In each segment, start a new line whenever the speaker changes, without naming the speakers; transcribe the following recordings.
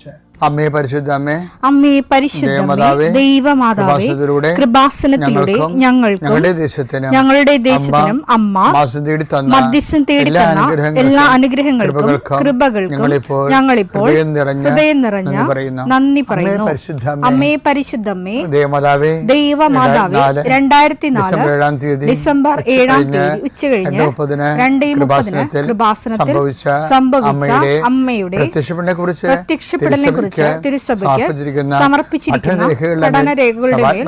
ഒരുമിച്ച് അമ്മേ പരിശുദ്ധ
അമ്മേ പരിശുദ്ധ ദൈവമാതാവേ, കൃപാസനത്തിലൂടെ ഞങ്ങൾക്കും ഞങ്ങളുടെ ദേശത്തിനും അമ്മ മധ്യസ്ഥം തേടി തന്ന എല്ലാ അനുഗ്രഹങ്ങൾക്കും കൃപകൾക്കും ഞങ്ങളിപ്പോൾ ഹൃദയം നിറഞ്ഞ നന്ദി പറയുന്നു. അമ്മേ പരിശുദ്ധമ്മേ ദൈവമാതാവേ, 2004 ഡിസംബർ 7 ഉച്ചകഴിഞ്ഞ് 2:30 കൃപാസനത്തിൽ സംഭവിച്ച അമ്മയുടെ പ്രത്യക്ഷപ്പെടലിനെ കുറിച്ച് തിരുസഭയ്ക്ക് സമർപ്പിച്ചിരിക്കുന്ന പഠനരേഖകളുടെ മേൽ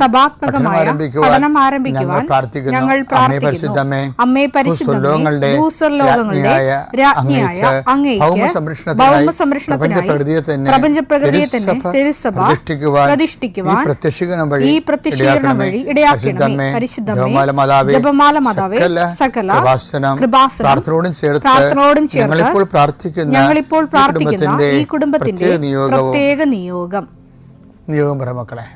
സഭാത്മകമായ പഠനം ആരംഭിക്കുവാൻ ഞങ്ങൾ പ്രാർത്ഥിക്കുന്നു. അമ്മേ പരിശുദ്ധമേ, ഭൂസ്വർലോകങ്ങളുടെ രാജ്ഞിയായ അങ്ങേയ്ക്ക് ഭൗമസംരക്ഷണത്തിനായി പ്രപഞ്ചപ്രകൃതിയെ തന്നെ തിരുസഭ പ്രതിഷ്ഠിക്കുവാൻ ഈ പ്രത്യക്ഷീകരണം വഴി ഇടയാക്കണമേ. പരിശുദ്ധമേ, ജപമാല മാതാവേ, സകല കൃപാസനം പ്രാർത്ഥനയോടും ചേർത്ത് ഞങ്ങളിപ്പോൾ പ്രാർത്ഥിക്കുന്ന ഈ കുടുംബത്തിന്റെ പ്രത്യേക നിയോഗം
പറ മക്കളെ.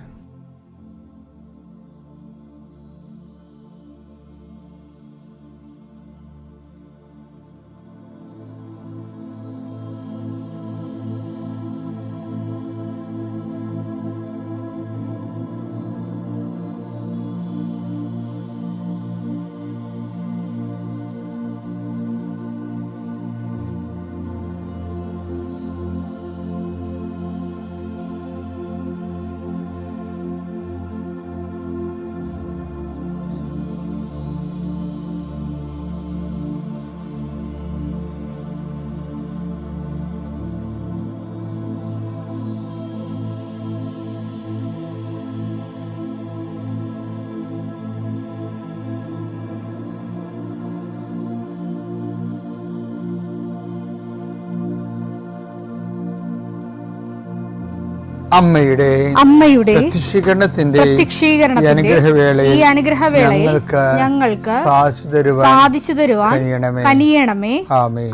അമ്മയുടെ പ്രത്യക്ഷീകരണത്തിന്റെ ഈ അനുഗ്രഹവേളയിൽ ഞങ്ങൾക്ക് സാധിച്ചു തരുവാൻ കനിയണമേ.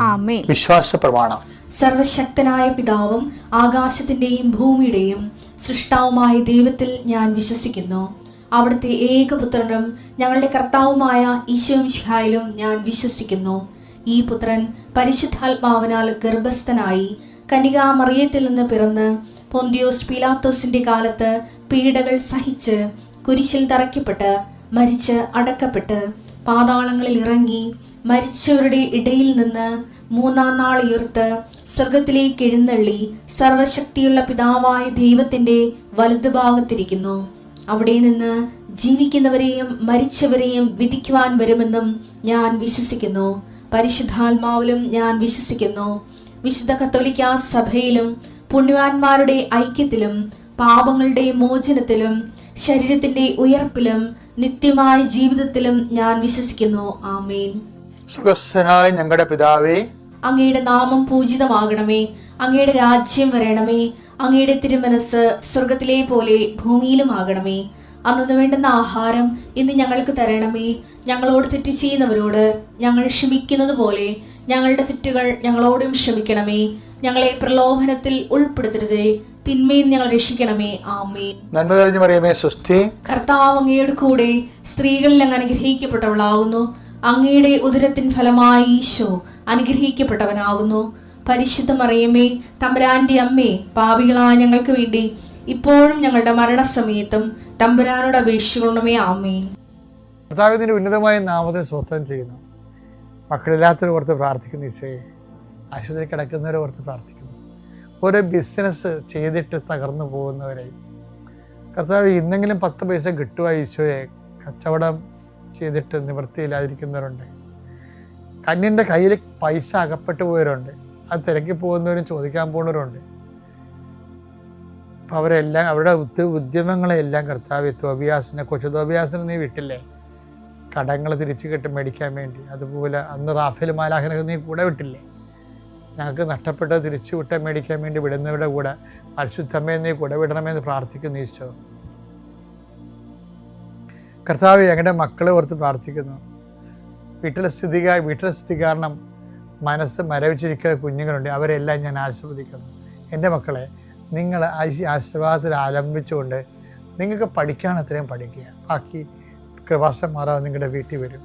ആമേൻ.
വിശ്വാസ പ്രമാണം.
സർവശക്തനായ പിതാവും ആകാശത്തിന്റെയും ഭൂമിയുടെയും സൃഷ്ടാവുമായ ദൈവത്തിൽ ഞാൻ വിശ്വസിക്കുന്നു. അവിടുത്തെ ഏകപുത്രനും ഞങ്ങളുടെ കർത്താവുമായ ഈശോമിശിഹായിലും ഞാൻ വിശ്വസിക്കുന്നു. ഈ പുത്രൻ പരിശുദ്ധാത്മാവിനാൽ ഗർഭസ്ഥനായി കന്യകാമറിയത്തിൽ നിന്ന് പിറന്ന് പൊന്തിയോസ് പീലാത്തോസിന്റെ കാലത്ത് പീഡകൾ സഹിച്ച് കുരിശിൽ തറയ്ക്കപ്പെട്ട് മരിച്ച് അടക്കപ്പെട്ട് പാതാളങ്ങളിൽ ഇറങ്ങി മരിച്ചവരുടെ ഇടയിൽ നിന്ന് 3-ാം നാൾ ഉയർത്ത് സ്വർഗത്തിലേക്ക് എഴുന്നള്ളി സർവശക്തിയുള്ള പിതാവായ ദൈവത്തിന്റെ വലതുഭാഗത്തിരിക്കുന്നു. അവിടെ നിന്ന് ജീവിക്കുന്നവരെയും മരിച്ചവരെയും വിധിക്കുവാൻ വരുമെന്നും ഞാൻ വിശ്വസിക്കുന്നു. പരിശുദ്ധാത്മാവിലും ഞാൻ വിശ്വസിക്കുന്നു. വിശുദ്ധ കത്തോലിക്കാ സഭയിലും പുണ്യവാന്മാരുടെ ഐക്യത്തിലും പാപങ്ങളുടെ മോചനത്തിലും ശരീരത്തിന്റെ ഉയർപ്പിലും നിത്യമായ ജീവിതത്തിലും ഞാൻ വിശ്വസിക്കുന്നു. ആമേൻ.
സ്വർഗ്ഗസ്ഥനായ ഞങ്ങളുടെ പിതാവേ,
അങ്ങയുടെ നാമം പൂജിതമാകണമേ. അങ്ങയുടെ രാജ്യം വരണമേ. അങ്ങയുടെ തിരുമനസ് സ്വർഗത്തിലെ പോലെ ഭൂമിയിലും ആകണമേ. അന്നു വേണ്ടുന്ന ആഹാരം ഇന്ന് ഞങ്ങൾക്ക് തരണമേ. ഞങ്ങളോട് തെറ്റ് ചെയ്യുന്നവരോട് ഞങ്ങൾ ക്ഷമിക്കുന്നത് പോലെ ഞങ്ങളുടെ തെറ്റുകൾ ഞങ്ങളോടും ക്ഷമിക്കണമേ. ഞങ്ങളെ പ്രലോഭനത്തിൽ ഉൾപ്പെടുത്തരുതേ, തിന്മയിൽ ഞങ്ങൾ രക്ഷിക്കണമേ. ആമേൻ.
നന്മ നിറഞ്ഞ മറിയമേ, സ്വസ്തി.
കർത്താവ് അങ്ങയുടെ കൂടെ സ്ത്രീകളിൽ അങ്ങ് അനുഗ്രഹിക്കപ്പെട്ടവളാകുന്നു. അങ്ങയുടെ ഉദരത്തിൻ ഫലമായി ഈശോ അനുഗ്രഹിക്കപ്പെട്ടവനാകുന്നു. പരിശുദ്ധ മറിയമേ, തമ്പുരാന്റെ അമ്മേ, പാപികളായ ഞങ്ങൾക്ക് വേണ്ടി ഇപ്പോഴും ഞങ്ങളുടെ മരണസമയത്തും തമ്പുരാനോട് അപേക്ഷിക്കണമേ. ആമേൻ.
കർത്താവിന്റെ ഉന്നതമായ നാമത്തെ സ്തോത്രം ചെയ്യുന്നു. മക്കളില്ലാത്തവരെ ഓർത്ത് പ്രാർത്ഥിക്കുന്നു. ഈശോയെ, ആശുപത്രി കിടക്കുന്നവരെ ഓർത്ത് പ്രാർത്ഥിക്കുന്നു. ഓരോ ബിസിനസ് ചെയ്തിട്ട് തകർന്നു പോകുന്നവരെ കർത്താവ്, ഇന്നെങ്കിലും 10 പൈസ കിട്ടുക ഈശോയെ. കച്ചവടം ചെയ്തിട്ട് നിവൃത്തിയില്ലാതിരിക്കുന്നവരുണ്ട്. കന്യൻ്റെ കയ്യിൽ പൈസ അകപ്പെട്ടു പോയവരുണ്ട്. അത് തിരക്കി പോകുന്നവരും ചോദിക്കാൻ പോകുന്നവരുണ്ട്. അപ്പം അവരെല്ലാം അവരുടെ ഉദ്യമങ്ങളെല്ലാം കർത്താവ് കൊച്ചു തോബിയാസിനെ നീ വിട്ടില്ലേ, കടങ്ങൾ തിരിച്ചു കിട്ടി മേടിക്കാൻ വേണ്ടി. അതുപോലെ അന്ന് റാഫേൽ മാലാഖനെ നീ കൂടെ വിട്ടില്ലേ, ഞങ്ങൾക്ക് നഷ്ടപ്പെട്ടത് തിരിച്ചു വിട്ട മേടിക്കാൻ വേണ്ടി വിടുന്നവരുടെ കൂടെ പരിശുദ്ധമ്മയെ നീ കൂടെ വിടണമെന്ന് പ്രാർത്ഥിക്കുന്നു. ഈശോ കർത്താവ്, ഞങ്ങളുടെ മക്കളെ ഓർത്ത് പ്രാർത്ഥിക്കുന്നു. വീട്ടിലെ സ്ഥിതി കാരണം മനസ്സ് മരവിച്ചിരിക്കുന്ന കുഞ്ഞുങ്ങളുണ്ട്. അവരെല്ലാം ഞാൻ ആശീർവദിക്കുന്നു. എൻ്റെ മക്കളെ, നിങ്ങൾ ആശീർവാദത്തിൽ ആലംബിച്ചുകൊണ്ട് നിങ്ങൾക്ക് പഠിക്കാൻ അത്രയും പഠിക്കുക. ബാക്കി കൃപാസം മാറാതെ നിങ്ങളുടെ വീട്ടിൽ വരും.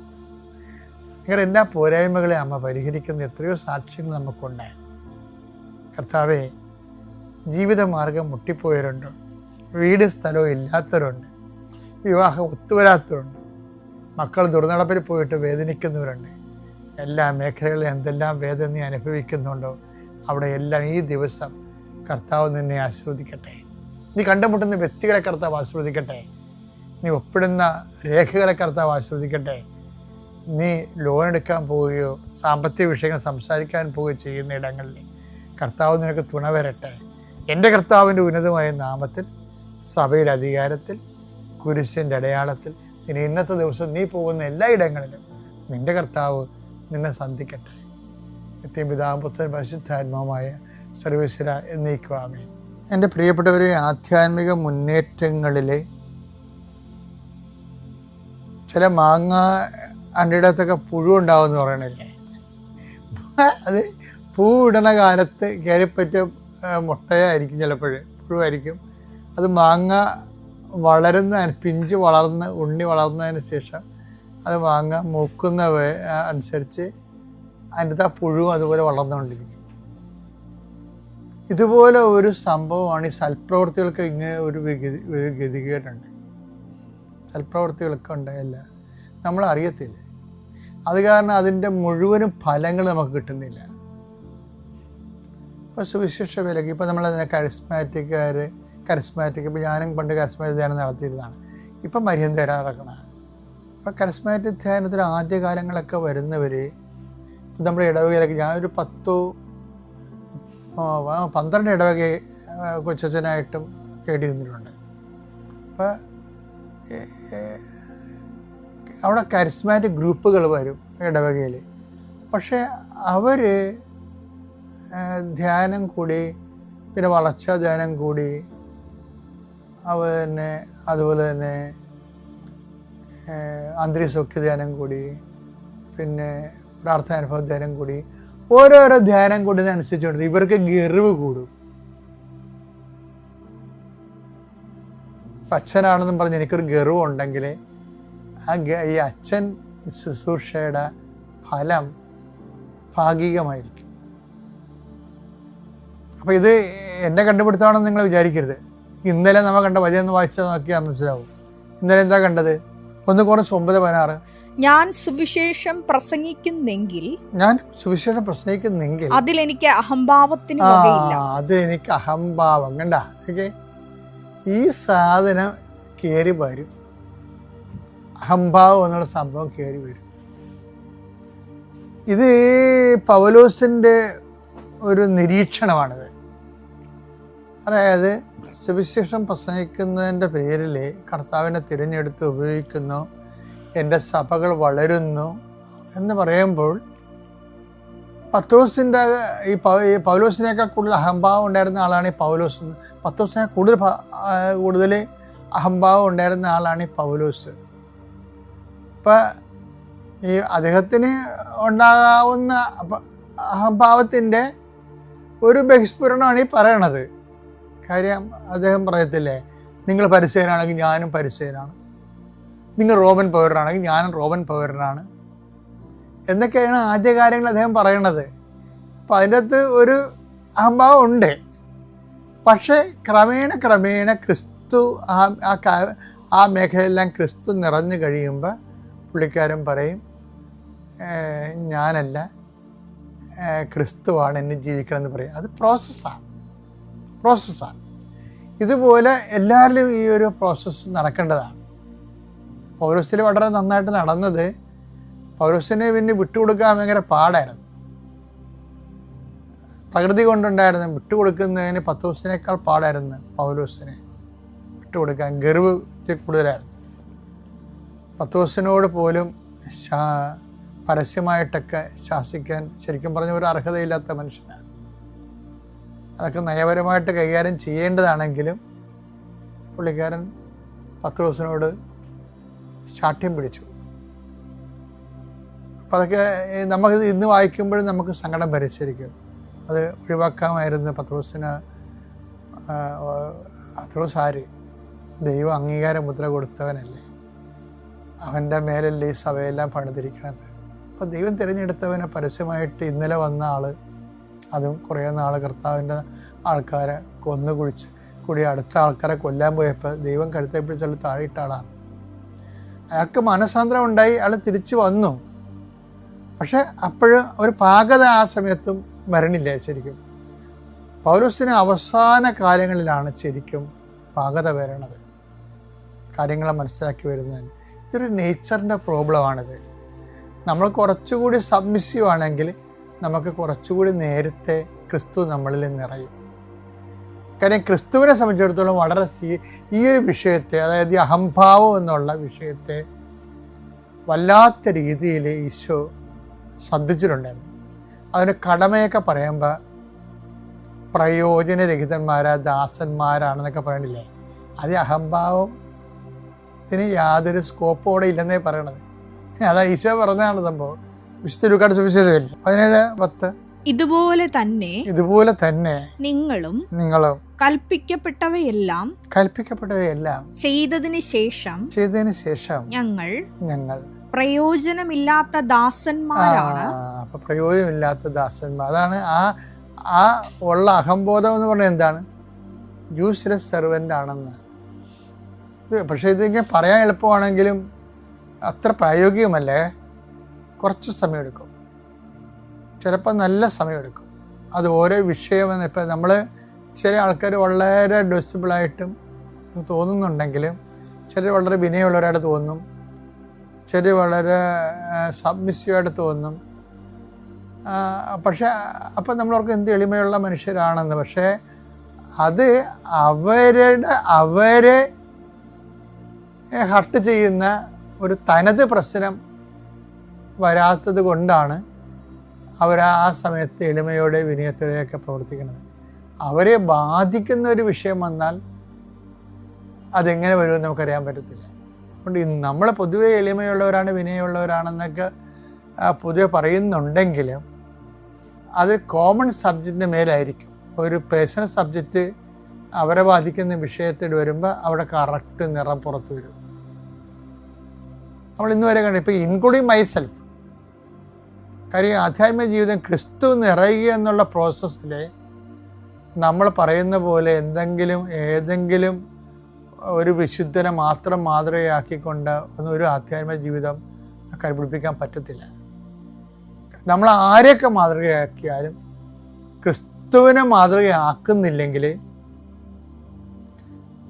നിങ്ങളുടെ എല്ലാ പോരായ്മകളെ അമ്മ പരിഹരിക്കുന്ന എത്രയോ സാക്ഷ്യങ്ങൾ നമുക്കുണ്ട്. കർത്താവേ, ജീവിതമാർഗം മുട്ടിപ്പോയവരുണ്ട്, വീട് സ്ഥലവും ഇല്ലാത്തവരുണ്ട്, വിവാഹം ഒത്തുവരാത്തവരുണ്ട്, മക്കൾ ദുർനടപ്പിൽ പോയിട്ട് വേദനിക്കുന്നവരുണ്ട്. എല്ലാ മേഖലകളിലും എന്തെല്ലാം വേദന നീ അനുഭവിക്കുന്നുണ്ടോ അവിടെ എല്ലാം ഈ ദിവസം കർത്താവ് നിന്നെ ആശീർവദിക്കട്ടെ. നീ കണ്ടുമുട്ടുന്ന വ്യക്തികളെ കർത്താവ് ആശീർവദിക്കട്ടെ. നീ ഒപ്പിടുന്ന രേഖകളെ കർത്താവ് ആശീർവദിക്കട്ടെ. നീ ലോൺ എടുക്കാൻ പോവുകയോ സാമ്പത്തിക വിഷയങ്ങൾ സംസാരിക്കാൻ പോവുകയോ ചെയ്യുന്ന ഇടങ്ങളിൽ കർത്താവ് നിനക്ക് തുണ വരട്ടെ. എൻ്റെ കർത്താവിൻ്റെ ഉന്നതമായ നാമത്തിൽ, സഭയുടെ അധികാരത്തിൽ, കുരിശിൻ്റെ അടയാളത്തിൽ ഇനി ഇന്നത്തെ ദിവസം നീ പോകുന്ന എല്ലാ ഇടങ്ങളിലും നിൻ്റെ കർത്താവ് നിന്നെ സന്ധിക്കട്ടെ. നിത്യപിതാവും പുത്രനും പരിശുദ്ധാത്മാവുമായ സർവീശ്വര എന്നേക്കും ആമേൻ. എൻ്റെ പ്രിയപ്പെട്ടവരെ, ആധ്യാത്മിക മുന്നേറ്റങ്ങളിലെ ചില മാങ്ങ അണ്ടിടത്തൊക്കെ പുഴു ഉണ്ടാവുമെന്ന് പറയണില്ലേ? അത് പൂവിടണ കാലത്ത് കയറിപ്പറ്റിയ മുട്ടയായിരിക്കും, ചിലപ്പോൾ പുഴുവായിരിക്കും. അത് മാങ്ങ പിഞ്ച് വളർന്ന് ഉണ്ണി വളർന്നതിന് ശേഷം അത് മാങ്ങ മൂക്കുന്ന അനുസരിച്ച് അതിൻ്റെ ആ പുഴുവും അതുപോലെ വളർന്നുകൊണ്ടിരിക്കും. ഇതുപോലെ ഒരു സംഭവമാണ് ഈ സൽപ്രവൃത്തികൾക്ക്. ഇങ്ങനെ ഒരു ഗതികേടുണ്ട്. സൽപ്രവൃത്തികളൊക്കെ ഉണ്ടായല്ല നമ്മൾ അറിയത്തില്ല. അത് കാരണം അതിൻ്റെ മുഴുവനും ഫലങ്ങൾ നമുക്ക് കിട്ടുന്നില്ല. ഇപ്പോൾ സുവിശേഷ വിലക്ക് ഇപ്പോൾ നമ്മളതിനെ കരിസ്മാറ്റിക് ഇപ്പോൾ ഞാനും പണ്ട് കരിസ്മാറ്റിക് ധ്യാനം നടത്തിയിരുന്നതാണ്. ഇപ്പം മരിയൻ ധ്യാനം നടക്കണം. ഇപ്പോൾ കരിസ്മാറ്റിക് ധ്യാനത്തിൽ ആദ്യകാലങ്ങളൊക്കെ വരുന്നവർ നമ്മുടെ ഇടവകയിലൊക്കെ ഞാനൊരു 12 ഇടവക കൊച്ചച്ഛനായിട്ടും കേട്ടിരുന്നിട്ടുണ്ട്. അപ്പോൾ അവിടെ കരിസ്മാറ്റിക് ഗ്രൂപ്പുകൾ വരും ഇടവകയിൽ. പക്ഷേ അവർ ധ്യാനം കൂടി, പിന്നെ വളർച്ചാ ധ്യാനം കൂടി, അതുപോലെ തന്നെ അന്തരീസൗഖ്യ ധ്യാനം കൂടി, പിന്നെ പ്രാർത്ഥനാനുഭവ ധ്യാനം കൂടി, ഓരോരോ ധ്യാനം കൂടുന്നതനുസരിച്ചുകൊണ്ട് ഇവർക്ക് ഗർവ് കൂടും. അച്ഛനാണെന്നും പറഞ്ഞ് എനിക്കൊരു ഗർവ് ഉണ്ടെങ്കിൽ ഈ അച്ഛൻ ശുശ്രൂഷയുടെ ഫലം ഭാഗികമായിരിക്കും. അപ്പോൾ ഇത് എന്നെ കണ്ടുപിടുത്തമാണെന്ന് നിങ്ങൾ വിചാരിക്കരുത്. ഇന്നലെ നമ്മൾ കണ്ട വചനം വായിച്ചാൽ നോക്കിയാൽ മനസ്സിലാവും. ഇന്നലെ എന്താ കണ്ടത്? 1:9-16
ഞാൻ സുവിശേഷം പ്രസംഗിക്കുന്നെങ്കിൽ അതിലെനിക്ക് അഹംഭാവത്തിന് വകയില്ല.
അത് എനിക്ക് അഹംഭാവം കണ്ട ഈ സാധനം കയറി വരും. അഹംഭാവം എന്നുള്ള സംഭവം കയറി വരും. ഇത് പൗലോസിൻ്റെ ഒരു നിരീക്ഷണമാണിത്. അതായത് സുവിശേഷം പ്രസംഗിക്കുന്നതിൻ്റെ പേരിൽ കർത്താവിനെ തിരഞ്ഞെടുത്ത് ഉപയോഗിക്കുന്നു, എൻ്റെ സഭകൾ വളരുന്നു എന്ന് പറയുമ്പോൾ പത്രോസിൻ്റെ ഈ പൗലോസിനേക്കാൾ കൂടുതൽ അഹംഭാവം ഉണ്ടായിരുന്ന ആളാണ് ഈ പൗലോസ്. പത്രോസിനെ കൂടുതൽ അഹംഭാവം ഉണ്ടായിരുന്ന ആളാണ് ഈ പൗലോസ്. അപ്പം ഈ അദ്ദേഹത്തിന് ഉണ്ടാകാവുന്ന അഹംഭാവത്തിൻ്റെ ഒരു ബഹിസ്ഫുരണമാണ് ഈ പറയണത്. കാര്യം അദ്ദേഹം പറയത്തില്ലേ, നിങ്ങൾ പരിസയനാണെങ്കിൽ ഞാനും പരിസയനാണ്, നിങ്ങൾ റോമൻ പൗരനാണെങ്കിൽ ഞാനും റോമൻ പൗരനാണ് എന്നൊക്കെയാണ് ആദ്യകാര്യങ്ങൾ അദ്ദേഹം പറയണത്. അപ്പം അതിനകത്ത് ഒരു അഹംഭാവം ഉണ്ട്. പക്ഷേ ക്രമേണ ക്രിസ്തു ആ മേഖലയെല്ലാം ക്രിസ്തു നിറഞ്ഞു കഴിയുമ്പോൾ പുള്ളിക്കാരൻ പറയും, ഞാനല്ല, ക്രിസ്തുവാണ് എന്നെ ജീവിക്കണമെന്ന് പറയും. അത് പ്രോസസ്സാണ്. ഇതുപോലെ എല്ലാവരിലും ഈ ഒരു പ്രോസസ്സ് നടക്കേണ്ടതാണ്. പൗലോസിൽ വളരെ നന്നായിട്ട് നടന്നത്, പൗലോസിനെ പിന്നെ വിട്ടുകൊടുക്കാൻ ഭയങ്കര പാടായിരുന്നു. പ്രകൃതി കൊണ്ടുണ്ടായിരുന്നു വിട്ടുകൊടുക്കുന്നതിന് പത്രോസിനേക്കാൾ പാടായിരുന്നു പൗലോസിനെ വിട്ടുകൊടുക്കാൻ. ഗർവ് കൂടുതലായിരുന്നു. പത്രോസിനോട് പോലും പരസ്യമായിട്ടൊക്കെ ശാസിക്കാൻ ശരിക്കും പറഞ്ഞ ഒരു അർഹതയില്ലാത്ത മനുഷ്യനാണ്. അതൊക്കെ നയപരമായിട്ട് കൈകാര്യം ചെയ്യേണ്ടതാണെങ്കിലും പുള്ളിക്കാരൻ പത്രോസിനോട് ശാഠ്യം പിടിച്ചു. അപ്പം അതൊക്കെ നമുക്ക് ഇന്ന് വായിക്കുമ്പോഴും നമുക്ക് സങ്കടം ഭരിച്ചിരിക്കും. അത് ഒഴിവാക്കാമായിരുന്നു. പത്രോസ് ആര്? ദൈവം അംഗീകാര മുദ്ര കൊടുത്തവനല്ലേ, അവൻ്റെ മേലല്ലേ ഈ സഭയെല്ലാം പണിതിരിക്കണത്. അപ്പോൾ ദൈവം തിരഞ്ഞെടുത്തവനെ പരസ്യമായിട്ട് ഇന്നലെ വന്ന ആൾ അതും കുറേ നാൾ കർത്താവിൻ്റെ ആൾക്കാരെ കൂടി അടുത്ത ആൾക്കാരെ കൊല്ലാൻ പോയപ്പോൾ ദൈവം കഴുത്തെ പിടിച്ചുള്ള താഴെയിട്ട ആളാണ്. അയാൾക്ക് മനസാന്തരം ഉണ്ടായി, അയാൾ തിരിച്ചു വന്നു. പക്ഷെ അപ്പോഴും ഒരു പാകത ആ സമയത്തും വരണില്ല. ശരിക്കും പൗലോസിന് അവസാന കാര്യങ്ങളിലാണ് ശരിക്കും പാകത വരണത്, കാര്യങ്ങളെ മനസ്സിലാക്കി വരുന്നതിന്. ഇതൊരു നേച്ചറിൻ്റെ പ്രോബ്ലമാണിത്. നമ്മൾ കുറച്ചുകൂടി സബ്മിസീവ് ആണെങ്കിൽ നമുക്ക് കുറച്ചുകൂടി നേരത്തെ ക്രിസ്തു നമ്മളിൽ നിറയും. കാര്യം ക്രിസ്തുവിനെ സംബന്ധിച്ചിടത്തോളം വളരെ ഈ ഒരു വിഷയത്തെ, അതായത് ഈ അഹംഭാവം എന്നുള്ള വിഷയത്തെ വല്ലാത്ത രീതിയിൽ ഈശോ ശ്രദ്ധിച്ചിട്ടുണ്ടായിരുന്നു. അതിന് കടമയൊക്കെ പറയുമ്പോൾ പ്രയോജനരഹിതന്മാരാ ദാസന്മാരാണെന്നൊക്കെ പറയണില്ലേ, അത് അഹംഭാവത്തിന് യാതൊരു സ്കോപ്പും അവിടെ ഇല്ലെന്നേ പറയണത്. അതാ ഈശോ പറഞ്ഞതാണ് സംഭവം. വിശുദ്ധ ലൂക്കായുടെ സുവിശേഷമല്ലേ 17:10.
ഇതുപോലെ തന്നെ നിങ്ങളും കൽപ്പിക്കപ്പെട്ടവയെല്ലാം ചെയ്തതിന് ശേഷം ഞങ്ങൾ പ്രയോജനമില്ലാത്ത ദാസന്മാരാണ്.
അപ്പൊ പ്രയോജനമില്ലാത്ത ദാസന്മാർ, അതാണ് ആ ഉള്ള അഹംബോധം എന്ന് പറഞ്ഞാൽ എന്താണ്? യൂസ്ലെസ് സെർവൻ്റ് ആണെന്ന്. പക്ഷെ ഇതിങ്ങനെ പറയാൻ എളുപ്പമാണെങ്കിലും അത്ര പ്രായോഗികമല്ലേ. കുറച്ച് സമയമെടുക്കും, ചിലപ്പോൾ നല്ല സമയമെടുക്കും. അത് ഓരോ വിഷയമെന്ന് ഇപ്പം നമ്മൾ ചില ആൾക്കാർ വളരെ ഡെസിബിളായിട്ടും തോന്നുന്നുണ്ടെങ്കിലും ചിലർ വളരെ വിനയമുള്ളവരായിട്ട് തോന്നും, ചിലർ വളരെ സബ്മിസീവായിട്ട് തോന്നും. പക്ഷെ അപ്പം നമ്മളവർക്ക് എന്ത് എളിമയുള്ള മനുഷ്യരാണെന്ന്. പക്ഷേ അത് അവരെ ഹർട്ട് ചെയ്യുന്ന ഒരു തനത് പ്രശ്നം വരാത്തത് കൊണ്ടാണ് അവർ ആ സമയത്ത് എളിമയോടെ വിനയത്തോടെയൊക്കെ പ്രവർത്തിക്കുന്നത്. അവരെ ബാധിക്കുന്ന ഒരു വിഷയം വന്നാൽ അതെങ്ങനെ വരുമെന്ന് നമുക്കറിയാൻ പറ്റത്തില്ല. അതുകൊണ്ട് നമ്മൾ പൊതുവെ എളിമയുള്ളവരാണ്, വിനയമുള്ളവരാണെന്നൊക്കെ പൊതുവെ പറയുന്നുണ്ടെങ്കിലും അത് കോമൺ സബ്ജക്റ്റിൻ്റെ മേലായിരിക്കും. ഒരു പേഴ്സണൽ സബ്ജക്റ്റ് അവരെ ബാധിക്കുന്ന വിഷയത്തിൽ വരുമ്പോൾ അവിടെ കറക്റ്റ് നിറം പുറത്തു വരും. നമ്മൾ ഇന്ന് വരെ കണ്ടു, ഇപ്പോൾ ഇൻക്ലൂഡിങ് മൈസെൽഫ്. കാര്യം ആധ്യാത്മിക ജീവിതം ക്രിസ്തു നിറയുക എന്നുള്ള പ്രോസസ്സിൽ നമ്മൾ പറയുന്ന പോലെ ഏതെങ്കിലും ഒരു വിശുദ്ധനെ മാത്രം മാതൃകയാക്കിക്കൊണ്ട് ഒന്നും ഒരു ആധ്യാത്മിക ജീവിതം കൈപിടിപ്പിക്കാൻ പറ്റത്തില്ല. നമ്മൾ ആരെയൊക്കെ മാതൃകയാക്കിയാലും ക്രിസ്തുവിനെ മാതൃകയാക്കുന്നില്ലെങ്കിൽ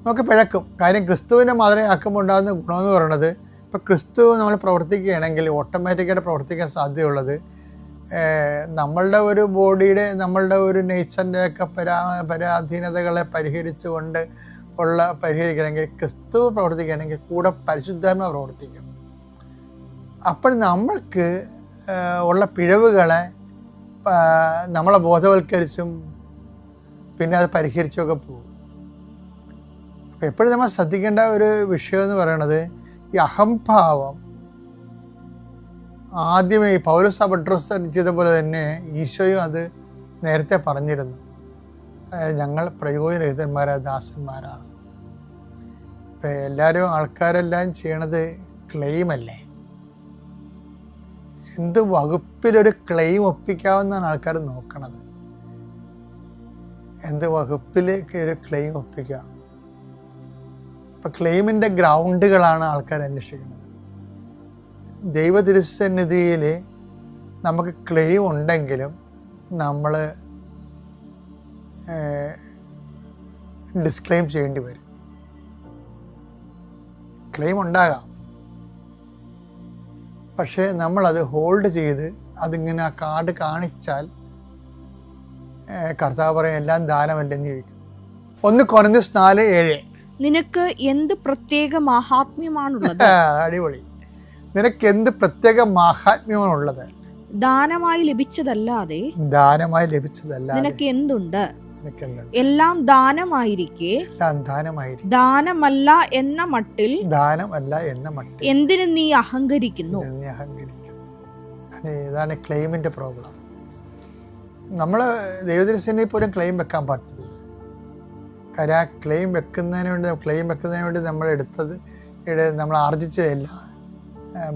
നമുക്ക് പിഴക്കും. കാര്യം ക്രിസ്തുവിനെ മാതൃകയാക്കുമ്പോൾ ഉണ്ടാകുന്ന ഗുണമെന്ന് പറയുന്നത്, ഇപ്പോൾ ക്രിസ്തു നമ്മൾ പ്രവർത്തിക്കുകയാണെങ്കിൽ ഓട്ടോമാറ്റിക്കായിട്ട് പ്രവർത്തിക്കാൻ സാധ്യതയുള്ളത് നമ്മളുടെ ഒരു ബോഡിയുടെ, നമ്മളുടെ ഒരു നേച്ചറിൻ്റെയൊക്കെ പരാധീനതകളെ പരിഹരിക്കണമെങ്കിൽ ക്രിസ്തു പ്രവർത്തിക്കുകയാണെങ്കിൽ കൂടെ പരിശുദ്ധാത്മ പ്രവർത്തിക്കും. അപ്പോൾ നമ്മൾക്ക് ഉള്ള പിഴവുകളെ നമ്മളെ ബോധവൽക്കരിച്ചും പിന്നെ അത് പരിഹരിച്ചൊക്കെ പോകും. അപ്പോൾ എപ്പോഴും നമ്മൾ ശ്രദ്ധിക്കേണ്ട ഒരു വിഷയം എന്ന് പറയുന്നത് ഈ അഹംഭാവം. ആദ്യമേ പൗലോസ് അഡ്രസ് ചെയ്ത പോലെ തന്നെ ഈശോയും അത് നേരത്തെ പറഞ്ഞിരുന്നു, ഞങ്ങൾ പ്രയോജനരഹിതന്മാരായ ദാസന്മാരാണ്. ഇപ്പം ആൾക്കാരെല്ലാം ചെയ്യണത് ക്ലെയിമല്ലേ. എന്ത് വകുപ്പിലൊരു ക്ലെയിം ഒപ്പിക്കാവുന്നതാണ് ആൾക്കാർ നോക്കണത്. എന്ത് വകുപ്പിലേക്ക് ഒരു ക്ലെയിം ഒപ്പിക്കാം. ഇപ്പം ക്ലെയിമിൻ്റെ ഗ്രൗണ്ടുകളാണ് ആൾക്കാർ അന്വേഷിക്കുന്നത്. ദൈവ തിരുസന്നിധിയിൽ നമുക്ക് ക്ലെയിം ഉണ്ടെങ്കിലും നമ്മൾ ഡിസ്ക്ലെയിം ചെയ്യേണ്ടി വരും. ക്ലെയിം ഉണ്ടാകാം, പക്ഷേ നമ്മളത് ഹോൾഡ് ചെയ്ത് അതിങ്ങനെ ആ കാർഡ് കാണിച്ചാൽ കർത്താവ് പറയും എല്ലാം ദാനമല്ലെന്ന് ചോദിക്കും. 1 കൊരിന്ത്യസ് 4:7.
നിനക്ക് എന്ത് പ്രത്യേക മഹാത്മ്യമാണുള്ളത്?
അടിപൊളി. നിനക്ക് എന്ത് പ്രത്യേക മഹാത്മ്യമാണുള്ളത്?
ദാനമായി ലഭിച്ചതല്ലാതെ
നിനക്ക്
എന്തുണ്ട്? എല്ലാം ദാനമായിരിക്കെ ദാനമല്ല എന്ന മട്ടിൽ എന്തിനു നീ അഹങ്കരിക്കുന്നു?
ഇതാണ് ക്ലെയിമിന്റെ പ്രോബ്ലം. നമ്മൾ ദൈവദർശനെ പോലും ക്ലെയിം വെക്കാൻ പറ്റത്തില്ല. കാര്യം ആ ക്ലെയിം വെക്കുന്നതിന് വേണ്ടി നമ്മൾ ആർജിച്ചതല്ല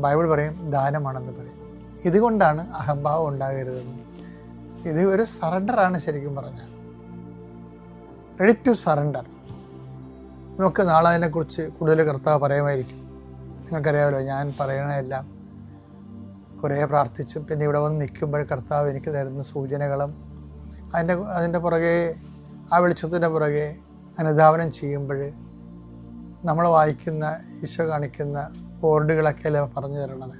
ബൈബിൾ പറയും ദാനമാണെന്ന് പറയും. ഇതുകൊണ്ടാണ് അഹംഭാവം ഉണ്ടാകരുതെന്ന്. ഇത് ഒരു സറണ്ടറാണ് ശരിക്കും പറഞ്ഞാൽ, റെഡി ടു സറണ്ടർ. നമുക്ക് നാളെ അതിനെക്കുറിച്ച് കൂടുതൽ കർത്താവ് പറയുമായിരിക്കും. നിങ്ങൾക്കറിയാമല്ലോ, ഞാൻ പറയണതെല്ലാം കുറേ പ്രാർത്ഥിച്ചും പിന്നെ ഇവിടെ വന്ന് നിൽക്കുമ്പോൾ കർത്താവ് എനിക്ക് തരുന്ന സൂചനകളും അതിൻ്റെ പുറകെ ആ വെളിച്ചത്തിൻ്റെ പുറകെ അനുധാവനം ചെയ്യുമ്പോൾ നമ്മൾ വായിക്കുന്ന ഈശോ കാണിക്കുന്ന ബോർഡുകളൊക്കെ അല്ലേ പറഞ്ഞു തരണത്.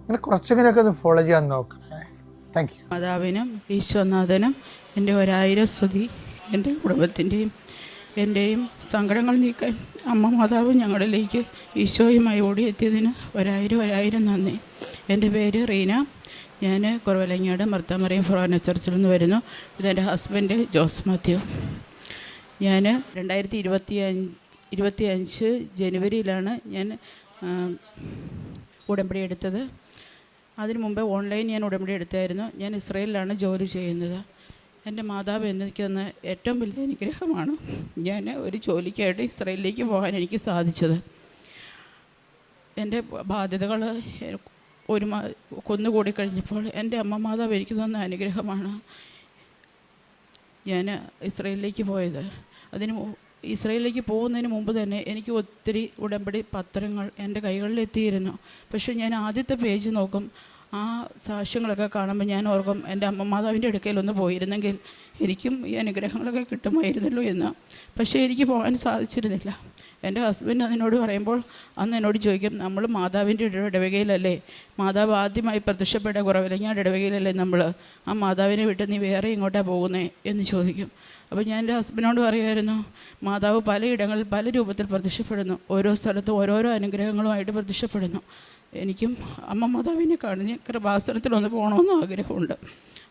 അങ്ങനെ കുറച്ചെങ്കിലൊക്കെ ഒന്ന് ഫോളോ ചെയ്യാൻ നോക്കണേ. Thank you.
മാതാവിനും ഈശോനാഥനും എൻ്റെ 1000 സ്തുതി. എൻ്റെ കുടുംബത്തിൻ്റെയും എൻ്റെയും സങ്കടങ്ങൾ നീക്കാൻ അമ്മ മാതാവ് ഞങ്ങളിലേക്ക് ഈശോയുമായി ഓടിയെത്തിയതിന് 1000 നന്ദി. എൻ്റെ പേര് റീന. ഞാൻ കുറവലങ്ങാട് മർത്താമറിയം ഫൊറാന ചർച്ചിൽ നിന്ന് വരുന്നു. ഇതെൻ്റെ ഹസ്ബൻഡ് ജോസ് മാത്യു. ഞാൻ 2025 ജനുവരിയിലാണ് ഞാൻ ഉടമ്പടി എടുത്തത്. അതിനു മുമ്പ് ഓൺലൈൻ ഞാൻ ഉടമ്പടി എടുത്തായിരുന്നു. ഞാൻ ഇസ്രയേലിലാണ് ജോലി ചെയ്യുന്നത്. എൻ്റെ മാതാവ് എനിക്ക് തന്ന ഏറ്റവും വലിയ അനുഗ്രഹമാണ് ഞാൻ ഒരു ജോലിക്കായിട്ട് ഇസ്രയേലിലേക്ക് പോകാൻ എനിക്ക് സാധിച്ചത്. എൻ്റെ ബാധ്യതകൾ കുന്നുകൂടി കഴിഞ്ഞപ്പോൾ എൻ്റെ അമ്മ മാതാവ് എനിക്ക് തന്ന അനുഗ്രഹമാണ് ഞാൻ ഇസ്രയേലിലേക്ക് പോയത്. ഇസ്രയേലിലേക്ക് പോകുന്നതിന് മുമ്പ് തന്നെ എനിക്ക് ഒത്തിരി ഉടമ്പടി പത്രങ്ങൾ എൻ്റെ കൈകളിലെത്തിയിരുന്നു. പക്ഷേ ഞാൻ ആദ്യത്തെ പേജ് നോക്കും, ആ സാക്ഷ്യങ്ങളൊക്കെ കാണുമ്പോൾ ഞാൻ ഓർക്കും എൻ്റെ അമ്മ മാതാവിൻ്റെ അടുക്കലൊന്ന് പോയിരുന്നെങ്കിൽ എനിക്കും ഈ അനുഗ്രഹങ്ങളൊക്കെ കിട്ടുമായിരുന്നല്ലോ എന്ന്. പക്ഷേ എനിക്ക് പോകാൻ സാധിച്ചിരുന്നില്ല. എൻ്റെ ഹസ്ബൻഡ് അതിനോട് പറയുമ്പോൾ അന്ന് എന്നോട് ചോദിക്കും, നമ്മൾ മാതാവിൻ്റെ ഇടവകയിലല്ലേ, മാതാവ് ആദ്യമായി പ്രത്യക്ഷപ്പെട്ട കുറവിലങ്ങാട് ഇടവകയിലല്ലേ നമ്മൾ, ആ മാതാവിനെ വിട്ട് നീ വേറെ ഇങ്ങോട്ടാണ് പോകുന്നേ എന്ന് ചോദിക്കും. അപ്പോൾ ഞാൻ എൻ്റെ ഹസ്ബൻഡിനോട് പറയുമായിരുന്നു, മാതാവ് പലയിടങ്ങളിൽ പല രൂപത്തിൽ പ്രത്യക്ഷപ്പെടുന്നു, ഓരോ സ്ഥലത്തും ഓരോരോ അനുഗ്രഹങ്ങളുമായിട്ട് പ്രത്യക്ഷപ്പെടുന്നു. എനിക്കും അമ്മ മാതാവിനെ കാണുന്ന കൃപാസനത്തിലൊന്ന് പോകണമെന്ന് ആഗ്രഹമുണ്ട്.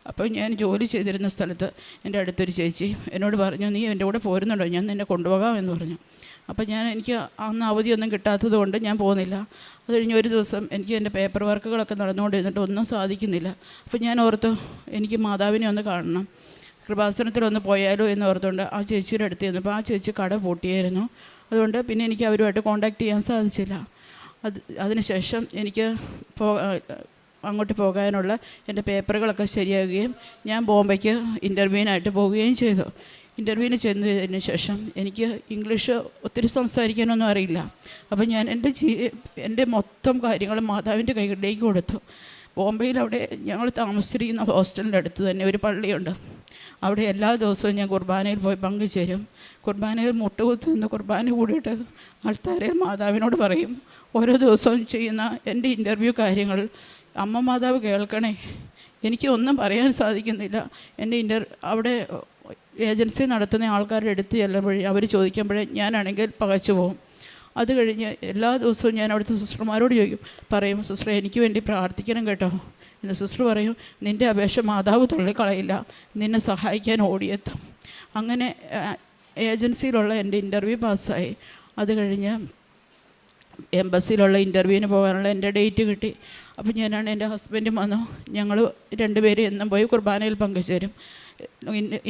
അപ്പോൾ ഞാൻ ജോലി ചെയ്തിരുന്ന സ്ഥലത്ത് എൻ്റെ അടുത്തൊരു ചേച്ചി എന്നോട് പറഞ്ഞു, നീ എൻ്റെ കൂടെ പോരുന്നുണ്ടോ, ഞാൻ നിന്നെ കൊണ്ടുപോകാം എന്ന് പറഞ്ഞു. അപ്പോൾ എനിക്ക് അന്ന് അവധിയൊന്നും കിട്ടാത്തത് കൊണ്ട് ഞാൻ പോകുന്നില്ല. അത് കഴിഞ്ഞ് ഒരു ദിവസം എനിക്ക് എൻ്റെ പേപ്പർ വർക്കുകളൊക്കെ നടന്നുകൊണ്ടിരുന്നിട്ട് ഒന്നും സാധിക്കുന്നില്ല. അപ്പോൾ ഞാൻ ഓർത്തു എനിക്ക് മാതാവിനെ ഒന്ന് കാണണം, കൃപാസനത്തിലൊന്ന് പോയാലോ എന്ന് ഓർത്തുകൊണ്ട് ആ ചേച്ചിയുടെ അടുത്ത് ചെന്നപ്പോൾ ആ ചേച്ചി കട പൂട്ടിയായിരുന്നു. അതുകൊണ്ട് പിന്നെ എനിക്ക് അവരുമായിട്ട് കോൺടാക്റ്റ് ചെയ്യാൻ സാധിച്ചില്ല. അതിനുശേഷം എനിക്ക് അങ്ങോട്ട് പോകാനുള്ള എൻ്റെ പേപ്പറുകളൊക്കെ ശരിയാകുകയും ഞാൻ ബോംബെക്ക് ഇൻ്റർവ്യൂവിനായിട്ട് പോവുകയും ചെയ്തു. ഇൻ്റർവ്യൂവിന് ചെന്നതിന് ശേഷം എനിക്ക് ഇംഗ്ലീഷ് ഒത്തിരി സംസാരിക്കാനൊന്നും അറിയില്ല. അപ്പോൾ ഞാൻ എൻ്റെ മൊത്തം കാര്യങ്ങളും മാതാവിൻ്റെ കൈകളിലേക്ക് കൊടുത്തു. ബോംബെയിൽ അവിടെ ഞങ്ങൾ താമസിച്ചിരിക്കുന്ന ഹോസ്റ്റലിൻ്റെ അടുത്ത് തന്നെ ഒരു പള്ളിയുണ്ട്. അവിടെ എല്ലാ ദിവസവും ഞാൻ കുർബാനയിൽ പോയി പങ്കുചേരും. കുർബാനയിൽ മുട്ടുകുത്തി നിന്ന് കുർബാന കൂടിയിട്ട് ആൾത്താരയിൽ മാതാവിനോട് പറയും, ഓരോ ദിവസവും ചെയ്യുന്ന എൻ്റെ ഇൻ്റർവ്യൂ കാര്യങ്ങൾ അമ്മ മാതാവ് കേൾക്കണേ. എനിക്ക് ഒന്നും പറയാൻ സാധിക്കുന്നില്ല. എൻ്റെ അവിടെ ഏജൻസി നടത്തുന്ന ആൾക്കാരുടെ അടുത്ത് ചെല്ലുമ്പോഴേ അവർ ചോദിക്കുമ്പോഴേ ഞാനാണെങ്കിൽ പകച്ചു പോകും. അത് കഴിഞ്ഞ് എല്ലാ ദിവസവും ഞാൻ അവിടുത്തെ സിസ്റ്റർമാരോട് പറയും, സിസ്റ്റർ എനിക്ക് വേണ്ടി പ്രാർത്ഥിക്കണം കേട്ടോ എന്ന്. സിസ്റ്റർ പറയും, നിൻ്റെ അപേക്ഷ മാതാവ് തള്ളിക്കളയില്ല, നിന്നെ സഹായിക്കാൻ ഓടിയെത്തും. അങ്ങനെ ഏജൻസിയിലുള്ള എൻ്റെ ഇൻ്റർവ്യൂ പാസ്സായി. അത് കഴിഞ്ഞ് എംബസിയിലുള്ള ഇൻ്റർവ്യൂവിന് പോകാനുള്ള എൻ്റെ ഡേറ്റ് കിട്ടി. അപ്പോൾ ഞാനാണ് എൻ്റെ ഹസ്ബൻഡും വന്നു. ഞങ്ങൾ രണ്ടുപേരും എന്നും പോയി കുർബാനയിൽ പങ്കുചേരും.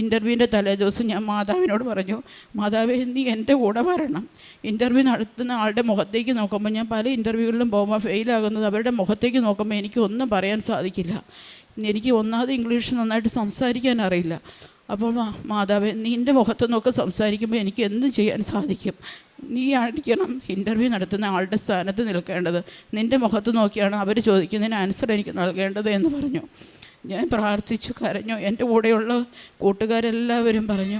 ഇൻ്റർവ്യൂവിൻ്റെ തലേ ദിവസം ഞാൻ മാതാവിനോട് പറഞ്ഞു, മാതാവേ നീ എൻ്റെ കൂടെ വരണം. ഇൻ്റർവ്യൂ നടത്തുന്ന ആളുടെ മുഖത്തേക്ക് നോക്കുമ്പോൾ ഞാൻ പല ഇൻ്റർവ്യൂകളിലും പോകുമ്പോൾ ഫെയിലാകുന്നത് അവരുടെ മുഖത്തേക്ക് നോക്കുമ്പോൾ എനിക്കൊന്നും പറയാൻ സാധിക്കില്ല. എനിക്ക് ഒന്നാമത് ഇംഗ്ലീഷ് നന്നായിട്ട് സംസാരിക്കാൻ അറിയില്ല. അപ്പോൾ മാതാവേ നിൻ്റെ മുഖത്ത് നോക്കി സംസാരിക്കുമ്പോൾ എനിക്ക് എന്തും ചെയ്യാൻ സാധിക്കും. നീ ആയിരിക്കണം ഇൻ്റർവ്യൂ നടത്തുന്ന ആളുടെ സ്ഥാനത്ത് നിൽക്കേണ്ടത്. നിൻ്റെ മുഖത്ത് നോക്കിയാണ് അവർ ചോദിക്കുന്നതിന് ആൻസർ എനിക്ക് നൽകേണ്ടത് എന്ന് പറഞ്ഞു. ഞാൻ പ്രാർത്ഥിച്ചു, കരഞ്ഞു. എൻ്റെ കൂടെയുള്ള കൂട്ടുകാരെല്ലാവരും പറഞ്ഞു,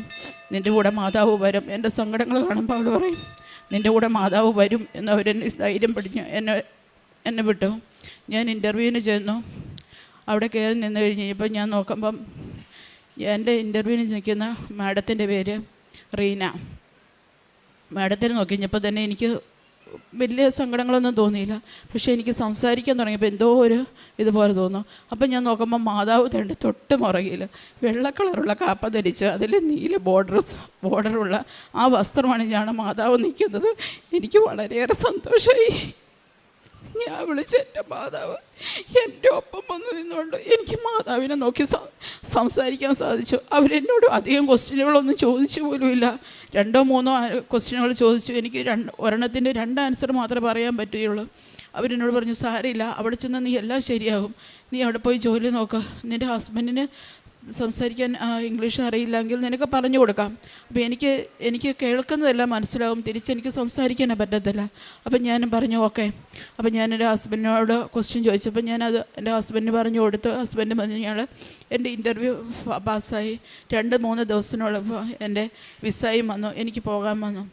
നിൻ്റെ കൂടെ മാതാവ് വരും. എൻ്റെ സങ്കടങ്ങൾ കാണുമ്പോൾ അവൾ പറയും, നിൻ്റെ കൂടെ മാതാവ് വരും എന്ന് അവരെന്നെ ധൈര്യം പിടിഞ്ഞു എന്നെ വിട്ടു. ഞാൻ ഇൻ്റർവ്യൂവിന് ചെന്നു. അവിടെ കയറി നിന്ന് കഴിഞ്ഞപ്പോൾ ഞാൻ നോക്കുമ്പം എൻ്റെ ഇൻ്റർവ്യൂവിന് നിൽക്കുന്ന മാഡത്തിൻ്റെ പേര് റീന. മാഡത്തിന് നോക്കിയപ്പോൾ തന്നെ എനിക്ക് വലിയ സങ്കടങ്ങളൊന്നും തോന്നിയില്ല. പക്ഷേ എനിക്ക് സംസാരിക്കാൻ തുടങ്ങിയപ്പോൾ എന്തോ ഒരു ഇതുപോലെ തോന്നും. അപ്പം ഞാൻ നോക്കുമ്പോൾ മാതാവ് തൻ്റെ തൊട്ട് മുറകിൽ വെള്ള കളറുള്ള കാപ്പ ധരിച്ച് അതിൽ നീല ബോർഡറുള്ള ആ വസ്ത്രമണിഞ്ഞാണ് മാതാവ് നിൽക്കുന്നത്. എനിക്ക് വളരെയേറെ സന്തോഷമായി. ഞാൻ വിളിച്ച എൻ്റെ മാതാവ് എൻ്റെ ഒപ്പം വന്നു നിന്നുകൊണ്ട് എനിക്ക് മാതാവിനെ നോക്കി സംസാരിക്കാൻ സാധിച്ചു. അവരെന്നോട് അധികം ക്വസ്റ്റ്യനുകളൊന്നും ചോദിച്ചു പോലുമില്ല. 2 or 3 ക്വസ്റ്റ്യനുകൾ ചോദിച്ചു. എനിക്ക് ഒരെണ്ണത്തിൻ്റെ 2 ആൻസർ മാത്രമേ പറയാൻ പറ്റുകയുള്ളൂ. അവരെന്നോട് പറഞ്ഞു, സാരമില്ല, അവിടെ ചെന്നാൽ നീ എല്ലാം ശരിയാകും, നീ അവിടെ പോയി ജോലി നോക്കുക, നിൻ്റെ ഹസ്ബൻഡിന് സംസാരിക്കാൻ ഇംഗ്ലീഷ് അറിയില്ലെങ്കിൽ നിനക്ക് പറഞ്ഞു കൊടുക്കാം. അപ്പോൾ എനിക്ക് കേൾക്കുന്നതെല്ലാം മനസ്സിലാവും, തിരിച്ചെനിക്ക് സംസാരിക്കാനേ പറ്റത്തില്ല. അപ്പം ഞാനും പറഞ്ഞു ഓക്കെ. അപ്പം ഞാൻ എൻ്റെ ഹസ്ബൻഡിനോട് ക്വസ്റ്റ്യൻ ചോദിച്ചപ്പോൾ ഞാനത് എൻ്റെ ഹസ്ബൻഡിന് പറഞ്ഞു കൊടുത്തു. ഹസ്ബൻഡ് പറഞ്ഞു ഞങ്ങൾ എൻ്റെ ഇൻ്റർവ്യൂ പാസ്സായി 2-3 ദിവസത്തിനുള്ളിൽ എൻ്റെ വിസയും വന്നു, എനിക്ക് പോകാൻ വന്നു.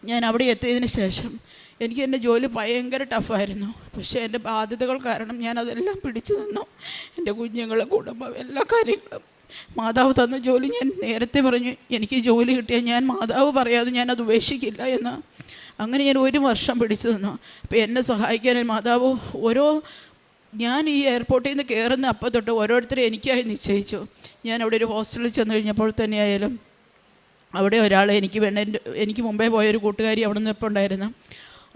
ഞാൻ അവിടെ എത്തിയതിന് ശേഷം എനിക്ക് എൻ്റെ ജോലി ഭയങ്കര ടഫായിരുന്നു. പക്ഷേ എൻ്റെ ബാധ്യതകൾ കാരണം ഞാനതെല്ലാം പിടിച്ചു നിന്നു. എൻ്റെ കുഞ്ഞുങ്ങൾ, കുടുംബം, എല്ലാ കാര്യങ്ങളും മാതാവ് തന്ന ജോലി ഞാൻ നേരത്തെ പറഞ്ഞു, എനിക്ക് ജോലി കിട്ടിയാൽ ഞാൻ മാതാവ് പറയാതെ ഞാനത് ഉപേക്ഷിക്കില്ല എന്ന്. അങ്ങനെ ഞാൻ 1 വർഷം പിടിച്ചു നിന്നു. അപ്പോൾ എന്നെ സഹായിക്കാൻ മാതാവ് ഞാൻ ഈ എയർപോർട്ടിൽ നിന്ന് കയറുന്ന അപ്പം തൊട്ട് ഓരോരുത്തരെ എനിക്കായി നിശ്ചയിച്ചു. ഞാൻ അവിടെ ഒരു ഹോസ്റ്റലിൽ ചെന്ന് കഴിഞ്ഞപ്പോൾ തന്നെയായാലും അവിടെ ഒരാൾ എനിക്ക് മുമ്പേ പോയൊരു കൂട്ടുകാരി അവിടെ നിൽപ്പുണ്ടായിരുന്നു.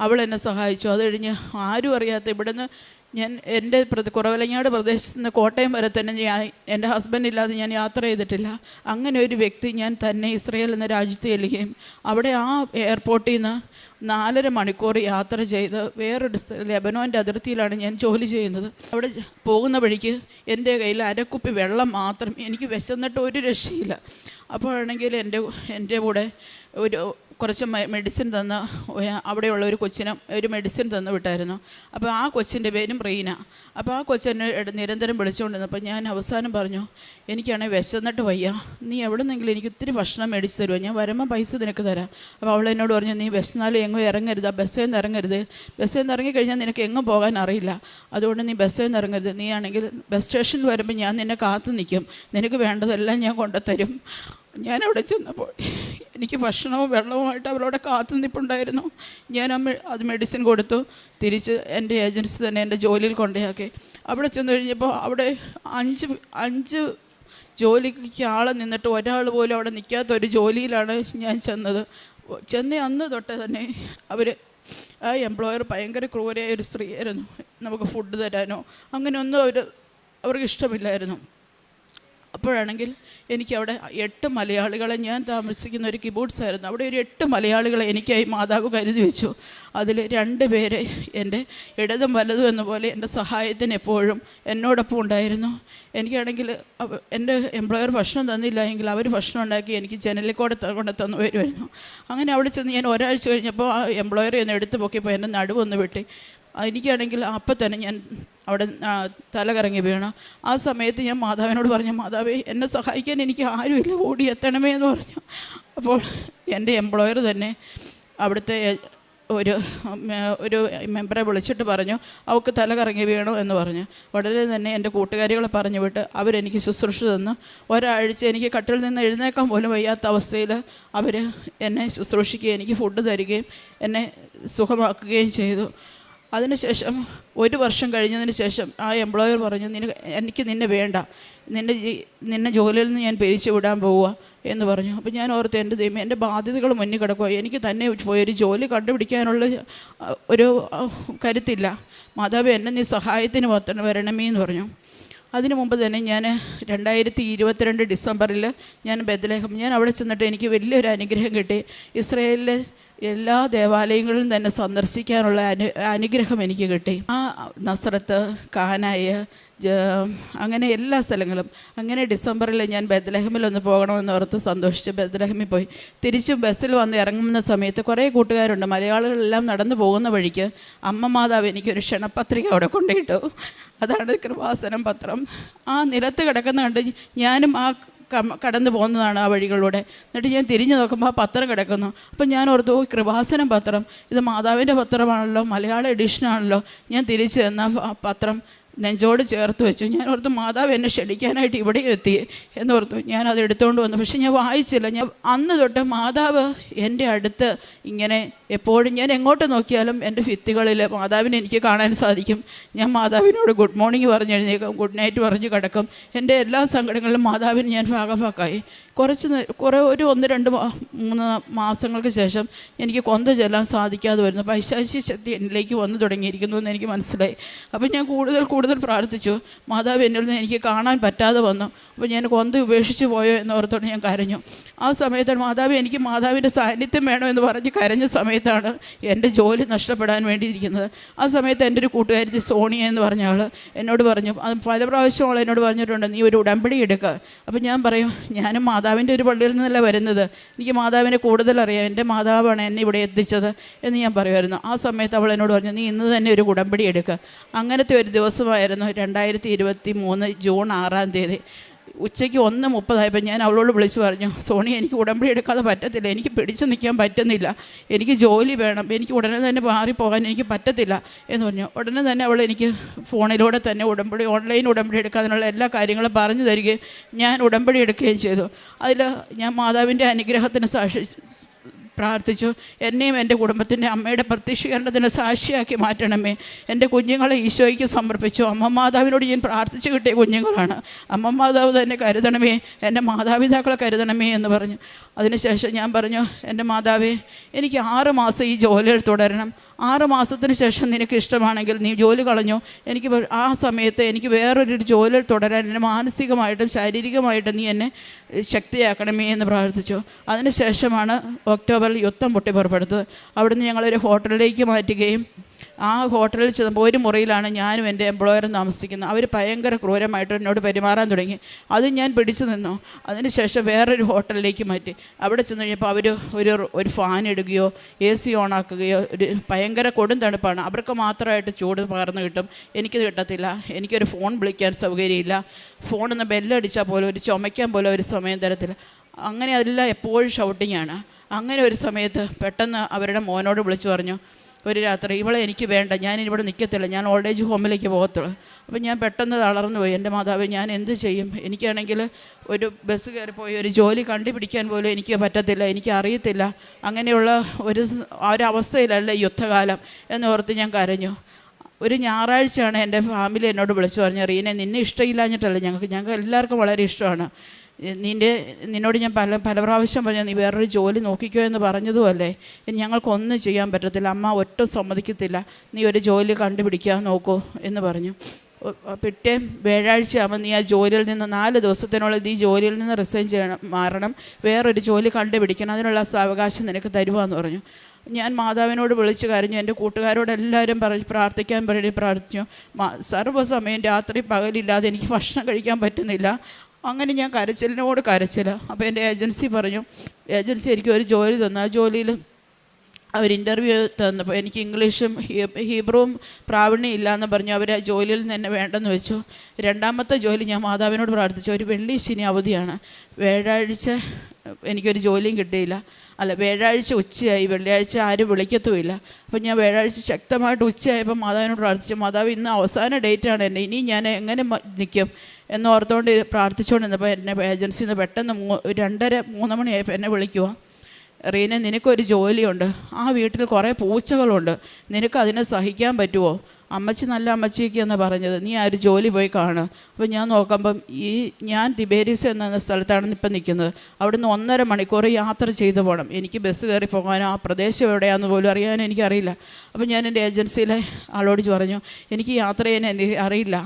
അവൾ എന്നെ സഹായിച്ചു. അത് കഴിഞ്ഞ് ആരും അറിയാത്ത ഇവിടുന്ന് ഞാൻ എൻ്റെ കുറവലങ്ങാട് പ്രദേശത്ത് നിന്ന് കോട്ടയം വരെ തന്നെ എൻ്റെ ഹസ്ബൻഡ് ഞാൻ യാത്ര ചെയ്തിട്ടില്ല. അങ്ങനെ ഒരു വ്യക്തി ഞാൻ തന്നെ ഇസ്രയേൽ എന്ന രാജ്യത്ത് ചെല്ലുകയും അവിടെ ആ എയർപോർട്ടിൽ നിന്ന് 4.5 മണിക്കൂർ യാത്ര ചെയ്ത് വേറൊരു ലെബനോൻ്റെ അതിർത്തിയിലാണ് ഞാൻ ജോലി ചെയ്യുന്നത്. അവിടെ പോകുന്ന വഴിക്ക് എൻ്റെ കയ്യിൽ അരക്കുപ്പി വെള്ളം മാത്രം, എനിക്ക് വിശന്നിട്ട് ഒരു രക്ഷയില്ല. അപ്പോഴാണെങ്കിൽ എൻ്റെ കൂടെ കുറച്ച് മെഡിസിൻ തന്ന അവിടെയുള്ള ഒരു കൊച്ചിന് ഒരു മെഡിസിൻ തന്നു വിട്ടായിരുന്നു. അപ്പോൾ ആ കൊച്ചിൻ്റെ പേരും റീന. അപ്പോൾ ആ കൊച്ചിനെ നിരന്തരം വിളിച്ചുകൊണ്ടിരുന്നപ്പോൾ ഞാൻ അവസാനം പറഞ്ഞു, എനിക്കാണെങ്കിൽ വിശന്നിട്ട് വയ്യ, നീ എവിടെ നിന്നെങ്കിലും എനിക്ക് ഇത്തിരി ഭക്ഷണം മേടിച്ച് തരുമോ, ഞാൻ വരുമ്പോൾ പൈസ നിനക്ക് തരാം. അപ്പോൾ അവൾ എന്നോട് പറഞ്ഞു, നീ വിശന്നാലും എങ്ങും ഇറങ്ങരുത്, ബസ്സിൽ നിന്ന് ഇറങ്ങരുത്, ബസ്സിൽ നിന്ന് ഇറങ്ങിക്കഴിഞ്ഞാൽ നിനക്ക് എങ്ങും പോകാൻ അറിയില്ല, അതുകൊണ്ട് നീ ബസ്സിൽ നിന്ന് ഇറങ്ങരുത്, നീ ആണെങ്കിൽ ബസ് സ്റ്റേഷനിൽ വരുമ്പോൾ ഞാൻ നിന്നെ കാത്തു നിൽക്കും, നിനക്ക് വേണ്ടതെല്ലാം ഞാൻ കൊണ്ടുത്തരും. ഞാനവിടെ ചെന്നപ്പോൾ എനിക്ക് ഭക്ഷണവും വെള്ളവുമായിട്ട് അവരവിടെ കാത്തു നിൽപ്പുണ്ടായിരുന്നു. ഞാൻ അത് മെഡിസിൻ കൊടുത്തു, തിരിച്ച് എൻ്റെ ഏജൻസി തന്നെ എൻ്റെ ജോലിയിൽ കൊണ്ടുപോയി. അവിടെ ചെന്ന് കഴിഞ്ഞപ്പോൾ അവിടെ 5 ജോലിക്ക് ആൾ നിന്നിട്ട് ഒരാൾ പോലും അവിടെ നിൽക്കാത്തൊരു ജോലിയിലാണ് ഞാൻ ചെന്നത്. അന്ന് തൊട്ട് തന്നെ ആ എംപ്ലോയർ ഭയങ്കര ക്രൂരമായ ഒരു സ്ത്രീയായിരുന്നു. നമുക്ക് ഫുഡ് തരാനോ അങ്ങനെയൊന്നും അവർക്ക് ഇഷ്ടമില്ലായിരുന്നു. അപ്പോഴാണെങ്കിൽ എനിക്കവിടെ 8 മലയാളികളെ, ഞാൻ താമസിക്കുന്ന ഒരു കിബൂട്ട്സ് ആയിരുന്നു, അവിടെ ഒരു 8 മലയാളികളെ എനിക്കായി മാതാവ് കരുതി വെച്ചു. അതിൽ 2 പേര് എൻ്റെ ഇടതും വലതും എന്ന പോലെ എൻ്റെ സഹായത്തിന് എപ്പോഴും എന്നോടൊപ്പം ഉണ്ടായിരുന്നു. എനിക്കാണെങ്കിൽ എൻ്റെ എംപ്ലോയർ ഭക്ഷണം തന്നില്ല എങ്കിൽ അവർ ഭക്ഷണം ഉണ്ടാക്കി എനിക്ക് ജനലിൽ കൊണ്ട് തന്നു വരുമായിരുന്നു. അങ്ങനെ അവിടെ ചെന്ന് ഞാൻ ഒരാഴ്ച കഴിഞ്ഞപ്പോൾ ആ എംപ്ലോയറെ ഒന്ന് എടുത്തു പൊക്കിയപ്പോൾ എൻ്റെ നടുവൊന്ന് വെട്ടി. എനിക്കാണെങ്കിൽ അപ്പം തന്നെ ഞാൻ അവിടെ തല കറങ്ങി വീണു. ആ സമയത്ത് ഞാൻ മാതാവിനോട് പറഞ്ഞു, മാതാവേ എന്നെ സഹായിക്കാൻ എനിക്ക് ആരുമില്ല, ഓടി എത്തണമേ എന്ന് പറഞ്ഞു. അപ്പോൾ എൻ്റെ എംപ്ലോയർ തന്നെ അവിടുത്തെ ഒരു മെമ്പറെ വിളിച്ചിട്ട് പറഞ്ഞു, അവൾക്ക് തല കറങ്ങി വീണു എന്ന് പറഞ്ഞു. ഉടനെ തന്നെ എൻ്റെ കൂട്ടുകാരികളെ പറഞ്ഞു വിട്ട് അവരെനിക്ക് ശുശ്രൂഷ തന്നു. ഒരാഴ്ച എനിക്ക് കട്ടിൽ നിന്ന് എഴുന്നേക്കാൻ പോലും വയ്യാത്ത അവസ്ഥയിൽ അവർ എന്നെ ശുശ്രൂഷിക്കുകയും എനിക്ക് ഫുഡ് തരികയും എന്നെ സുഖമാക്കുകയും ചെയ്തു. അതിനുശേഷം 1 വർഷം കഴിഞ്ഞതിന് ശേഷം ആ എംപ്ലോയർ പറഞ്ഞു, എനിക്ക് നിന്നെ വേണ്ട, നിന്നെ ജോലിയിൽ നിന്ന് ഞാൻ പിരിച്ചു വിടാൻ പോവുക എന്ന് പറഞ്ഞു. അപ്പോൾ ഞാൻ ഓർത്ത്, എൻ്റെ ദൈവം, എൻ്റെ ബാധ്യതകൾ മുന്നിൽ കിടക്കുക, എനിക്ക് തന്നെ പോയൊരു ജോലി കണ്ടുപിടിക്കാനുള്ള ഒരു കരുത്തില്ല, മാതാവ് എന്നെ നീ സഹായത്തിന് വരണമേ എന്ന് പറഞ്ഞു. അതിനു മുമ്പ് തന്നെ ഞാൻ 2022 ഡിസംബറിൽ ഞാൻ ബെത്ലഹേം, ഞാൻ അവിടെ ചെന്നിട്ട് എനിക്ക് വലിയൊരു അനുഗ്രഹം കിട്ടി. ഇസ്രായേലിലെ എല്ലാ ദേവാലയങ്ങളിലും തന്നെ സന്ദർശിക്കാനുള്ള അനുഗ്രഹം എനിക്ക് കിട്ടി. ആ നസ്രത്ത്, കാനായ്, അങ്ങനെ എല്ലാ സ്ഥലങ്ങളും. അങ്ങനെ ഡിസംബറിൽ ഞാൻ ബെത്ലഹേമിലൊന്ന് പോകണമെന്ന് ഓർത്ത് സന്തോഷിച്ച് ബെത്ലഹേമിൽ പോയി. തിരിച്ചും ബസ്സിൽ വന്ന് ഇറങ്ങുന്ന സമയത്ത് കുറേ കൂട്ടുകാരുണ്ട്, മലയാളികളെല്ലാം നടന്നു പോകുന്ന വഴിക്ക് അമ്മ മാതാവ് എനിക്കൊരു ക്ഷണപത്രിക അവിടെ കൊണ്ടുപോയിട്ടു. അതാണ് കൃപാസനം പത്രം. ആ നിലത്ത് കിടക്കുന്ന കണ്ട് ഞാനും കടന്നു പോകുന്നതാണ് ആ വഴികളിലൂടെ. എന്നിട്ട് ഞാൻ തിരിഞ്ഞു നോക്കുമ്പോൾ ആ പത്രം കിടക്കുന്നു. അപ്പം ഞാൻ ഓർത്തു, കൃപാസനം പത്രം, ഇത് മാതാവിൻ്റെ പത്രമാണല്ലോ, മലയാള എഡിഷനാണല്ലോ. ഞാൻ തിരിച്ച് തന്ന പത്രം നെഞ്ചോട് ചേർത്ത് വെച്ചു. ഞാൻ ഓർത്തു, മാതാവ് എന്നെ ക്ഷണിക്കാനായിട്ട് ഇവിടെ എത്തി എന്നോർത്തു. ഞാൻ അത് എടുത്തുകൊണ്ട് വന്നു. പക്ഷെ ഞാൻ വായിച്ചില്ല. ഞാൻ അന്ന് തൊട്ട് മാതാവ് എൻ്റെ അടുത്ത് ഇങ്ങനെ എപ്പോഴും, ഞാൻ എങ്ങോട്ട് നോക്കിയാലും എൻ്റെ ഭിത്തികളിൽ മാതാവിനെ എനിക്ക് കാണാൻ സാധിക്കും. ഞാൻ മാതാവിനോട് ഗുഡ് മോർണിംഗ് പറഞ്ഞ് എഴുന്നേക്കും, ഗുഡ് നൈറ്റ് പറഞ്ഞ് കിടക്കും. എൻ്റെ എല്ലാ സങ്കടങ്ങളിലും മാതാവിന് ഞാൻ ഭാഗഭാക്കായി. ഒരു 1-2-3 മാസങ്ങൾക്ക് ശേഷം എനിക്ക് കൊന്ത ചെല്ലാൻ സാധിക്കാതെ വരുന്നു. പൈശാചിക ശക്തി എന്നിലേക്ക് വന്നു തുടങ്ങിയിരിക്കുന്നു എന്ന് എനിക്ക് മനസ്സിലായി. അപ്പോൾ ഞാൻ കൂടുതൽ പ്രാർത്ഥിച്ചു. മാതാവ് എന്നിൽ നിന്ന് എനിക്ക് കാണാൻ പറ്റാതെ വന്നു. അപ്പോൾ ഞാൻ കൊന്ത ഉപേക്ഷിച്ച് പോയോ എന്നോർത്തോണ്ട് ഞാൻ കരഞ്ഞു. ആ സമയത്താണ് മാതാവ് എനിക്ക് മാതാവിൻ്റെ സാന്നിധ്യം വേണമെന്ന് പറഞ്ഞ് കരഞ്ഞ സമയത്ത് സമയത്താണ് എൻ്റെ ജോലി നഷ്ടപ്പെടാൻ വേണ്ടിയിരിക്കുന്നത്. ആ സമയത്ത് എൻ്റെ ഒരു കൂട്ടുകാരി സോണിയ എന്ന് പറഞ്ഞ ആൾ എന്നോട് പറഞ്ഞു, അത് പല പ്രാവശ്യം അവൾ എന്നോട് പറഞ്ഞിട്ടുണ്ട്, നീ ഒരു ഉടമ്പടി എടുക്കുക. അപ്പോൾ ഞാൻ പറയും, ഞാനും മാതാവിൻ്റെ ഒരു പള്ളിയിൽ നിന്നല്ല വരുന്നത്, എനിക്ക് മാതാവിനെ കൂടുതൽ അറിയാം, എൻ്റെ മാതാവാണ് എന്നെ ഇവിടെ എത്തിച്ചത് എന്ന് ഞാൻ പറയുമായിരുന്നു. ആ സമയത്ത് അവൾ എന്നോട് പറഞ്ഞു, നീ ഇന്ന് തന്നെ ഒരു ഉടമ്പടി എടുക്കുക. അങ്ങനത്തെ ഒരു ദിവസമായിരുന്നു 2023 ജൂൺ 6-ാം തീയതി. ഉച്ചയ്ക്ക് 1:30 ഞാൻ അവളോട് വിളിച്ചു പറഞ്ഞു, സോണി എനിക്ക് ഉടമ്പടി എടുക്കാതെ പറ്റത്തില്ല, എനിക്ക് പിടിച്ചു നിൽക്കാൻ പറ്റുന്നില്ല, എനിക്ക് ജോലി വേണം, എനിക്ക് ഉടനെ തന്നെ മാറിപ്പോകാൻ എനിക്ക് പറ്റത്തില്ല എന്ന് പറഞ്ഞു. ഉടനെ തന്നെ അവൾ എനിക്ക് ഫോണിലൂടെ തന്നെ ഓൺലൈൻ ഉടമ്പടി എടുക്കാനുള്ള എല്ലാ കാര്യങ്ങളും പറഞ്ഞു തരികയും ഞാൻ ഉടമ്പടി എടുക്കുകയും ചെയ്തു. അതിൽ ഞാൻ മാതാവിൻ്റെ അനുഗ്രഹത്തിന് പ്രാർത്ഥിച്ചു. എന്നെയും എൻ്റെ കുടുംബത്തിൻ്റെ അമ്മയുടെ പ്രത്യക്ഷീകരണത്തിന് സാക്ഷിയാക്കി മാറ്റണമേ. എൻ്റെ കുഞ്ഞുങ്ങളെ ഈശോയ്ക്ക് സമർപ്പിച്ചു. അമ്മ മാതാവിനോട് ഞാൻ പ്രാർത്ഥിച്ചു കിട്ടിയ കുഞ്ഞുങ്ങളാണ്. അമ്മ മാതാവ് തന്നെ കരുതണമേ, എൻ്റെ മാതാപിതാക്കളെ കരുതണമേ എന്ന് പറഞ്ഞു. അതിനുശേഷം ഞാൻ പറഞ്ഞു, എൻ്റെ മാതാവേ, എനിക്ക് 6 മാസം ഈ ജോലിയിൽ തുടരണം. 6 മാസത്തിന് ശേഷം നിനക്ക് ഇഷ്ടമാണെങ്കിൽ നീ ജോലി കളഞ്ഞു. എനിക്ക് ആ സമയത്ത് എനിക്ക് വേറൊരു ജോലിയിൽ തുടരാൻ എന്നെ മാനസികമായിട്ടും ശാരീരികമായിട്ടും നീ എന്നെ ശക്തിയാക്കണമേ എന്ന് പ്രാർത്ഥിച്ചു. അതിനുശേഷമാണ് ഒക്ടോബറിൽ യുദ്ധം പൊട്ടി പുറപ്പെടുത്തത്. അവിടുന്ന് ഞങ്ങളൊരു ഹോട്ടലിലേക്ക് മാറ്റുകയും ആ ഹോട്ടലിൽ ചെന്നപ്പോൾ ഒരു മുറിയിലാണ് ഞാനും എൻ്റെ എംപ്ലോയറും താമസിക്കുന്നത്. അവർ ഭയങ്കര ക്രൂരമായിട്ട് എന്നോട് പെരുമാറാൻ തുടങ്ങി. അതും ഞാൻ പിടിച്ചു നിന്നു. അതിനുശേഷം വേറൊരു ഹോട്ടലിലേക്ക് മാറ്റി. അവിടെ ചെന്ന് കഴിഞ്ഞപ്പോൾ അവർ ഒരു ഫാൻ ഇടുകയോ AC ഓണാക്കുകയോ, ഒരു ഭയങ്കര കൊടും തണുപ്പാണ്, അവർക്ക് മാത്രമായിട്ട് ചൂട് പകർന്നു കിട്ടും, എനിക്കത് കിട്ടത്തില്ല. എനിക്കൊരു ഫോൺ വിളിക്കാൻ സൗകര്യമില്ല, ഫോണൊന്ന് ബെല്ലടിച്ചാൽ പോലും ഒരു ചുമയ്ക്കാൻ പോലും ഒരു സമയം തരത്തില്ല. അങ്ങനെ അതെല്ലാം എപ്പോഴും ഷൗട്ടിങ്ങാണ്. അങ്ങനെ ഒരു സമയത്ത് പെട്ടെന്ന് അവരുടെ മോനോട് വിളിച്ചു പറഞ്ഞു, ഒരു രാത്രി, ഇവളെ എനിക്ക് വേണ്ട, ഞാനിവിടെ നിൽക്കത്തില്ല, ഞാൻ ഓൾഡ് ഏജ് ഹോമിലേക്ക് പോകത്തുള്ളൂ. അപ്പം ഞാൻ പെട്ടെന്ന് തളർന്നു പോയി. എൻ്റെ മാതാവ്, ഞാൻ എന്ത് ചെയ്യും? എനിക്കാണെങ്കിൽ ഒരു ബസ് കയറിപ്പോയി ഒരു ജോലി കണ്ടുപിടിക്കാൻ പോലും എനിക്ക് പറ്റത്തില്ല, എനിക്ക് അറിയത്തില്ല. അങ്ങനെയുള്ള ഒരവസ്ഥയിലല്ല യുദ്ധകാലം എന്നോർത്ത് ഞാൻ കരഞ്ഞു. ഒരു ഞായറാഴ്ചയാണ് എൻ്റെ ഫാമിലി എന്നോട് വിളിച്ചു പറഞ്ഞു, റീനെ, നിന്നെ ഇഷ്ടമില്ലാഞ്ഞിട്ടല്ല, ഞങ്ങൾക്ക് എല്ലാവർക്കും വളരെ ഇഷ്ടമാണ്, നിന്നോട് ഞാൻ പല പ്രാവശ്യം പറഞ്ഞു, നീ വേറൊരു ജോലി നോക്കിക്കോ എന്ന് പറഞ്ഞതുമല്ലേ, ഇനി ഞങ്ങൾക്കൊന്നും ചെയ്യാൻ പറ്റത്തില്ല, അമ്മ ഒട്ടും സമ്മതിക്കത്തില്ല, നീ ഒരു ജോലി കണ്ടുപിടിക്കാൻ നോക്കൂ എന്ന് പറഞ്ഞു. പിറ്റേ വ്യാഴാഴ്ച ആകുമ്പോൾ നീ ആ ജോലിയിൽ നിന്ന് 4 ദിവസത്തിനുള്ളിൽ നീ ജോലിയിൽ നിന്ന് റിസൈൻ ചെയ്യണം, മാറണം, വേറൊരു ജോലി കണ്ടുപിടിക്കണം, അതിനുള്ള സാവകാശം നിനക്ക് തരുവാന്ന് പറഞ്ഞു. ഞാൻ മാതാവിനോട് വിളിച്ച് കരഞ്ഞു. എൻ്റെ കൂട്ടുകാരോട് എല്ലാവരും പ്രാർത്ഥിക്കാൻ വേണ്ടി പ്രാർത്ഥിച്ചു. സർവ്വസമയം രാത്രി പകലില്ലാതെ എനിക്ക് ഭക്ഷണം കഴിക്കാൻ പറ്റുന്നില്ല. അങ്ങനെ ഞാൻ കരച്ചിലിനോട് കരച്ചില്ല. അപ്പോൾ എൻ്റെ ഏജൻസി എനിക്ക് ഒരു ജോലി തന്നു. ആ ജോലിയിൽ അവർ ഇൻ്റർവ്യൂ തന്നപ്പോൾ എനിക്ക് ഇംഗ്ലീഷും ഹീബ്രുവും പ്രാവീണ്യം ഇല്ലയെന്ന് പറഞ്ഞു. അവർ ആ ജോലിയിൽ നിന്ന് എന്നെ വേണ്ടെന്ന് വെച്ചു. 2ാമത്തെ ജോലി ഞാൻ മാതാവിനോട് പ്രാർത്ഥിച്ചു. ഒരു വെള്ളി ശനി അവധിയാണ്. വ്യാഴാഴ്ച എനിക്കൊരു ജോലിയും കിട്ടിയില്ല. വ്യാഴാഴ്ച ഉച്ചയായി, വെള്ളിയാഴ്ച ആരും വിളിക്കത്തുമില്ല. അപ്പം ഞാൻ വ്യാഴാഴ്ച ശക്തമായിട്ട് ഉച്ചയായപ്പോൾ മാതാവിനോട് പ്രാർത്ഥിച്ചു, മാതാവ്, ഇന്ന് അവസാന ഡേറ്റാണ് ഇനി ഞാൻ എങ്ങനെ നിൽക്കും എന്നോർത്തുകൊണ്ട് പ്രാർത്ഥിച്ചുകൊണ്ടിരുന്നപ്പോൾ എന്നെ ഏജൻസിയിൽ നിന്ന് പെട്ടെന്ന് 2:30-3 മണിയായപ്പോൾ എന്നെ വിളിക്കുക, റീന, നിനക്കൊരു ജോലിയുണ്ട്, ആ വീട്ടിൽ കുറേ പൂച്ചകളുണ്ട്, നിനക്കതിനെ സഹിക്കാൻ പറ്റുമോ? അമ്മച്ചി നല്ല അമ്മച്ചിയൊക്കെ എന്ന് പറഞ്ഞത്, നീ ആ ഒരു ജോലി പോയി കാണുക. അപ്പോൾ ഞാൻ നോക്കുമ്പം ഞാൻ തിബേരീസ് എന്ന സ്ഥലത്താണ് ഇപ്പം നിൽക്കുന്നത്. അവിടുന്ന് 1.5 മണിക്കൂർ യാത്ര ചെയ്തു പോകണം. എനിക്ക് ബസ് കയറി പോകാനോ ആ പ്രദേശം എവിടെയാണെന്ന് പോലും അറിയാനോ എനിക്കറിയില്ല. അപ്പോൾ ഞാൻ എൻ്റെ ഏജൻസിയിലെ ആളോട് പറഞ്ഞു, എനിക്ക് യാത്ര ചെയ്യാൻ എനിക്ക് അറിയില്ല.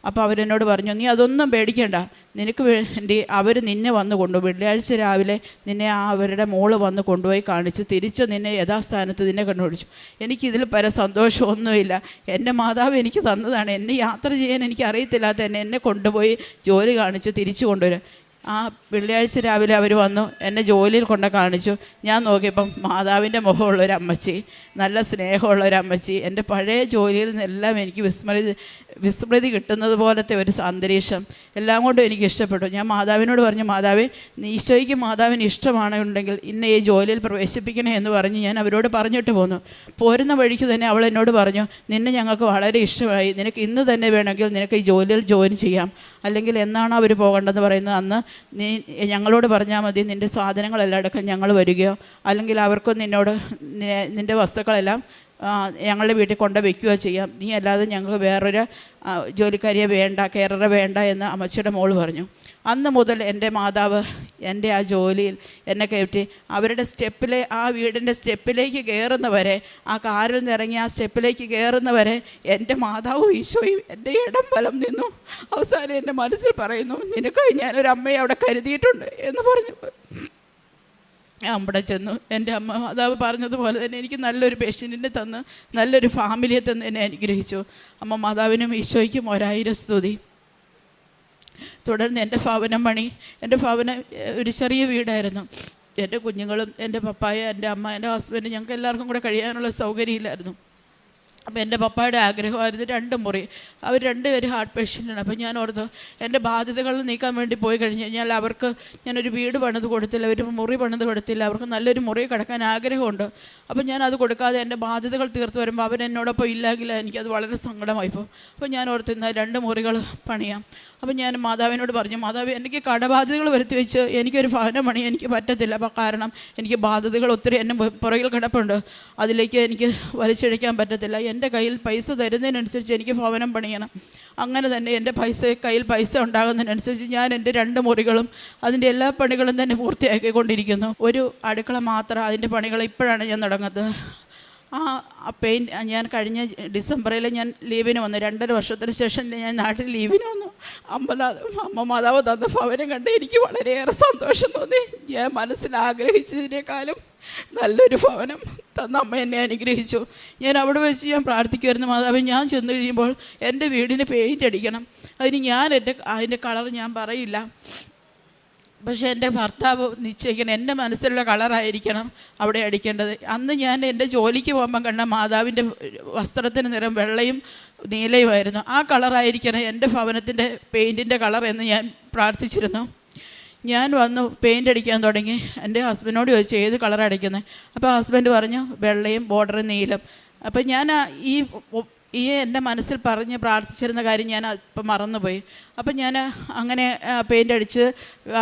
അപ്പോൾ അവരെന്നോട് പറഞ്ഞു, നീ അതൊന്നും പേടിക്കേണ്ട, നിനക്ക് വേണ്ടി അവർ നിന്നെ വന്ന് കൊണ്ടുപോയി, വെള്ളിയാഴ്ച രാവിലെ നിന്നെ അവരുടെ മോള് വന്ന് കൊണ്ടുപോയി കാണിച്ച് തിരിച്ച് നിന്നെ യഥാസ്ഥാനത്ത് നിന്നെ കണ്ടുപിടിച്ചു. എനിക്കിതിൽ പല സന്തോഷമൊന്നുമില്ല. എൻ്റെ മാതാവ് എനിക്ക് തന്നതാണ്. എന്നെ യാത്ര ചെയ്യാൻ എനിക്ക് അറിയത്തില്ലാത്ത എന്നെ കൊണ്ടുപോയി ജോലി കാണിച്ച് തിരിച്ചു കൊണ്ടുവരും. ആ വെള്ളിയാഴ്ച രാവിലെ അവർ വന്നു, എന്നെ ജോലിയിൽ കൊണ്ട് കാണിച്ചു. ഞാൻ നോക്കിയപ്പം മാതാവിൻ്റെ മുഖമുള്ളൊരമ്മച്ചി, നല്ല സ്നേഹമുള്ളൊരമ്മച്ചി, എൻ്റെ പഴയ ജോലിയിൽ നിന്നെല്ലാം എനിക്ക് വിസ്മൃതി കിട്ടുന്നത് പോലത്തെ ഒരു അന്തരീക്ഷം, എല്ലാം കൊണ്ടും എനിക്ക് ഇഷ്ടപ്പെട്ടു. ഞാൻ മാതാവിനോട് പറഞ്ഞു, മാതാവേ, ഈശോയ്ക്ക് മാതാവിന് ഇഷ്ടമാണെന്നുണ്ടെങ്കിൽ ഇന്നെ ഈ ജോലിയിൽ പ്രവേശിപ്പിക്കണേ എന്ന് പറഞ്ഞ് ഞാൻ അവരോട് പറഞ്ഞിട്ട് പോന്നു. പോരുന്ന വഴിക്ക് തന്നെ അവൾ എന്നോട് പറഞ്ഞു, നിന്നെ ഞങ്ങൾക്ക് വളരെ ഇഷ്ടമായി, നിനക്ക് ഇന്ന് തന്നെ വേണമെങ്കിൽ നിനക്ക് ഈ ജോലിയിൽ ജോയിൻ ചെയ്യാം, അല്ലെങ്കിൽ എന്നാണോ അവർ പോകേണ്ടതെന്ന് പറയുന്നത് അന്ന് നീ ഞങ്ങളോട് പറഞ്ഞാൽ മതി, നിൻ്റെ സാധനങ്ങളെല്ലാം അടക്കം ഞങ്ങൾ വരികയോ അല്ലെങ്കിൽ അവർക്കും നിൻ്റെ വസ്തുക്കളെല്ലാം ഞങ്ങളുടെ വീട്ടിൽ കൊണ്ട് വയ്ക്കുകയോ ചെയ്യാം, നീ അല്ലാതെ ഞങ്ങൾക്ക് വേറൊരു ജോലിക്കാരിയെ വേണ്ട, കെയററെ വേണ്ട എന്ന് അമ്മച്ചിയുടെ മോള് പറഞ്ഞു. അന്ന് മുതൽ എൻ്റെ മാതാവ് എൻ്റെ ആ ജോലിയിൽ എന്നെ കയറ്റി അവരുടെ ആ വീടിൻ്റെ സ്റ്റെപ്പിലേക്ക് കയറുന്നവരെ, ആ കാറിൽ നിന്ന് ഇറങ്ങി ആ സ്റ്റെപ്പിലേക്ക് കയറുന്നവരെ എൻ്റെ മാതാവും ഈശോയും എൻ്റെ ഇടം വലം നിന്നു. അവസാനം എൻ്റെ മനസ്സിൽ പറയുന്നു, നിനക്കായി ഞാനൊരമ്മയെ അവിടെ കരുതിയിട്ടുണ്ട് എന്ന് പറഞ്ഞു. അവിടെ ചെന്നു. എൻ്റെ അമ്മ മാതാവ് പറഞ്ഞതുപോലെ തന്നെ എനിക്ക് നല്ലൊരു പേഷ്യൻറ്റിനെ തന്ന് നല്ലൊരു ഫാമിലിയെ തന്ന് എന്നെ അനുഗ്രഹിച്ചു. അമ്മ മാതാവിനും ഈശോയ്ക്കും 1000 സ്തുതി. തുടർന്ന് എൻ്റെ ഭവനം ഒരു ചെറിയ വീടായിരുന്നു. എൻ്റെ കുഞ്ഞുങ്ങളും എൻ്റെ പപ്പായ, എൻ്റെ അമ്മ, എൻ്റെ ഹസ്ബൻഡ്, ഞങ്ങൾക്ക് എല്ലാവർക്കും കൂടെ കഴിയാനുള്ള സൗകര്യമില്ലായിരുന്നു. അപ്പോൾ എൻ്റെ പപ്പായുടെ ആഗ്രഹമായിരുന്നു 2 മുറി. അവർ 2 പേര് ഹാർട്ട് പേഷ്യൻ്റാണ്. അപ്പോൾ ഞാൻ ഓർത്തു എൻ്റെ ബാധ്യതകൾ നീക്കാൻ വേണ്ടി പോയി കഴിഞ്ഞ് കഴിഞ്ഞാൽ അവർക്ക് ഞാനൊരു വീട് പണിത് കൊടുത്തില്ല, ഒരു മുറി പണിത് കൊടുത്തില്ല, അവർക്ക് നല്ലൊരു മുറി കിടക്കാൻ ആഗ്രഹമുണ്ട്. അപ്പോൾ ഞാനത് കൊടുക്കാതെ എൻ്റെ ബാധ്യതകൾ തീർത്ത് വരുമ്പോൾ അവരെന്നോടൊപ്പം ഇല്ലെങ്കിൽ എനിക്കത് വളരെ സങ്കടമായിപ്പോൾ. അപ്പോൾ ഞാൻ ഓർത്ത് ഇന്ന് 2 മുറികൾ പണിയാം. അപ്പോൾ ഞാൻ മാതാവിനോട് പറഞ്ഞു, മാതാവ് എനിക്ക് കടബാധ്യതകൾ വരുത്തി വെച്ച് എനിക്കൊരു ഭവനം പണിയാൻ എനിക്ക് പറ്റത്തില്ല. അപ്പോൾ കാരണം എനിക്ക് ബാധ്യതകൾ ഒത്തിരി എന്നെ പുറകിൽ കിടപ്പുണ്ട്, അതിലേക്ക് എനിക്ക് വലിച്ചിഴയ്ക്കാൻ പറ്റത്തില്ല. എൻ്റെ കയ്യിൽ പൈസ തരുന്നതിനനുസരിച്ച് എനിക്ക് ഭവനം പണിയണം. അങ്ങനെ തന്നെ എൻ്റെ കയ്യിൽ പൈസ ഉണ്ടാകുന്നതിനനുസരിച്ച് ഞാൻ എൻ്റെ 2 മുറികളും അതിൻ്റെ എല്ലാ പണികളും തന്നെ പൂർത്തിയാക്കിക്കൊണ്ടിരിക്കുന്നു. ഒരു അടുക്കള മാത്രം അതിൻ്റെ പണികൾ ഇപ്പോഴാണ് ഞാൻ തുടങ്ങുന്നത്. ഞാൻ കഴിഞ്ഞ ഡിസംബറിൽ ഞാൻ ലീവിന് വന്നു. 2.5 വർഷത്തിന് ശേഷം ഞാൻ നാട്ടിൽ ലീവിന് വന്നു. അമ്മ മാതാവ് തന്ന ഭവനം കണ്ട് എനിക്ക് വളരെയേറെ സന്തോഷം തോന്നി. ഞാൻ മനസ്സിൽ ആഗ്രഹിച്ചതിനേക്കാളും നല്ലൊരു ഭവനം തന്ന അമ്മ എന്നെ അനുഗ്രഹിച്ചു. ഞാൻ അവിടെ വെച്ച് ഞാൻ പ്രാർത്ഥിക്കുമായിരുന്നു, മാതാവ് ഞാൻ ചെന്ന് കഴിയുമ്പോൾ എൻ്റെ വീടിന് പെയിൻ്റ് അടിക്കണം. അതിന് അതിൻ്റെ കളർ ഞാൻ പറയില്ല, പക്ഷേ എൻ്റെ ഭർത്താവ് നിശ്ചയിക്കണം എൻ്റെ മനസ്സിലുള്ള കളറായിരിക്കണം അവിടെ അടിക്കേണ്ടത്. അന്ന് ഞാൻ എൻ്റെ ജോലിക്ക് പോകുമ്പം കണ്ട മാതാവിൻ്റെ വസ്ത്രത്തിന് നിറം വെള്ളയും നീലയുമായിരുന്നു. ആ കളറായിരിക്കണം എൻ്റെ ഭവനത്തിൻ്റെ പെയിൻറ്റിൻ്റെ കളർ എന്ന് ഞാൻ പ്രാർത്ഥിച്ചിരുന്നു. ഞാൻ വന്നു പെയിൻ്റ് അടിക്കാൻ തുടങ്ങി. എൻ്റെ ഹസ്ബൻഡിനോട് ചോദിച്ചു ഏത് കളർ അടിക്കുന്നത്. അപ്പോൾ ഹസ്ബൻഡ് പറഞ്ഞു വെള്ളയും ബോർഡറും നീലം. അപ്പം ഞാൻ എൻ്റെ മനസ്സിൽ പറഞ്ഞ് പ്രാർത്ഥിച്ചിരുന്ന കാര്യം ഞാൻ ഇപ്പം മറന്നുപോയി. അപ്പം ഞാൻ അങ്ങനെ പെയിൻ്റ് അടിച്ച്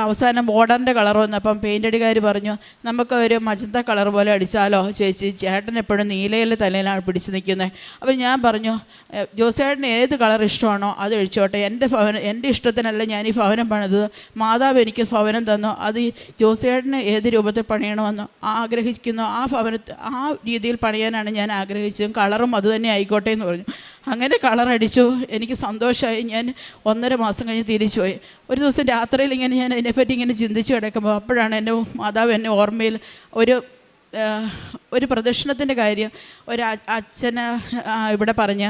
അവസാനം ബോർഡറിൻ്റെ കളർ വന്നപ്പം പെയിൻ്റ് അടിക്കാർ പറഞ്ഞു നമുക്ക് ഒരു മജന്ത കളർ പോലെ അടിച്ചാലോ ചേച്ചി, ചേട്ടൻ എപ്പോഴും നീലയിലെ തലയിലാണ് പിടിച്ച് നിൽക്കുന്നത്. അപ്പം ഞാൻ പറഞ്ഞു ജോസേട്ടന് ഏത് കളർ ഇഷ്ടമാണോ അത് അടിച്ചോട്ടെ, എൻ്റെ ഇഷ്ടത്തിനല്ല ഞാൻ ഈ ഭവനം പണിതത്, മാതാവ് എനിക്ക് ഭവനം തന്നു, അത് ജോസേട്ടന് ഏത് രൂപത്തിൽ പണിയണമെന്ന് ആഗ്രഹിക്കുന്നു ആ രീതിയിൽ പണിയാനാണ് ഞാൻ ആഗ്രഹിച്ചതും, കളറും അതുതന്നെ ആയിക്കോട്ടെ എന്ന് പറഞ്ഞു. അങ്ങനെ കളറടിച്ചു. എനിക്ക് സന്തോഷമായി. ഞാൻ 1.5 മാസം കഴിഞ്ഞ് തിരിച്ചു പോയി. ഒരു ദിവസം രാത്രിയിൽ ഇങ്ങനെ ഞാൻ അതിനെപ്പറ്റി ഇങ്ങനെ ചിന്തിച്ച് കിടക്കുമ്പോൾ അപ്പോഴാണ് എൻ്റെ മാതാവ് എന്നെ ഓർമ്മയിൽ ഒരു പ്രദർശനത്തിൻ്റെ കാര്യം അച്ഛന് ഇവിടെ പറഞ്ഞ്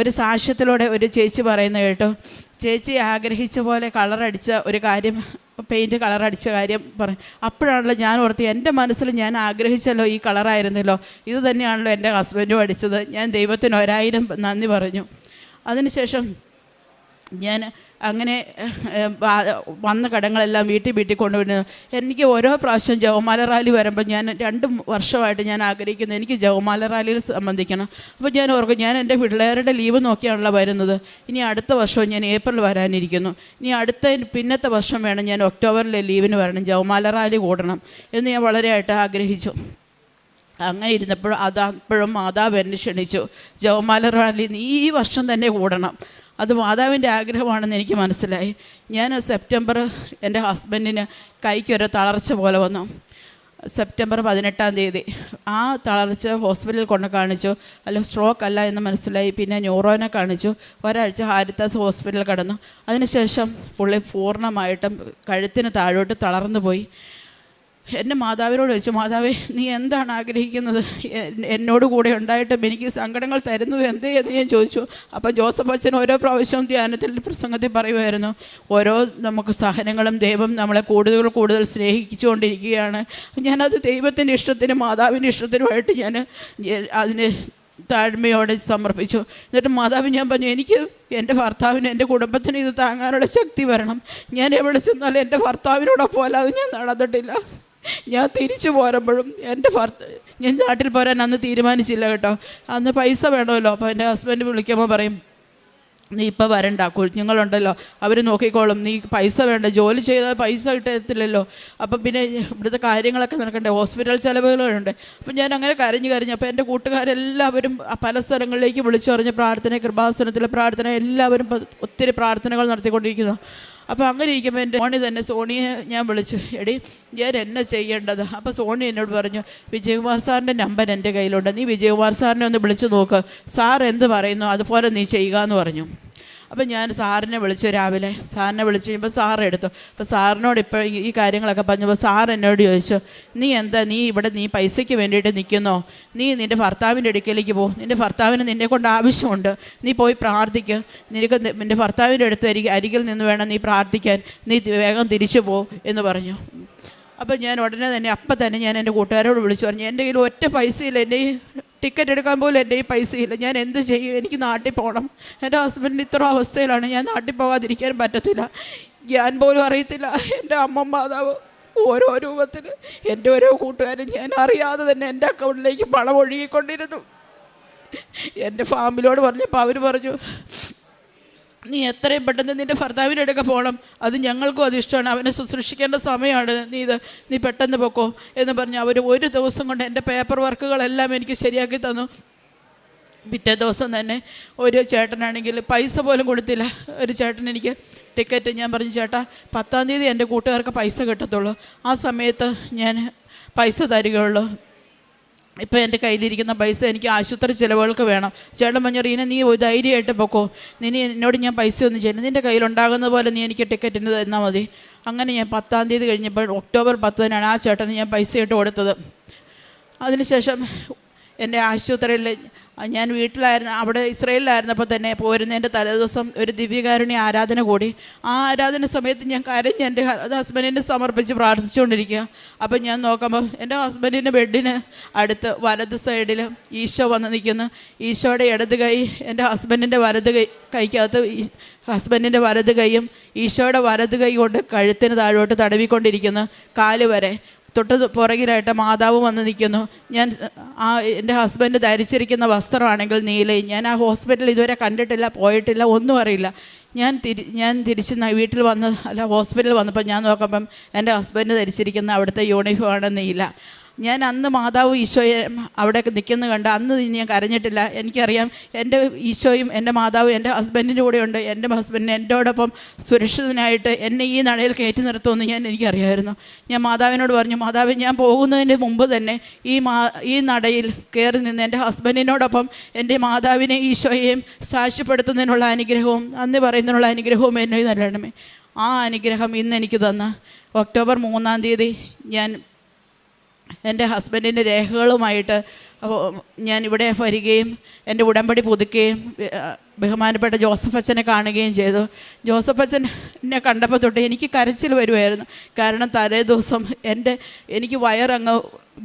ഒരു സാക്ഷ്യത്തിലൂടെ ഒരു ചേച്ചി പറയുന്നത് കേട്ടു. ചേച്ചി ആഗ്രഹിച്ച പോലെ കളറടിച്ച ഒരു കാര്യം, പെയിൻറ്റ് കളറടിച്ച കാര്യം പറയും. അപ്പോഴാണല്ലോ ഞാൻ ഓർത്ത് എൻ്റെ മനസ്സിൽ ഞാൻ ആഗ്രഹിച്ചല്ലോ ഈ കളറായിരുന്നല്ലോ, ഇത് തന്നെയാണല്ലോ എൻ്റെ ഹസ്ബൻഡും അടിച്ചത്. ഞാൻ ദൈവത്തിന് 1000 നന്ദി പറഞ്ഞു. അതിനുശേഷം ഞാൻ അങ്ങനെ വന്ന കടങ്ങളെല്ലാം വീട്ടിൽ കൊണ്ടുവരുന്നു. എനിക്ക് ഓരോ പ്രാവശ്യം ജവമാല റാലി വരുമ്പോൾ ഞാൻ 2 വർഷമായിട്ട് ഞാൻ ആഗ്രഹിക്കുന്നു എനിക്ക് ജവമാല റാലിയിൽ സംബന്ധിക്കണം. അപ്പോൾ ഞാൻ ഓർക്കും ഞാൻ എൻ്റെ പിള്ളേരുടെ ലീവ് നോക്കിയാണല്ലോ വരുന്നത്, ഇനി അടുത്ത വർഷവും ഞാൻ ഏപ്രിൽ വരാനിരിക്കുന്നു, ഇനി പിന്നത്തെ വർഷം വേണം ഞാൻ ഒക്ടോബറിലെ ലീവിന് വരണം, ജവമാല റാലി കൂടണം എന്ന് ഞാൻ വളരെയായിട്ട് ആഗ്രഹിച്ചു. അങ്ങനെ ഇരുന്നപ്പോൾ അപ്പോഴും മാതാവ് എന്നെ ക്ഷണിച്ചു, ജവമാല റാലി നീ ഈ വർഷം തന്നെ കൂടണം, അത് മാതാവിൻ്റെ ആഗ്രഹമാണെന്ന് എനിക്ക് മനസ്സിലായി. ഞാൻ സെപ്റ്റംബർ എൻ്റെ ഹസ്ബൻഡിന് കൈക്കൊരു തളർച്ച പോലെ വന്നു. സെപ്റ്റംബർ 18-ാം തീയതി ആ തളർച്ച ഹോസ്പിറ്റലിൽ കൊണ്ട് കാണിച്ചു. അല്ല സ്ട്രോക്ക് അല്ല എന്ന് മനസ്സിലായി. പിന്നെ ന്യൂറോനെ കാണിച്ചു. ഒരാഴ്ച ഹാരിത്താസ് ഹോസ്പിറ്റലിൽ കിടന്നു. അതിനുശേഷം പൂർണ്ണമായിട്ടും കഴുത്തിന് താഴോട്ട് തളർന്നു പോയി. എൻ്റെ മാതാവിനോട് ചോദിച്ചു, മാതാവേ നീ എന്താണ് ആഗ്രഹിക്കുന്നത്, എന്നോട് കൂടെ ഉണ്ടായിട്ടും എനിക്ക് സങ്കടങ്ങൾ തരുന്നത് എന്തേ എന്ന് ഞാൻ ചോദിച്ചു. അപ്പോൾ ജോസഫ് അച്ഛൻ ഓരോ പ്രാവശ്യവും ധ്യാനത്തിൽ പ്രസംഗത്തിൽ പറയുമായിരുന്നു, ഓരോ നമുക്ക് സഹനങ്ങളും ദൈവം നമ്മളെ കൂടുതൽ സ്നേഹിച്ചുകൊണ്ടിരിക്കുകയാണ്. ഞാനത് ദൈവത്തിൻ്റെ ഇഷ്ടത്തിനും മാതാവിൻ്റെ ഇഷ്ടത്തിനുമായിട്ട് ഞാൻ അതിന് താഴ്മയോടെ സമർപ്പിച്ചു. എന്നിട്ട് മാതാവ് ഞാൻ പറഞ്ഞു, എനിക്ക് എൻ്റെ ഭർത്താവിന് എൻ്റെ കുടുംബത്തിന് ഇത് താങ്ങാനുള്ള ശക്തി വരണം. ഞാൻ എവിടെ ചെന്നാലും എൻ്റെ ഭർത്താവിനോടൊപ്പം അല്ലാതെ ഞാൻ നടന്നിട്ടില്ല. ഞാൻ തിരിച്ചു പോരുമ്പോഴും ഞാൻ നാട്ടിൽ പോരാൻ അന്ന് തീരുമാനിച്ചില്ല കേട്ടോ. അന്ന് പൈസ വേണമല്ലോ. അപ്പോൾ എൻ്റെ ഹസ്ബൻഡ് വിളിക്കുമ്പോൾ പറയും, നീ ഇപ്പോൾ വരണ്ട, കുഞ്ഞുങ്ങളുണ്ടല്ലോ അവർ നോക്കിക്കോളും, നീ പൈസ വേണ്ട, ജോലി ചെയ്താൽ പൈസ കിട്ടത്തില്ലല്ലോ. അപ്പം പിന്നെ ഇവിടുത്തെ കാര്യങ്ങളൊക്കെ നടക്കണ്ടേ, ഹോസ്പിറ്റൽ ചിലവുകളുണ്ട്. അപ്പം ഞാൻ അങ്ങനെ കരഞ്ഞു. അപ്പോൾ എൻ്റെ കൂട്ടുകാരെല്ലാവരും പല സ്ഥലങ്ങളിലേക്ക് വിളിച്ചു പറഞ്ഞ് പ്രാർത്ഥന, കൃപാസനത്തിലെ പ്രാർത്ഥന, എല്ലാവരും ഒത്തിരി പ്രാർത്ഥനകൾ നടത്തിക്കൊണ്ടിരിക്കുന്നു. അപ്പോൾ അങ്ങനെ ഇരിക്കുമ്പോൾ എൻ്റെ സോണിയെ ഞാൻ വിളിച്ചു, എടി ഞാൻ എന്നെ ചെയ്യേണ്ടത്. അപ്പോൾ സോണി എന്നോട് പറഞ്ഞു, വിജയകുമാർ സാറിൻ്റെ നമ്പർ എൻ്റെ കയ്യിലുണ്ട്, നീ വിജയകുമാർ സാറിനെ ഒന്ന് വിളിച്ചു നോക്ക്, സാർ എന്ത് പറയുന്നു അതുപോലെ നീ ചെയ്യുക എന്ന് പറഞ്ഞു. അപ്പം ഞാൻ സാറിനെ വിളിച്ചു രാവിലെ. സാറിനെ വിളിച്ച് കഴിയുമ്പോൾ സാറ് എടുത്തു. അപ്പോൾ സാറിനോട് ഇപ്പോൾ ഈ കാര്യങ്ങളൊക്കെ പറഞ്ഞപ്പോൾ സാർ എന്നോട് ചോദിച്ചു, നീ ഇവിടെ പൈസയ്ക്ക് വേണ്ടിയിട്ട് നിൽക്കുന്നോ? നീ നിൻ്റെ ഭർത്താവിൻ്റെ അടുക്കലേക്ക് പോ, നിൻ്റെ ഭർത്താവിന് നിന്നെ കൊണ്ട് ആവശ്യമുണ്ട്, നീ പോയി പ്രാർത്ഥിക്കുക, നിനക്ക് നിൻ്റെ ഭർത്താവിൻ്റെ അടുത്ത് അരികിൽ നിന്ന് വേണം നീ പ്രാർത്ഥിക്കാൻ, നീ വേഗം തിരിച്ചു പോ എന്ന് പറഞ്ഞു. അപ്പോൾ ഞാൻ ഉടനെ തന്നെ അപ്പം തന്നെ ഞാൻ എൻ്റെ കൂട്ടുകാരോട് വിളിച്ചു പറഞ്ഞു, എൻ്റെ കയ്യിൽ ഒറ്റ പൈസയില്ല, എൻ്റെ ഈ ടിക്കറ്റ് എടുക്കാൻ പോലും എൻ്റെ ഈ പൈസയില്ല, ഞാൻ എന്ത് ചെയ്യും? എനിക്ക് നാട്ടിൽ പോകണം. എൻ്റെ ഹസ്ബൻഡിന് ഇത്ര അവസ്ഥയിലാണ്, ഞാൻ നാട്ടിൽ പോകാതിരിക്കാൻ പറ്റത്തില്ല. ഞാൻ പോലും അറിയത്തില്ല എൻ്റെ അമ്മ മാതാവ് ഓരോ രൂപത്തിൽ എൻ്റെ ഓരോ കൂട്ടുകാരും ഞാൻ അറിയാതെ തന്നെ എൻ്റെ അക്കൗണ്ടിലേക്ക് പണം ഒഴുകിക്കൊണ്ടിരുന്നു. എൻ്റെ ഫാമിലിയോട് പറഞ്ഞപ്പോൾ അവർ പറഞ്ഞു, നീ എത്രയും പെട്ടെന്ന് നിൻ്റെ ഭർത്താവിൻ്റെ അടുക്ക പോകണം, അത് ഞങ്ങൾക്കും അത് ഇഷ്ടമാണ്, അവനെ ശുശ്രൂഷിക്കേണ്ട സമയമാണ്, നീ പെട്ടെന്ന് പൊക്കോ എന്ന് പറഞ്ഞ് അവർ ഒരു ദിവസം കൊണ്ട് എൻ്റെ പേപ്പർ വർക്കുകളെല്ലാം എനിക്ക് ശരിയാക്കി തന്നു. പിറ്റേ ദിവസം തന്നെ ഒരു ചേട്ടനാണെങ്കിൽ പൈസ പോലും കൊടുത്തില്ല. ഒരു ചേട്ടൻ എനിക്ക് ടിക്കറ്റ്, ഞാൻ പറഞ്ഞു, ചേട്ടാ 10-ാം തീയതി എൻ്റെ കൂട്ടുകാർക്ക് പൈസ കിട്ടത്തുള്ളൂ, ആ സമയത്ത് ഞാൻ പൈസ തരികയുള്ളൂ, ഇപ്പോൾ എൻ്റെ കയ്യിലിരിക്കുന്ന പൈസ എനിക്ക് ആശുപത്രി ചിലവുകൾക്ക് വേണം. ചേട്ടൻ പറഞ്ഞു, റീന നീ ധൈര്യമായിട്ട് പൊക്കോ, എന്നോട് ഞാൻ പൈസ ഒന്നും ചെയ്യുന്നത്, നിൻ്റെ കയ്യിലുണ്ടാകുന്ന പോലെ നീ എനിക്ക് ടിക്കറ്റിന് തന്നാൽ മതി. അങ്ങനെ ഞാൻ 10-ാം തീയതി കഴിഞ്ഞപ്പോൾ ഒക്ടോബർ 10-നാണ് ആ ചേട്ടന് ഞാൻ പൈസ ഇട്ട് കൊടുത്തത്. അതിനുശേഷം എൻ്റെ ആശുപത്രിയിൽ ഞാൻ അവിടെ ഇസ്രയേലിലായിരുന്നപ്പോൾ തന്നെ പോരുന്നതിൻ്റെ തലേദിവസം ഒരു ദിവ്യകാരുണ്യ ആരാധന കൂടി. ആ ആരാധന സമയത്ത് ഞാൻ കരഞ്ഞ് എൻ്റെ ഹസ്ബൻഡിനെ സമർപ്പിച്ച് പ്രാർത്ഥിച്ചുകൊണ്ടിരിക്കുക. അപ്പം ഞാൻ നോക്കുമ്പം എൻ്റെ ഹസ്ബൻഡിൻ്റെ ബെഡിന് അടുത്ത് വലത് സൈഡിൽ ഈശോ വന്ന് നിൽക്കുന്നു. ഈശോയുടെ ഇടത് കൈ എൻ്റെ ഹസ്ബൻഡിൻ്റെ വലത് കൈക്കകത്ത്, ഹസ്ബൻഡിൻ്റെ വലത് കൈയും ഈശോയുടെ വലത് കൈ കൊണ്ട് കഴുത്തിന് താഴോട്ട് തടവിക്കൊണ്ടിരിക്കുന്നു. കാല് വരെ തൊട്ട് പുറകിലായിട്ട് മാതാവ് വന്ന് നിൽക്കുന്നു. എൻ്റെ ഹസ്ബൻഡ് ധരിച്ചിരിക്കുന്ന വസ്ത്രമാണെങ്കിൽ നീലയും. ഞാൻ ആ ഹോസ്പിറ്റലിൽ ഇതുവരെ കണ്ടിട്ടില്ല, പോയിട്ടില്ല, ഒന്നും അറിയില്ല. ഞാൻ തിരിച്ച് വീട്ടിൽ ഹോസ്പിറ്റലിൽ വന്നപ്പോൾ ഞാൻ നോക്കുമ്പം എൻ്റെ ഹസ്ബൻഡ് ധരിച്ചിരിക്കുന്ന അവിടുത്തെ യൂണിഫോമാണ് നീല. ഞാൻ അന്ന് മാതാവ് ഈശോയെ അവിടെ നിൽക്കുന്നത് കണ്ട് അന്ന് ഞാൻ കരഞ്ഞിട്ടില്ല. എനിക്കറിയാം എൻ്റെ ഈശോയും എൻ്റെ മാതാവും എൻ്റെ ഹസ്ബൻഡിൻ്റെ കൂടെയുണ്ട്. എൻ്റെ ഹസ്ബൻഡിന് എന്നോടൊപ്പം സുരക്ഷിതനായിട്ട് എന്നെ ഈ നടയിൽ കയറ്റി നിർത്തുമെന്ന് എനിക്കറിയാമായിരുന്നു. ഞാൻ മാതാവിനോട് പറഞ്ഞു, മാതാവ് ഞാൻ പോകുന്നതിന് മുമ്പ് തന്നെ ഈ നടയിൽ കയറി നിന്ന് എൻ്റെ ഹസ്ബൻഡിനോടൊപ്പം എൻ്റെ മാതാവിനെ ഈശോയെയും സാക്ഷ്യപ്പെടുത്തുന്നതിനുള്ള അനുഗ്രഹവും അന്ന് പറയുന്നതിനുള്ള അനുഗ്രഹവും എന്നെ നൽകണമേ. ആ അനുഗ്രഹം ഇന്ന് എനിക്ക് തന്ന് ഒക്ടോബർ 3-ാം തീയതി ഞാൻ എൻ്റെ ഹസ്ബൻഡിൻ്റെ രേഖകളുമായിട്ട് ഞാൻ ഇവിടെ വരികയും എൻ്റെ ഉടമ്പടി പുതുക്കുകയും ബഹുമാനപ്പെട്ട ജോസഫ് അച്ഛനെ കാണുകയും ചെയ്തു. ജോസഫ് അച്ഛൻ എന്നെ കണ്ടപ്പോൾ തൊട്ട് എനിക്ക് കരച്ചിൽ വരുമായിരുന്നു. കാരണം തലേ ദിവസം എനിക്ക് വയറങ്ങ്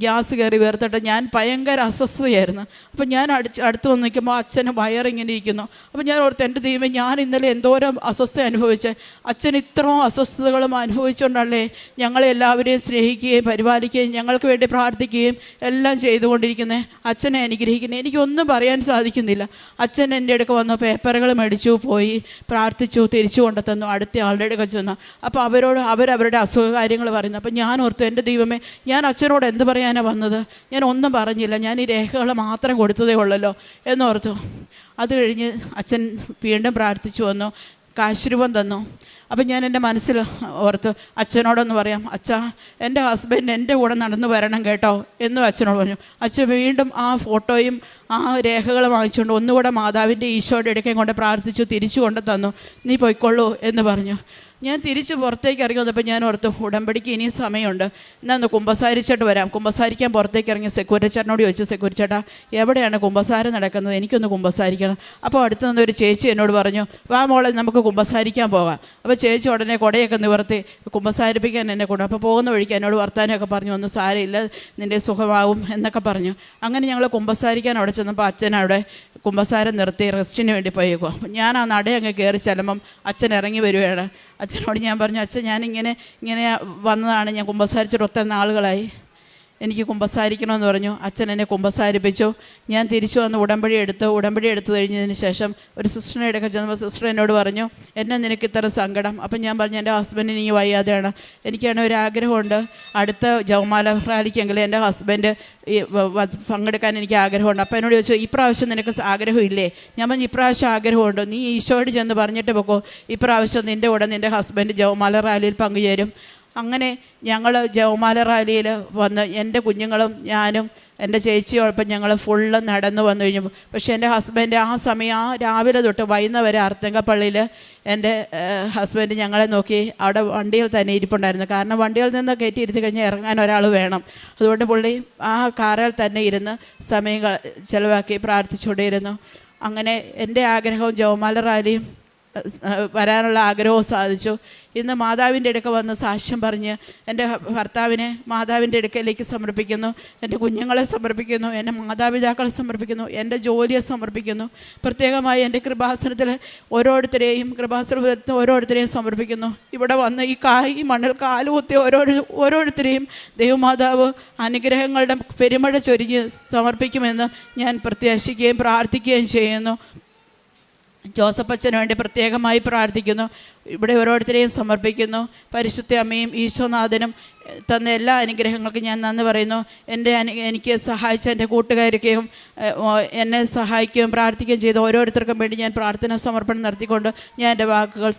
ഗ്യാസ് കയറി വേർത്തിട്ട് ഞാൻ ഭയങ്കര അസ്വസ്ഥതയായിരുന്നു. അപ്പം ഞാൻ അടുത്ത് വന്ന് നിൽക്കുമ്പോൾ അച്ഛന് വയറിങ്ങനെ ഇരിക്കുന്നു. അപ്പം ഞാൻ ഓർത്ത്, എൻ്റെ ദൈവമേ, ഞാൻ ഇന്നലെ എന്തോരം അസ്വസ്ഥത അനുഭവിച്ച്, അച്ഛൻ ഇത്രയും അസ്വസ്ഥതകളും അനുഭവിച്ചുകൊണ്ടല്ലേ ഞങ്ങളെ എല്ലാവരെയും സ്നേഹിക്കുകയും പരിപാലിക്കുകയും ഞങ്ങൾക്ക് വേണ്ടി പ്രാർത്ഥിക്കുകയും എല്ലാം ചെയ്തുകൊണ്ടിരിക്കുന്നത്. അച്ഛനെ അനുഗ്രഹിക്കുന്നത് എനിക്കൊന്നും പറയാൻ സാധിക്കുന്നില്ല. അച്ഛൻ എൻ്റെ അടുക്ക് വന്നു, പേപ്പറുകൾ മേടിച്ചു, പോയി പ്രാർത്ഥിച്ചു, തിരിച്ചു കൊണ്ടുതന്നു, അടുത്ത ആളുടെ അടുക്ക ചെന്നു. അപ്പോൾ അവരവരുടെ അസുഖകാര്യങ്ങൾ പറയുന്നു. അപ്പം ഞാൻ ഓർത്തു, എൻ്റെ ദൈവമേ, ഞാൻ അച്ഛനോട് എന്ത് പറയാനാണ് വന്നത്? ഞാൻ ഒന്നും പറഞ്ഞില്ല, ഞാൻ ഈ രേഖകൾ മാത്രം കൊടുത്തതേ ഉള്ളല്ലോ എന്നോർത്തു. അത് കഴിഞ്ഞ് അച്ഛൻ വീണ്ടും പ്രാർത്ഥിച്ചു വന്നു, കാശുരൂപം തന്നു. അപ്പം ഞാൻ എൻ്റെ മനസ്സിൽ ഓർത്ത് അച്ഛനോടൊന്ന് പറയാം, അച്ഛാ എൻ്റെ ഹസ്ബൻഡ് എൻ്റെ കൂടെ നടന്നു വരണം കേട്ടോ എന്നും അച്ഛനോട് പറഞ്ഞു. അച്ഛൻ വീണ്ടും ആ ഫോട്ടോയും ആ രേഖകളും വാങ്ങിച്ചുകൊണ്ട് ഒന്നുകൂടെ മാതാവിൻ്റെ ഈശോയുടെ ഇടയ്ക്കും കൊണ്ട് പ്രാർത്ഥിച്ചു, തിരിച്ചു കൊണ്ട് തന്നു. നീ പോയിക്കൊള്ളൂ എന്ന് പറഞ്ഞു. ഞാൻ തിരിച്ച് പുറത്തേക്ക് ഇറങ്ങി വന്നപ്പോൾ ഞാൻ ഓർത്തു, ഉടമ്പടിക്ക് ഇനിയും സമയമുണ്ട്, എന്നാൽ ഒന്ന് കുമ്പസാരിച്ചിട്ട് വരാം. കുമ്പസാരിക്കാൻ പുറത്തേക്ക് ഇറങ്ങി സെക്യൂരിറ്റി ചേട്ടനോട് ചോദിച്ചു, സെക്യൂരിറ്റി ചേട്ടാ എവിടെയാണ് കുമ്പസാരം നടക്കുന്നത്, എനിക്കൊന്ന് കുമ്പസാരിക്കണം. അപ്പോൾ അടുത്ത് നിന്ന് ഒരു ചേച്ചി എന്നോട് പറഞ്ഞു, വാ മോളെ നമുക്ക് കുമ്പസാരിക്കാൻ പോകാം. അപ്പോൾ ചേച്ചി ഉടനെ കുടയൊക്കെ നിവർത്തി കുമ്പസാരിപ്പിക്കാൻ എന്നെ കൊണ്ട്. അപ്പോൾ പോകുന്ന വഴിക്ക് എന്നോട് വർത്താനമൊക്കെ പറഞ്ഞു, ഒന്നും സാരമില്ല, നിൻ്റെ സുഖമാകും എന്നൊക്കെ പറഞ്ഞു. അങ്ങനെ ഞങ്ങൾ കുമ്പസാരിക്കാൻ അവിടെ ചെന്നപ്പോൾ അച്ഛൻ അവിടെ കുമ്പസാരം നിർത്തി റെസ്റ്റിന് വേണ്ടി പോയേക്കും. അപ്പം ഞാൻ ആ നട അങ്ങ് കയറി ചെല്ലുമ്പം അച്ഛൻ ഇറങ്ങി വരികയാണ്. അച്ഛനോട് ഞാൻ പറഞ്ഞു, അച്ഛൻ ഞാനിങ്ങനെ വന്നതാണ്, ഞാൻ കുമ്പസാരിച്ചിട്ട് ഒത്തിരി നാളുകളായി, എനിക്ക് കുമ്പസാരിക്കണമെന്ന് പറഞ്ഞു. അച്ഛൻ എന്നെ കുമ്പസാരിപ്പിച്ചു. ഞാൻ തിരിച്ചു വന്ന് ഉടമ്പടി എടുത്തു കഴിഞ്ഞതിന് ശേഷം ഒരു സിസ്റ്ററിനെ എടുക്കാൻ ചെന്നപ്പോൾ സിസ്റ്റർ എന്നോട് പറഞ്ഞു, എന്നെ നിനക്ക് ഇത്ര സങ്കടം? അപ്പം ഞാൻ പറഞ്ഞു, എൻ്റെ ഹസ്ബൻഡിന് ഈ വയ്യാതെയാണ്, എനിക്കാണ് ഒരു ആഗ്രഹമുണ്ട്, അടുത്ത ജവമാല റാലിക്കെങ്കിലും എൻ്റെ ഹസ്ബൻഡ് പങ്കെടുക്കാൻ എനിക്ക് ആഗ്രഹമുണ്ട്. അപ്പോൾ എന്നോട് ചോദിച്ചു, ഇപ്രാവശ്യം നിനക്ക് ആഗ്രഹമില്ലേ? ഞാൻ പറഞ്ഞു, ഇപ്രാവശ്യം ആഗ്രഹമുണ്ട്, നീ ഈശോയോട് ചെന്ന് പറഞ്ഞിട്ട് പോക്കോ, ഇപ്രാവശ്യം നിൻ്റെ കൂടെ നിൻ്റെ ഹസ്ബൻഡ് ജവമാല റാലിയിൽ പങ്കുചേരും. അങ്ങനെ ഞങ്ങൾ ജവമാല റാലിയിൽ വന്ന് എൻ്റെ കുഞ്ഞുങ്ങളും ഞാനും എൻ്റെ ചേച്ചിയോടൊപ്പം ഞങ്ങൾ ഫുള്ള് നടന്നു വന്നു കഴിഞ്ഞു. പക്ഷേ എൻ്റെ ഹസ്ബൻഡ് ആ സമയം, ആ രാവിലെ തൊട്ട് വൈകുന്നേരം വരെ അർത്തങ്കപ്പള്ളിയിൽ എൻ്റെ ഹസ്ബൻഡ് ഞങ്ങളെ നോക്കി അവിടെ വണ്ടിയിൽ തന്നെ ഇരിപ്പുണ്ടായിരുന്നു. കാരണം വണ്ടിയിൽ നിന്ന് കയറ്റി ഇരുത്തി കഴിഞ്ഞാൽ ഇറങ്ങാൻ ഒരാൾ വേണം. അതുകൊണ്ട് പുള്ളി ആ കാറിൽ തന്നെ ഇരുന്ന് സമയം ചിലവാക്കി പ്രാർത്ഥിച്ചുകൊണ്ടിരുന്നു. അങ്ങനെ എൻ്റെ ആഗ്രഹവും ജവമാല റാലിയും വരാനുള്ള ആഗ്രഹവും സാധിച്ചു. ഇന്ന് മാതാവിൻ്റെ അടുക്ക വന്ന് സാക്ഷ്യം പറഞ്ഞ് എൻ്റെ ഭർത്താവിനെ മാതാവിൻ്റെ അടുക്കലേക്ക് സമർപ്പിക്കുന്നു, എൻ്റെ കുഞ്ഞുങ്ങളെ സമർപ്പിക്കുന്നു, എൻ്റെ മാതാപിതാക്കളെ സമർപ്പിക്കുന്നു, എൻ്റെ ജോലിയെ സമർപ്പിക്കുന്നു. പ്രത്യേകമായി എൻ്റെ കൃപാസനത്തിൽ ഓരോരുത്തരെയും സമർപ്പിക്കുന്നു. ഇവിടെ വന്ന് ഈ മണ്ണിൽ കാലുകുത്തി ഓരോരുത്തരെയും ദൈവമാതാവ് അനുഗ്രഹങ്ങളുടെ പെരുമഴ ചൊരിഞ്ഞ് സമർപ്പിക്കുമെന്ന് ഞാൻ പ്രത്യാശിക്കുകയും പ്രാർത്ഥിക്കുകയും ചെയ്യുന്നു. ജോസഫ് അച്ഛന് വേണ്ടി പ്രത്യേകമായി പ്രാർത്ഥിക്കുന്നു. ഇവിടെ ഓരോരുത്തരെയും സമർപ്പിക്കുന്നു. പരിശുദ്ധ അമ്മയും ഈശോനാഥനും തന്ന എല്ലാ അനുഗ്രഹങ്ങൾക്കും ഞാൻ നന്ദി പറയുന്നു. എനിക്ക് സഹായിച്ച എൻ്റെ കൂട്ടുകാർക്കും എന്നെ സഹായിക്കുകയും പ്രാർത്ഥിക്കുകയും ചെയ്ത ഓരോരുത്തർക്കും വേണ്ടി ഞാൻ പ്രാർത്ഥന സമർപ്പണം നടത്തിക്കൊണ്ട് ഞാൻ എൻ്റെ വാക്കുകൾ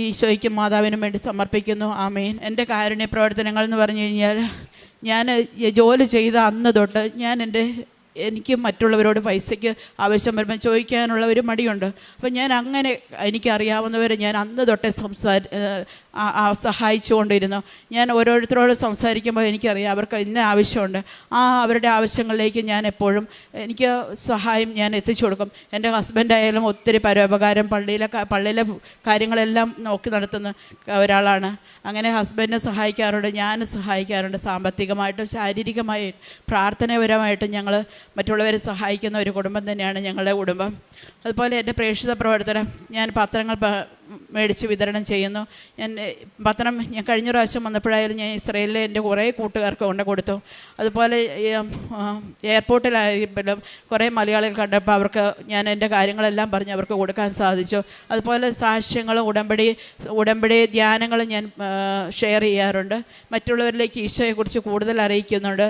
ഈശോയ്ക്കും മാതാവിനും വേണ്ടി സമർപ്പിക്കുന്നു. ആമേൻ. എൻ്റെ കാരുണ്യ പ്രവർത്തനങ്ങൾ എന്ന് പറഞ്ഞു കഴിഞ്ഞാൽ, ഞാൻ ജോലി ചെയ്ത അന്ന് തൊട്ട് എനിക്ക് മറ്റുള്ളവരോട് പൈസയ്ക്ക് ആവശ്യം വരുമ്പോൾ ചോദിക്കാനുള്ള ഒരു മടിയുണ്ട്. അപ്പം ഞാൻ അങ്ങനെ എനിക്കറിയാവുന്നവരെ ഞാൻ അന്ന് തൊട്ടേ സഹായിച്ചുകൊണ്ടിരുന്നു. ഞാൻ ഓരോരുത്തരോട് സംസാരിക്കുമ്പോൾ എനിക്കറിയാം അവർക്ക് ഇന്ന ആവശ്യമുണ്ട്. അവരുടെ ആവശ്യങ്ങളിലേക്ക് ഞാൻ എപ്പോഴും എനിക്ക് സഹായം ഞാൻ എത്തിച്ചു കൊടുക്കും. എൻ്റെ ഹസ്ബൻഡായാലും ഒത്തിരി പരോപകാരം പള്ളിയിലെ കാര്യങ്ങളെല്ലാം നോക്കി നടത്തുന്ന ഒരാളാണ്. അങ്ങനെ ഹസ്ബൻഡിനെ സഹായിക്കാറുണ്ട്, ഞാനും സഹായിക്കാറുണ്ട്. സാമ്പത്തികമായിട്ടും ശാരീരികമായിട്ടും പ്രാർത്ഥനാപരമായിട്ടും ഞങ്ങൾ മറ്റുള്ളവരെ സഹായിക്കുന്ന ഒരു കുടുംബം തന്നെയാണ് ഞങ്ങളുടെ കുടുംബം. അതുപോലെ എൻ്റെ പ്രേക്ഷിത പ്രവർത്തനം, ഞാൻ പത്രങ്ങൾ മേടിച്ച് വിതരണം ചെയ്യുന്നു. ഞാൻ കഴിഞ്ഞ പ്രാവശ്യം വന്നപ്പോഴായാലും ഞാൻ ഇസ്രയേലിലെ എൻ്റെ കുറേ കൂട്ടുകാർക്ക് കൊണ്ട് കൊടുത്തു. അതുപോലെ എയർപോർട്ടിലായാലും കുറേ മലയാളികൾ കണ്ടപ്പോൾ അവർക്ക് ഞാൻ എൻ്റെ കാര്യങ്ങളെല്ലാം പറഞ്ഞ് അവർക്ക് കൊടുക്കാൻ സാധിച്ചു. അതുപോലെ സാക്ഷ്യങ്ങളും ഉടമ്പടി ധ്യാനങ്ങളും ഞാൻ ഷെയർ ചെയ്യാറുണ്ട്. മറ്റുള്ളവരിലേക്ക് ഈശോയെക്കുറിച്ച് കൂടുതൽ അറിയിക്കുന്നുണ്ട്.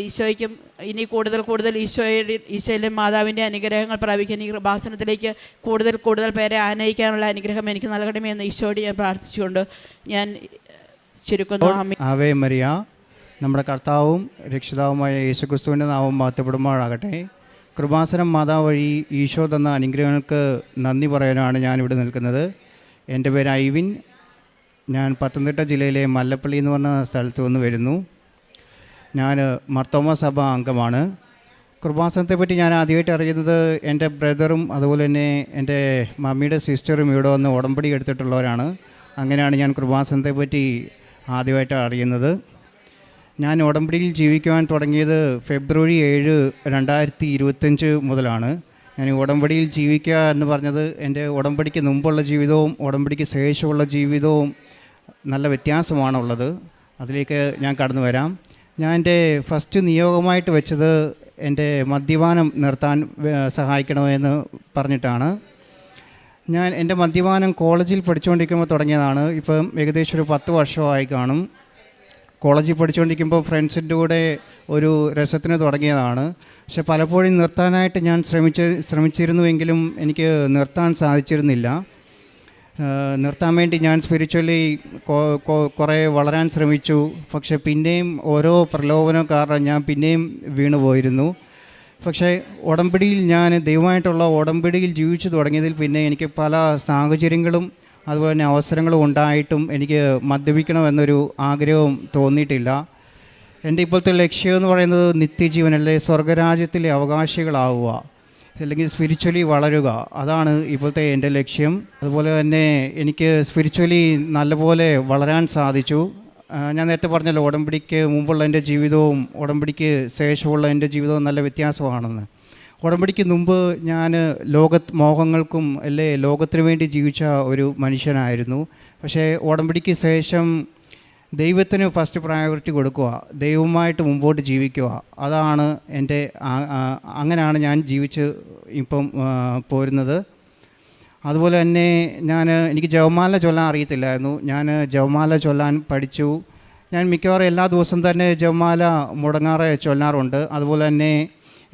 ഈശോയ്ക്കും ഇനി കൂടുതൽ ഈശോയിലെ മാതാവിൻ്റെ അനുഗ്രഹങ്ങൾ പ്രാപിക്കാൻ ഈ കൃപാസനത്തിലേക്ക് കൂടുതൽ പേരെ ആനയിക്കാനുള്ള അനുഗ്രഹം എനിക്ക് നൽകണമേ എന്ന് ഈശോയോട് ഞാൻ പ്രാർത്ഥിച്ചുകൊണ്ട് ഞാൻ ചുരുക്കുന്നു.
ആവേ മരിയ, നമ്മുടെ കർത്താവും രക്ഷിതാവുമായ യേശുക്രിസ്തുവിൻ്റെ നാമം മഹത്വപ്പെടുമാറാകട്ടെ. കൃപാസനം മാതാവ് വഴി ഈശോ തന്ന അനുഗ്രഹങ്ങൾക്ക് നന്ദി പറയാനാണ് ഞാനിവിടെ നിൽക്കുന്നത്. എൻ്റെ പേര് ഐവിൻ. ഞാൻ പത്തനംതിട്ട ജില്ലയിലെ മല്ലപ്പള്ളി എന്ന് പറഞ്ഞ സ്ഥലത്ത് നിന്ന് വരുന്നു. ഞാൻ മർത്തോമ സഭ അംഗമാണ്. കൃപാസനത്തെപ്പറ്റി ഞാൻ ആദ്യമായിട്ട് അറിയുന്നത് എൻ്റെ ബ്രദറും അതുപോലെ തന്നെ എൻ്റെ മമ്മിയുടെ സിസ്റ്ററും ഇവിടെ വന്ന് ഉടമ്പടി എടുത്തിട്ടുള്ളവരാണ്. അങ്ങനെയാണ് ഞാൻ കൃപാസനത്തെപ്പറ്റി ആദ്യമായിട്ട് അറിയുന്നത്. ഞാൻ ഉടമ്പടിയിൽ ജീവിക്കുവാൻ തുടങ്ങിയത് ഫെബ്രുവരി 7, 2025 മുതലാണ്. ഞാൻ ഉടമ്പടിയിൽ ജീവിക്കുക എന്ന് പറഞ്ഞത് എൻ്റെ ഉടമ്പടിക്ക് മുമ്പുള്ള ജീവിതവും ഉടമ്പടിക്ക് ശേഷമുള്ള ജീവിതവും നല്ല വ്യത്യാസമാണുള്ളത്. അതിലേക്ക് ഞാൻ കടന്നു വരാം. ഞാൻ എൻ്റെ ഫസ്റ്റ് നിയോഗമായിട്ട് വെച്ചത് എൻ്റെ മദ്യപാനം നിർത്താൻ സഹായിക്കണമെന്ന് പറഞ്ഞിട്ടാണ്. ഞാൻ എൻ്റെ മദ്യപാനം കോളേജിൽ പഠിച്ചുകൊണ്ടിരിക്കുമ്പോൾ തുടങ്ങിയതാണ്. ഇപ്പം ഏകദേശം ഒരു 10 വർഷമായി കാണും. കോളേജിൽ പഠിച്ചുകൊണ്ടിരിക്കുമ്പോൾ ഫ്രണ്ട്സിൻ്റെ കൂടെ ഒരു രസത്തിന് തുടങ്ങിയതാണ്. പക്ഷെ പലപ്പോഴും നിർത്താനായിട്ട് ഞാൻ ശ്രമിച്ചിരുന്നുവെങ്കിലും എനിക്ക് നിർത്താൻ സാധിച്ചിരുന്നില്ല. നിർത്താൻ വേണ്ടി ഞാൻ സ്പിരിച്വലി കുറേ വളരാൻ ശ്രമിച്ചു. പക്ഷെ പിന്നെയും ഓരോ പ്രലോഭനം കാരണം ഞാൻ പിന്നെയും വീണുപോയിരുന്നു. പക്ഷേ ഉടമ്പടിയിൽ ഞാൻ ദൈവമായിട്ടുള്ള ഉടമ്പടിയിൽ ജീവിച്ചു തുടങ്ങിയതിൽ പിന്നെ എനിക്ക് പല സാഹചര്യങ്ങളും അതുപോലെ തന്നെ അവസരങ്ങളും ഉണ്ടായിട്ടും എനിക്ക് മദ്യപിക്കണമെന്നൊരു ആഗ്രഹവും തോന്നിയിട്ടില്ല. എൻ്റെ ഇപ്പോഴത്തെ ലക്ഷ്യം എന്ന് പറയുന്നത് നിത്യജീവൻ, അല്ലെങ്കിൽ സ്വർഗരാജ്യത്തിലെ അവകാശികളാവുക, അല്ലെങ്കിൽ സ്പിരിച്വലി വളരുക. അതാണ് ഇപ്പോഴത്തെ എൻ്റെ ലക്ഷ്യം. അതുപോലെ തന്നെ എനിക്ക് സ്പിരിച്വലി നല്ലപോലെ വളരാൻ സാധിച്ചു. ഞാൻ നേരത്തെ പറഞ്ഞല്ലോ, ഉടമ്പടിക്ക് മുമ്പുള്ള എൻ്റെ ജീവിതവും ഉടമ്പടിക്ക് ശേഷമുള്ള എൻ്റെ ജീവിതവും നല്ല വ്യത്യാസമാണെന്ന്. ഉടമ്പടിക്ക് മുമ്പ് ഞാൻ മോഹങ്ങൾക്കും ലോകത്തിന് വേണ്ടി ജീവിച്ച ഒരു മനുഷ്യനായിരുന്നു. പക്ഷേ ഉടമ്പടിക്ക് ശേഷം ദൈവത്തിന് ഫസ്റ്റ് പ്രയോറിറ്റി കൊടുക്കുക, ദൈവവുമായിട്ട് മുമ്പോട്ട് ജീവിക്കുക. അതാണ് അങ്ങനെയാണ് ഞാൻ ജീവിച്ച് ഇപ്പം പോരുന്നത്. അതുപോലെ തന്നെ എനിക്ക് ജപമാല ചൊല്ലാൻ അറിയത്തില്ലായിരുന്നു. ഞാൻ ജപമാല ചൊല്ലാൻ പഠിച്ചു. ഞാൻ മിക്കവാറും എല്ലാ ദിവസവും തന്നെ ജപമാല മുടങ്ങാറെ ചൊല്ലാറുണ്ട്. അതുപോലെ തന്നെ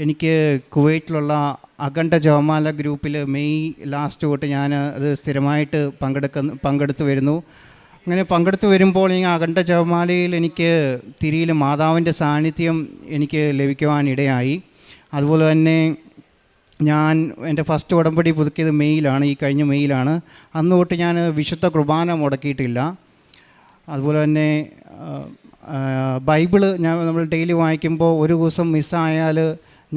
എനിക്ക് കുവൈറ്റിലുള്ള അഖണ്ഡ ജപമാല ഗ്രൂപ്പിൽ മെയ് ലാസ്റ്റ് തൊട്ട് ഞാൻ അത് സ്ഥിരമായിട്ട് പങ്കെടുത്തു വരുന്നു. അങ്ങനെ പങ്കെടുത്ത് വരുമ്പോൾ ഈ അഖണ്ഡ ജപമാലയിൽ എനിക്ക് തിരിയിൽ മാതാവിൻ്റെ സാന്നിധ്യം എനിക്ക് ലഭിക്കുവാനിടയായി. അതുപോലെ തന്നെ ഞാൻ എൻ്റെ ഫസ്റ്റ് ഉടമ്പടി പുതുക്കിയത് മെയ്യിലാണ്, ഈ കഴിഞ്ഞ മെയ്യിലാണ്. അന്ന് തൊട്ട് ഞാൻ വിശുദ്ധ കുർബാന മുടക്കിയിട്ടില്ല. അതുപോലെ തന്നെ ബൈബിള് നമ്മൾ ഡെയിലി വായിക്കുമ്പോൾ ഒരു ദിവസം മിസ്സായാൽ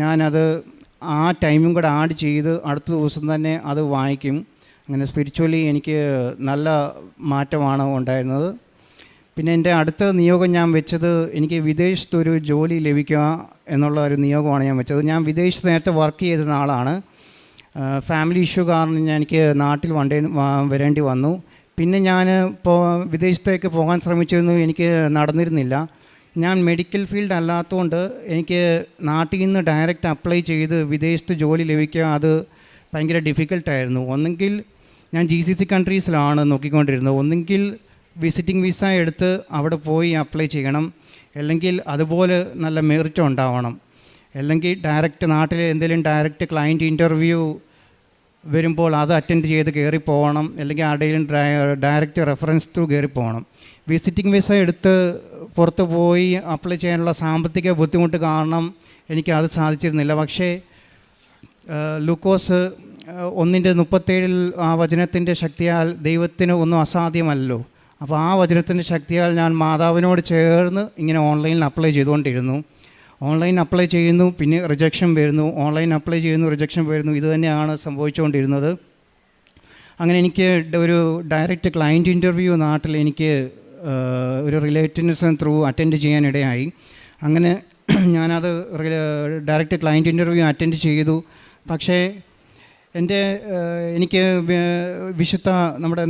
ഞാനത് ആ ടൈമും കൂടെ ആഡ് ചെയ്ത് അടുത്ത ദിവസം തന്നെ അത് വായിക്കും. അങ്ങനെ സ്പിരിച്വലി എനിക്ക് നല്ല മാറ്റമാണ് ഉണ്ടായിരുന്നത്. പിന്നെ എൻ്റെ അടുത്ത നിയോഗം ഞാൻ വെച്ചത് എനിക്ക് വിദേശത്തൊരു ജോലി ലഭിക്കുക എന്നുള്ള ഒരു നിയോഗമാണ് ഞാൻ വെച്ചത്. ഞാൻ വിദേശത്ത് നേരത്തെ വർക്ക് ചെയ്തിരുന്ന ആളാണ്. ഫാമിലി ഇഷ്യൂ കാരണം എനിക്ക് നാട്ടിൽ വരേണ്ടി വന്നു. പിന്നെ ഞാൻ വിദേശത്തേക്ക് പോകാൻ ശ്രമിച്ചിരുന്നു, എനിക്ക് നടന്നിരുന്നില്ല. ഞാൻ മെഡിക്കൽ ഫീൽഡ് അല്ലാത്തതുകൊണ്ട് എനിക്ക് നാട്ടിൽ നിന്ന് ഡയറക്റ്റ് അപ്ലൈ ചെയ്ത് വിദേശത്ത് ജോലി ലഭിക്കുക അത് ഭയങ്കര ഡിഫിക്കൽട്ടായിരുന്നു. ഒന്നെങ്കിൽ ഞാൻ GCC കൺട്രീസിലാണ് നോക്കിക്കൊണ്ടിരുന്നത്. ഒന്നെങ്കിൽ വിസിറ്റിംഗ് വിസ എടുത്ത് അവിടെ പോയി അപ്ലൈ ചെയ്യണം, അല്ലെങ്കിൽ അതുപോലെ നല്ല മെറിറ്റ് ഉണ്ടാവണം, അല്ലെങ്കിൽ ഡയറക്റ്റ് നാട്ടിൽ എന്തെങ്കിലും ഡയറക്റ്റ് ക്ലയൻറ്റ് ഇൻ്റർവ്യൂ വരുമ്പോൾ അത് അറ്റൻഡ് ചെയ്ത് കയറി പോകണം, അല്ലെങ്കിൽ ആരുടെയും ഡയറക്റ്റ് റെഫറൻസ് ത്രൂ കയറി പോകണം. വിസിറ്റിംഗ് വിസ എടുത്ത് പുറത്ത് പോയി അപ്ലൈ ചെയ്യാനുള്ള സാമ്പത്തിക ബുദ്ധിമുട്ട് കാരണം എനിക്ക് അത് സാധിച്ചിരുന്നില്ല. പക്ഷേ ലൂക്കോസ് 1:37 ആ വചനത്തിൻ്റെ ശക്തിയാൽ ദൈവത്തിന് ഒന്നും അസാധ്യമല്ലോ. അപ്പോൾ ആ വചനത്തിൻ്റെ ശക്തിയാൽ ഞാൻ മാതാവിനോട് ചേർന്ന് ഇങ്ങനെ ഓൺലൈനിൽ അപ്ലൈ ചെയ്തുകൊണ്ടിരുന്നു. ഓൺലൈൻ അപ്ലൈ ചെയ്യുന്നു, പിന്നെ റിജക്ഷൻ വരുന്നു, ഓൺലൈൻ അപ്ലൈ ചെയ്യുന്നു, റിജക്ഷൻ വരുന്നു. ഇത് തന്നെയാണ് സംഭവിച്ചുകൊണ്ടിരുന്നത്. അങ്ങനെ എനിക്ക് ഒരു ഡയറക്റ്റ് ക്ലയൻറ്റ് ഇൻ്റർവ്യൂ നാട്ടിൽ എനിക്ക് ഒരു റിലേറ്റീവ്സ് ത്രൂ അറ്റൻഡ് ചെയ്യാനിടയായി. അങ്ങനെ ഞാനത് ഡയറക്റ്റ് ക്ലയൻറ്റ് ഇൻ്റർവ്യൂ അറ്റൻഡ് ചെയ്തു. പക്ഷേ എനിക്ക് വിശുദ്ധ നമ്മുടെ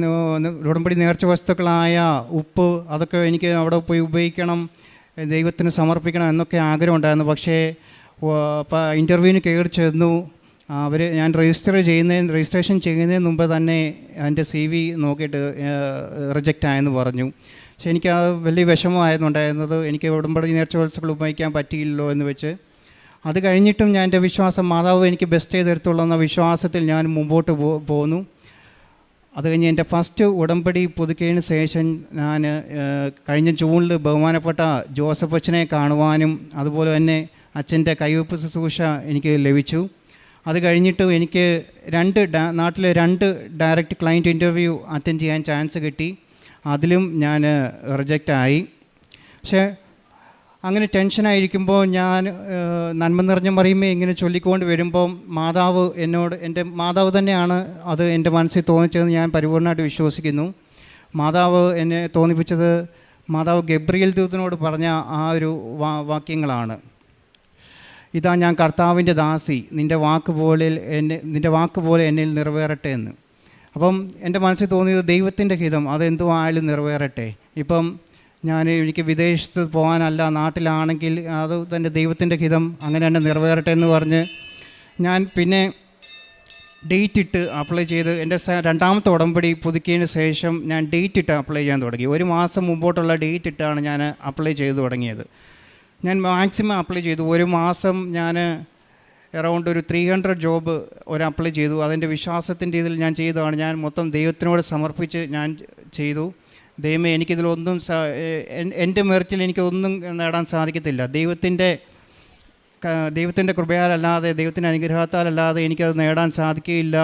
ഉടമ്പടി നേർച്ച വസ്തുക്കളായ ഉപ്പ് അതൊക്കെ എനിക്ക് അവിടെ പോയി ഉപയോഗിക്കണം, ദൈവത്തിന് സമർപ്പിക്കണം എന്നൊക്കെ ആഗ്രഹം ഉണ്ടായിരുന്നു. പക്ഷേ ഇൻ്റർവ്യൂവിന് കയറി ചെന്നു. ഞാൻ രജിസ്ട്രേഷൻ ചെയ്യുന്നതിന് മുമ്പ് തന്നെ എൻ്റെ CV നോക്കിയിട്ട് റിജക്റ്റ് ആയെന്ന് പറഞ്ഞു. പക്ഷെ എനിക്കത് വലിയ വിഷമമായിരുന്നുണ്ടായിരുന്നത്. എനിക്ക് ഉടമ്പടി നേർച്ച വസ്തുക്കൾ ഉപയോഗിക്കാൻ പറ്റിയില്ലല്ലോ എന്ന് വെച്ച്. അത് കഴിഞ്ഞിട്ടും ഞാൻ എൻ്റെ വിശ്വാസം മാതാവ് എനിക്ക് ബെസ്റ്റ് ചെയ്തെടുത്തുള്ളൂ എന്ന വിശ്വാസത്തിൽ ഞാൻ മുമ്പോട്ട് പോന്നു. അത് കഴിഞ്ഞ് എൻ്റെ ഫസ്റ്റ് ഉടമ്പടി പുതുക്കിയതിന് ശേഷം ഞാൻ കഴിഞ്ഞ ജൂണിൽ ബഹുമാനപ്പെട്ട ജോസഫ് അച്ഛനെ കാണുവാനും അതുപോലെ തന്നെ അച്ഛൻ്റെ കൈവപ്പ് ശുശ്രൂഷ എനിക്ക് ലഭിച്ചു. അത് കഴിഞ്ഞിട്ട് എനിക്ക് നാട്ടിലെ 2 ഡയറക്റ്റ് ക്ലയൻറ്റ് ഇൻ്റർവ്യൂ അറ്റൻഡ് ചെയ്യാൻ ചാൻസ് കിട്ടി. അതിലും ഞാൻ റിജക്റ്റായി. പക്ഷേ അങ്ങനെ ടെൻഷനായിരിക്കുമ്പോൾ ഞാൻ നന്മ നിറഞ്ഞ മറിയുമേ ഇങ്ങനെ ചൊല്ലിക്കൊണ്ട് വരുമ്പം മാതാവ് എന്നോട്, എൻ്റെ മാതാവ് തന്നെയാണ് അത് എൻ്റെ മനസ്സിൽ തോന്നിച്ചതെന്ന് ഞാൻ പരിപൂർണമായിട്ട് വിശ്വസിക്കുന്നു. മാതാവ് എന്നെ തോന്നിപ്പിച്ചത് മാതാവ് ഗബ്രിയേൽ ദൂതനോട് പറഞ്ഞ ആ ഒരു വാക്യങ്ങളാണ്. ഇതാ ഞാൻ കർത്താവിൻ്റെ ദാസി, നിൻ്റെ വാക്ക് പോലെ എന്നിൽ നിറവേറട്ടെ എന്ന്. അപ്പം എൻ്റെ മനസ്സിൽ തോന്നിയത് ദൈവത്തിൻ്റെ ഹിതം അതെന്തോ ആയാലും നിറവേറട്ടെ. ഇപ്പം എനിക്ക് വിദേശത്ത് പോകാനല്ല, നാട്ടിലാണെങ്കിൽ അത് തന്നെ ദൈവത്തിൻ്റെ ഹിതം അങ്ങനെ തന്നെ നിറവേറട്ടെ എന്ന് പറഞ്ഞ് ഞാൻ പിന്നെ ഡേറ്റ് ഇട്ട് അപ്ലൈ ചെയ്ത് എൻ്റെ രണ്ടാമത്തെ ഉടമ്പടി പുതുക്കിയതിന് ശേഷം ഞാൻ ഡേറ്റ് ഇട്ട് അപ്ലൈ ചെയ്യാൻ തുടങ്ങി. 1 മാസം മുമ്പോട്ടുള്ള ഡേറ്റ് ഇട്ടാണ് ഞാൻ അപ്ലൈ ചെയ്ത് തുടങ്ങിയത്. ഞാൻ മാക്സിമം അപ്ലൈ ചെയ്തു. 1 മാസം ഞാൻ അറൗണ്ട് ഒരു 300 ജോബ് അപ്ലൈ ചെയ്തു. അതിൻ്റെ വിശ്വാസത്തിൻ്റെ ഇതിൽ ഞാൻ ചെയ്തതാണ്. ഞാൻ മൊത്തം ദൈവത്തിനോട് സമർപ്പിച്ച് ഞാൻ ചെയ്തു. ദൈവമേ, എനിക്കിതിലൊന്നും എൻ്റെ മെറിറ്റിൽ എനിക്കൊന്നും നേടാൻ സാധിക്കത്തില്ല. ദൈവത്തിൻ്റെ കൃപയാലല്ലാതെ, ദൈവത്തിൻ്റെ അനുഗ്രഹത്താലല്ലാതെ എനിക്കത് നേടാൻ സാധിക്കുകയില്ല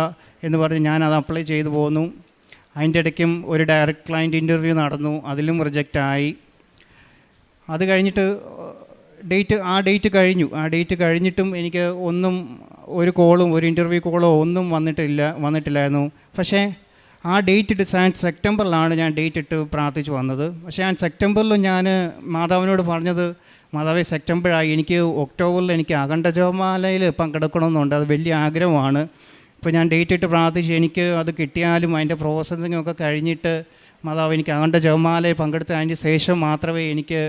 എന്ന് പറഞ്ഞ് ഞാനത് അപ്ലൈ ചെയ്തു പോന്നു. അതിൻ്റെ ഇടയ്ക്കും ഒരു ഡയറക്റ്റ് ക്ലയൻറ്റ് ഇൻ്റർവ്യൂ നടന്നു, അതിലും റിജക്റ്റായി. അത് കഴിഞ്ഞിട്ട് ആ ഡേറ്റ് കഴിഞ്ഞിട്ടും എനിക്ക് ഒരു കോളും ഒരു ഇൻ്റർവ്യൂ കോളോ ഒന്നും വന്നിട്ടില്ലായിരുന്നു. പക്ഷേ ആ ഡേറ്റ് ഇട്ട് സെപ്റ്റംബറിലാണ് ഞാൻ ഡേറ്റ് ഇട്ട് പ്രാർത്ഥിച്ച് വന്നത്. പക്ഷേ ഞാൻ സെപ്റ്റംബറിൽ ഞാൻ മാതാവിനോട് പറഞ്ഞത്, മാതാവേ സെപ്റ്റംബറായി, എനിക്ക് ഒക്ടോബറിൽ എനിക്ക് അഖണ്ഡ ജപമാലയിൽ പങ്കെടുക്കണമെന്നുണ്ട്, അത് വലിയ ആഗ്രഹമാണ്. ഇപ്പോൾ ഞാൻ ഡേറ്റ് ഇട്ട് പ്രാർത്ഥിച്ച് എനിക്ക് അത് കിട്ടിയാലും അതിൻ്റെ പ്രോസസ്സിങ്ങൊക്കെ കഴിഞ്ഞിട്ട് മാതാവ് എനിക്ക് അഖണ്ഡ ജപമാലയിൽ പങ്കെടുത്ത് അതിന് ശേഷം മാത്രമേ എനിക്ക്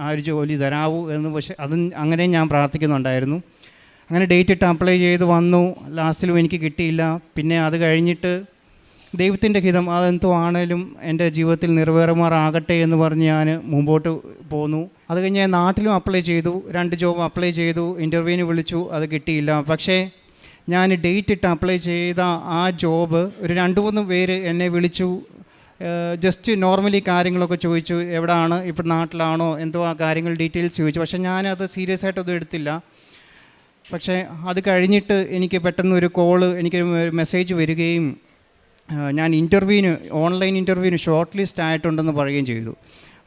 ആ ഒരു ജോലി തരാവൂ എന്ന്. പക്ഷേ അങ്ങനെ ഞാൻ പ്രാർത്ഥിക്കുന്നുണ്ടായിരുന്നു. അങ്ങനെ ഡേറ്റ് ഇട്ട് അപ്ലൈ ചെയ്ത് വന്നു. ലാസ്റ്റിലും എനിക്ക് കിട്ടിയില്ല. പിന്നെ അത് കഴിഞ്ഞിട്ട് ദൈവത്തിൻ്റെ ഹിതം അതെന്തോ ആണേലും എൻ്റെ ജീവിതത്തിൽ നിറവേറുമാറാകട്ടെ എന്ന് പറഞ്ഞ് ഞാൻ മുമ്പോട്ട് പോന്നു. അത് കഴിഞ്ഞ് ഞാൻ നാട്ടിലും അപ്ലൈ ചെയ്തു. 2 ജോബ് അപ്ലൈ ചെയ്തു, ഇൻ്റർവ്യൂവിന് വിളിച്ചു, അത് കിട്ടിയില്ല. പക്ഷേ ഞാൻ ഡേറ്റ് ഇട്ട് അപ്ലൈ ചെയ്ത ആ ജോബ് ഒരു 2-3 പേര് എന്നെ വിളിച്ചു, ജസ്റ്റ് നോർമലി കാര്യങ്ങളൊക്കെ ചോദിച്ചു, എവിടെയാണ്, ഇപ്പോൾ നാട്ടിലാണോ, എന്തോ ആ കാര്യങ്ങൾ ഡീറ്റെയിൽസ് ചോദിച്ചു. പക്ഷേ ഞാനത് സീരിയസ് ആയിട്ടൊന്നും എടുത്തില്ല. പക്ഷേ അത് കഴിഞ്ഞിട്ട് എനിക്ക് പെട്ടെന്ന് ഒരു കോള്, എനിക്ക് മെസ്സേജ് വരികയും ഞാൻ ഓൺലൈൻ ഇൻ്റർവ്യൂവിന് ഷോർട്ട് ലിസ്റ്റ് ആയിട്ടുണ്ടെന്ന് പറയുകയും ചെയ്തു.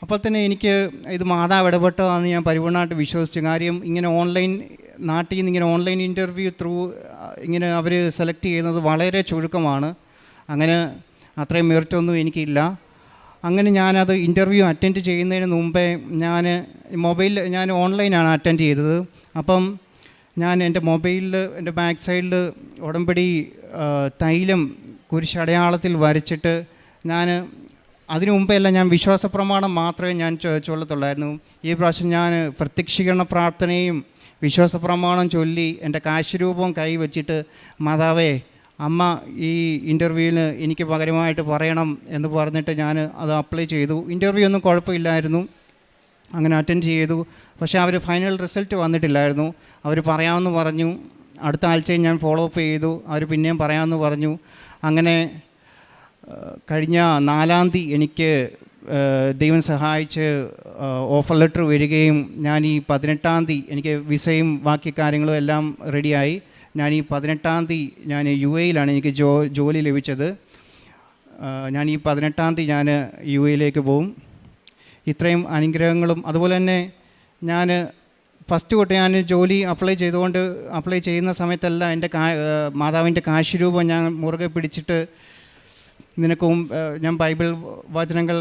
അപ്പോൾ തന്നെ എനിക്ക് ഇത് മാതാവ് ഇടപെട്ടതാണെന്ന് ഞാൻ പരിപൂർണ്ണമായിട്ട് വിശ്വസിച്ചു. കാര്യം ഇങ്ങനെ നാട്ടിൽ നിന്ന് ഇങ്ങനെ ഓൺലൈൻ ഇൻ്റർവ്യൂ ഇങ്ങനെ അവർ സെലക്ട് ചെയ്യുന്നത് വളരെ ചുരുക്കമാണ്. അങ്ങനെ അത്രയും മെറിറ്റൊന്നും എനിക്കില്ല. അങ്ങനെ ഞാനത് ഇൻ്റർവ്യൂ അറ്റൻഡ് ചെയ്യുന്നതിന് മുമ്പേ ഞാൻ ഓൺലൈനാണ് അറ്റൻഡ് ചെയ്തത്. അപ്പം ഞാൻ എൻ്റെ മൊബൈലിൽ എൻ്റെ ബാക്ക് സൈഡിൽ ഉടമ്പടി തൈലം കുരിശടയാളത്തിൽ വരച്ചിട്ട് അതിനു മുമ്പെല്ലാം ഞാൻ വിശ്വാസ പ്രമാണം മാത്രമേ ഞാൻ ചൊല്ലത്തുള്ളായിരുന്നു. ഈ പ്രാവശ്യം ഞാൻ പ്രത്യക്ഷീകരണ പ്രാർത്ഥനയും വിശ്വാസ പ്രമാണം ചൊല്ലി എൻ്റെ കാശുരൂപം കൈ വച്ചിട്ട്, മാതാവേ, അമ്മ ഈ ഇൻ്റർവ്യൂവിന് എനിക്ക് പകരമായിട്ട് പറയണം എന്ന് പറഞ്ഞിട്ട് ഞാൻ അത് അപ്ലൈ ചെയ്തു. ഇൻ്റർവ്യൂ ഒന്നും കുഴപ്പമില്ലായിരുന്നു, അങ്ങനെ അറ്റൻഡ് ചെയ്തു. പക്ഷേ അവർ ഫൈനൽ റിസൾട്ട് വന്നിട്ടില്ലായിരുന്നു. അവർ പറയാമെന്ന് പറഞ്ഞു. അടുത്ത ആഴ്ചയും ഞാൻ ഫോളോ അപ്പ് ചെയ്തു. അവർ പിന്നെയും പറയാമെന്ന് പറഞ്ഞു. അങ്ങനെ കഴിഞ്ഞ 4-ാം തീയതി എനിക്ക് ദൈവം സഹായിച്ച് ഓഫർ ലെറ്റർ വരികയും ഞാൻ ഈ 18-ാം തീയതി എനിക്ക് വിസയും ബാക്കി കാര്യങ്ങളും എല്ലാം റെഡിയായി. ഞാൻ ഈ 18-ാം തീയതി ഞാൻ UAE-യിലാണ് എനിക്ക് ജോലി ലഭിച്ചത്. ഞാൻ ഈ 18-ാം തീയതി ഞാൻ UAE-യിലേക്ക് പോവും. ഇത്രയും അനുഗ്രഹങ്ങളും അതുപോലെ തന്നെ ഞാൻ ഫസ്റ്റ് തൊട്ട് ഞാൻ ജോലി അപ്ലൈ ചെയ്യുന്ന സമയത്തെല്ലാം എൻ്റെ മാതാവിൻ്റെ കാശുരൂപം ഞാൻ മുറുകെ പിടിച്ചിട്ട്, ഞാൻ ബൈബിൾ വചനങ്ങൾ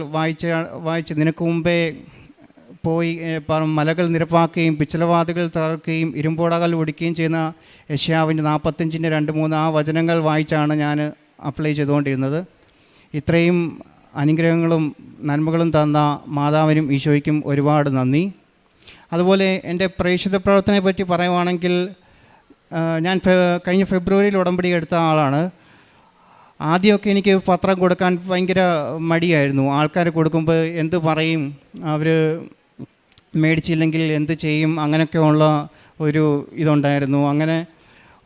വായിച്ച് നിനക്ക് മുമ്പേ പോയി മലകൾ നിരപ്പാക്കുകയും പിച്ചളവാതികൾ തകർക്കുകയും ഇരുമ്പോടകൾ ഒടിക്കുകയും ചെയ്യുന്ന യെശയ്യാവിൻ്റെ 45:2-3 ആ വചനങ്ങൾ വായിച്ചാണ് ഞാൻ അപ്ലൈ ചെയ്തുകൊണ്ടിരുന്നത്. ഇത്രയും അനുഗ്രഹങ്ങളും നന്മകളും തന്ന മാതാവിനും ഈശോയ്ക്കും ഒരുപാട് നന്ദി. അതുപോലെ എൻ്റെ പ്രേക്ഷിത പ്രവർത്തനയെ പറ്റി പറയുവാണെങ്കിൽ, ഞാൻ കഴിഞ്ഞ ഫെബ്രുവരിയിൽ ഉടമ്പടി എടുത്ത ആളാണ്. ആദ്യമൊക്കെ എനിക്ക് പത്രം കൊടുക്കാൻ ഭയങ്കര മടിയായിരുന്നു. ആൾക്കാർ കൊടുക്കുമ്പോൾ എന്ത് പറയും, അവർ മേടിച്ചില്ലെങ്കിൽ എന്ത് ചെയ്യും, അങ്ങനെയൊക്കെയുള്ള ഒരു ഇതുണ്ടായിരുന്നു. അങ്ങനെ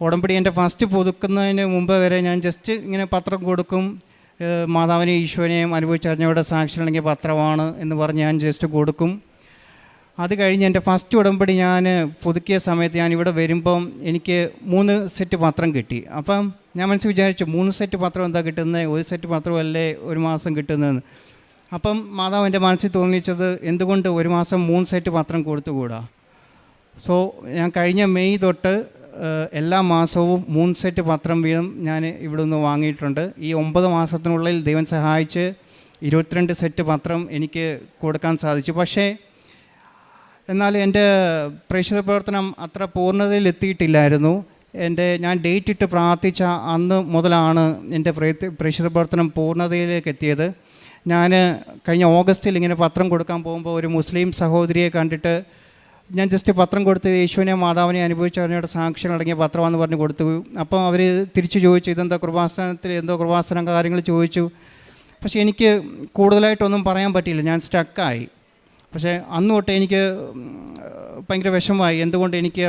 ഉടമ്പടി എൻ്റെ ഫസ്റ്റ് പുതുക്കുന്നതിന് മുമ്പ് വരെ ഞാൻ ജസ്റ്റ് ഇങ്ങനെ പത്രം കൊടുക്കും. മാതാവിനെയും ഈശോനെയും അനുഭവിച്ചറിഞ്ഞവരുടെ സാക്ഷികളുണ്ടെങ്കിൽ പത്രമാണ് എന്ന് പറഞ്ഞ് ഞാൻ ജസ്റ്റ് കൊടുക്കും. അത് കഴിഞ്ഞ് എൻ്റെ ഫസ്റ്റ് ഉടമ്പടി ഞാൻ പുതുക്കിയ സമയത്ത് ഞാൻ ഇവിടെ വരുമ്പം എനിക്ക് 3 സെറ്റ് പത്രം കിട്ടി. അപ്പം ഞാൻ മനസ്സിൽ വിചാരിച്ചു, 3 സെറ്റ് പത്രം എന്താ കിട്ടുന്നത്, 1 സെറ്റ് പത്രമല്ലേ ഒരു മാസം കിട്ടുന്നതെന്ന്. അപ്പം മാതാവ് എൻ്റെ മനസ്സിൽ തോന്നിച്ചത്, എന്തുകൊണ്ട് ഒരു മാസം 3 സെറ്റ് പത്രം കൊടുത്തുകൂടാ. സോ ഞാൻ കഴിഞ്ഞ മെയ് തൊട്ട് എല്ലാ മാസവും 3 സെറ്റ് പത്രം വീതം ഞാൻ ഇവിടെ നിന്ന് വാങ്ങിയിട്ടുണ്ട്. ഈ 9 മാസത്തിനുള്ളിൽ ദൈവം സഹായിച്ച് 22 സെറ്റ് പത്രം എനിക്ക് കൊടുക്കാൻ സാധിച്ചു. പക്ഷേ എന്നാൽ എൻ്റെ പ്രേക്ഷിത പ്രവർത്തനം അത്ര പൂർണ്ണതയിൽ എത്തിയിട്ടില്ലായിരുന്നു. ഞാൻ ഡേറ്റ് ഇട്ട് പ്രാർത്ഥിച്ച അന്ന് മുതലാണ് എൻ്റെ പ്രേക്ഷിത പ്രവർത്തനം പൂർണ്ണതയിലേക്ക് എത്തിയത്. ഞാൻ കഴിഞ്ഞ ഓഗസ്റ്റിൽ ഇങ്ങനെ പത്രം കൊടുക്കാൻ പോകുമ്പോൾ ഒരു മുസ്ലിം സഹോദരിയെ കണ്ടിട്ട് ഞാൻ ജസ്റ്റ് പത്രം കൊടുത്ത് യേശുവിനെ മാതാവിനെ അനുഭവിച്ചറിഞ്ഞവരുടെ സാക്ഷ്യം അടങ്ങിയ പത്രമാണെന്ന് പറഞ്ഞ് കൊടുത്തു. അപ്പോൾ അവർ തിരിച്ചു ചോദിച്ചു, ഇതെന്താ കൃപാസനം കാര്യങ്ങൾ ചോദിച്ചു. പക്ഷേ എനിക്ക് കൂടുതലായിട്ടൊന്നും പറയാൻ പറ്റിയില്ല, ഞാൻ സ്റ്റക്കായി. പക്ഷേ അന്ന് തൊട്ട് എനിക്ക് ഭയങ്കര വിഷമമായി, എന്തുകൊണ്ട് എനിക്ക്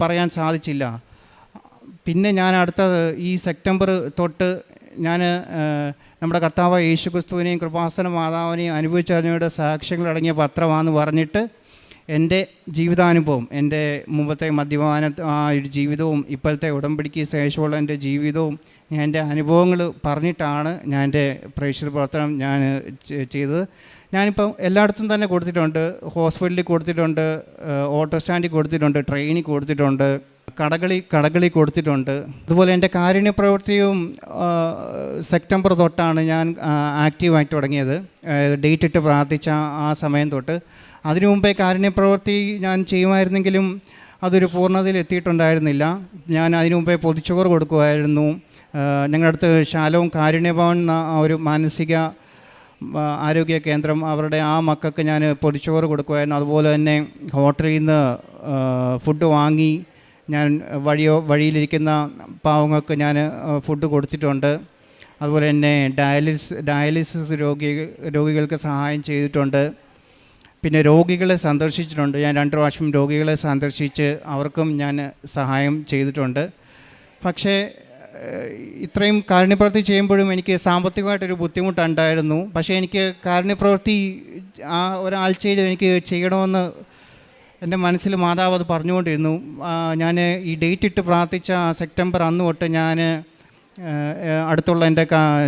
പറയാൻ സാധിച്ചില്ല. പിന്നെ ഞാൻ ഈ സെപ്റ്റംബർ തൊട്ട് ഞാൻ നമ്മുടെ കർത്താവ് യേശുക്രിസ്തുവിനെയും കൃപാസന മാതാവിനെയും അനുഭവിച്ചറിഞ്ഞവരുടെ സാക്ഷ്യങ്ങളടങ്ങിയ പത്രമാണെന്ന് പറഞ്ഞിട്ട് എൻ്റെ ജീവിതാനുഭവം, എൻ്റെ മുമ്പത്തെ മദ്യപാന ആ ഒരു ജീവിതവും ഇപ്പോഴത്തെ ഉടമ്പടിക്ക് ശേഷമുള്ള എൻ്റെ ജീവിതവും എൻ്റെ അനുഭവങ്ങൾ പറഞ്ഞിട്ടാണ് ഞാൻ എൻ്റെ പ്രേക്ഷിത പ്രവർത്തനം ഞാൻ ചെയ്തത്. ഞാനിപ്പം എല്ലായിടത്തും തന്നെ കൊടുത്തിട്ടുണ്ട്. ഹോസ്പിറ്റലിൽ കൊടുത്തിട്ടുണ്ട്, ഓട്ടോ സ്റ്റാൻഡിൽ കൊടുത്തിട്ടുണ്ട്, ട്രെയിനിൽ കൊടുത്തിട്ടുണ്ട്, കടകളിൽ കൊടുത്തിട്ടുണ്ട്. അതുപോലെ എൻ്റെ കാരുണ്യ പ്രവൃത്തിയും സെപ്റ്റംബർ തൊട്ടാണ് ഞാൻ ആക്റ്റീവായിട്ട് തുടങ്ങിയത്, ഡേറ്റ് ഇട്ട് പ്രാർത്ഥിച്ച ആ സമയം തൊട്ട്. അതിനു മുമ്പേ കാരുണ്യ പ്രവൃത്തി ഞാൻ ചെയ്യുമായിരുന്നെങ്കിലും അതൊരു പൂർണ്ണതയിൽ എത്തിയിട്ടുണ്ടായിരുന്നില്ല. ഞാൻ അതിനു മുമ്പേ പൊതിച്ചോറ് കൊടുക്കുമായിരുന്നു. ഞങ്ങളുടെ അടുത്ത് ശാലോം കാരുണ്യഭവൻ എന്ന ഒരു മാനസിക ആരോഗ്യ കേന്ദ്രം, അവരുടെ ആ മക്കൾക്ക് ഞാൻ പൊതിച്ചോറ് കൊടുക്കുമായിരുന്നു. അതുപോലെ തന്നെ ഹോട്ടലിൽ നിന്ന് ഫുഡ് വാങ്ങി ഞാൻ വഴിയിലിരിക്കുന്ന പാവങ്ങൾക്ക് ഞാൻ ഫുഡ് കൊടുത്തിട്ടുണ്ട്. അതുപോലെ തന്നെ ഡയാലിസിസ് രോഗികൾക്ക് സഹായം ചെയ്തിട്ടുണ്ട്. പിന്നെ രോഗികളെ സന്ദർശിച്ചിട്ടുണ്ട്. ഞാൻ 2 പ്രാവശ്യം രോഗികളെ സന്ദർശിച്ച് അവർക്കും ഞാൻ സഹായം ചെയ്തിട്ടുണ്ട്. പക്ഷേ ഇത്രയും കാരുണ്യപ്രവൃത്തി ചെയ്യുമ്പോഴും എനിക്ക് സാമ്പത്തികമായിട്ടൊരു ബുദ്ധിമുട്ടുണ്ടായിരുന്നു. പക്ഷേ എനിക്ക് കാരുണ്യപ്രവൃത്തി ആ ഒരാഴ്ചയിൽ എനിക്ക് ചെയ്യണമെന്ന് എൻ്റെ മനസ്സിൽ മാതാവ് അത് പറഞ്ഞുകൊണ്ടിരുന്നു. ഞാൻ ഈ ഡേറ്റ് ഇട്ട് പ്രാർത്ഥിച്ച സെപ്റ്റംബർ അന്ന് തൊട്ട് ഞാൻ അടുത്തുള്ള എൻ്റെ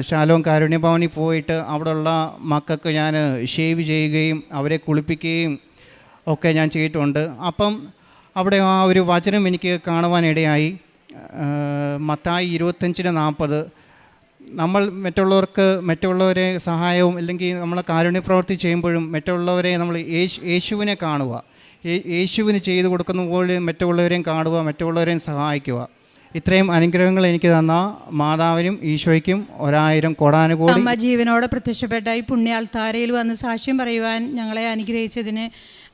ശാലോം കാരുണ്യഭവനിൽ പോയിട്ട് അവിടെയുള്ള മക്കൾക്ക് ഞാൻ ഷേവ് ചെയ്യുകയും അവരെ കുളിപ്പിക്കുകയും ഒക്കെ ഞാൻ ചെയ്തിട്ടുണ്ട്. അപ്പം അവിടെ ആ ഒരു വചനം എനിക്ക് കാണുവാനിടയായി. മത്തായി 25:40 നമ്മൾ മറ്റുള്ളവരെ സഹായവും അല്ലെങ്കിൽ നമ്മൾ കാരുണ്യപ്രവൃത്തി ചെയ്യുമ്പോഴും മറ്റുള്ളവരെ നമ്മൾ യേശുവിനെ കാണുക, യേശുവിന് ചെയ്തു കൊടുക്കുന്ന പോലെ മറ്റുള്ളവരെയും കാണുക, മറ്റുള്ളവരെയും സഹായിക്കുക. ഇത്രയും അനുഗ്രഹങ്ങൾ എനിക്ക് തന്ന മാതാവിനും ഈശോയ്ക്കും 1000 കോടാനുകോടി.
അമ്മ ജീവനോടെ പ്രത്യക്ഷപ്പെട്ട ഈ പുണ്യാൾത്താരയിൽ വന്ന് സാക്ഷ്യം പറയുവാൻ ഞങ്ങളെ അനുഗ്രഹിച്ചതിന്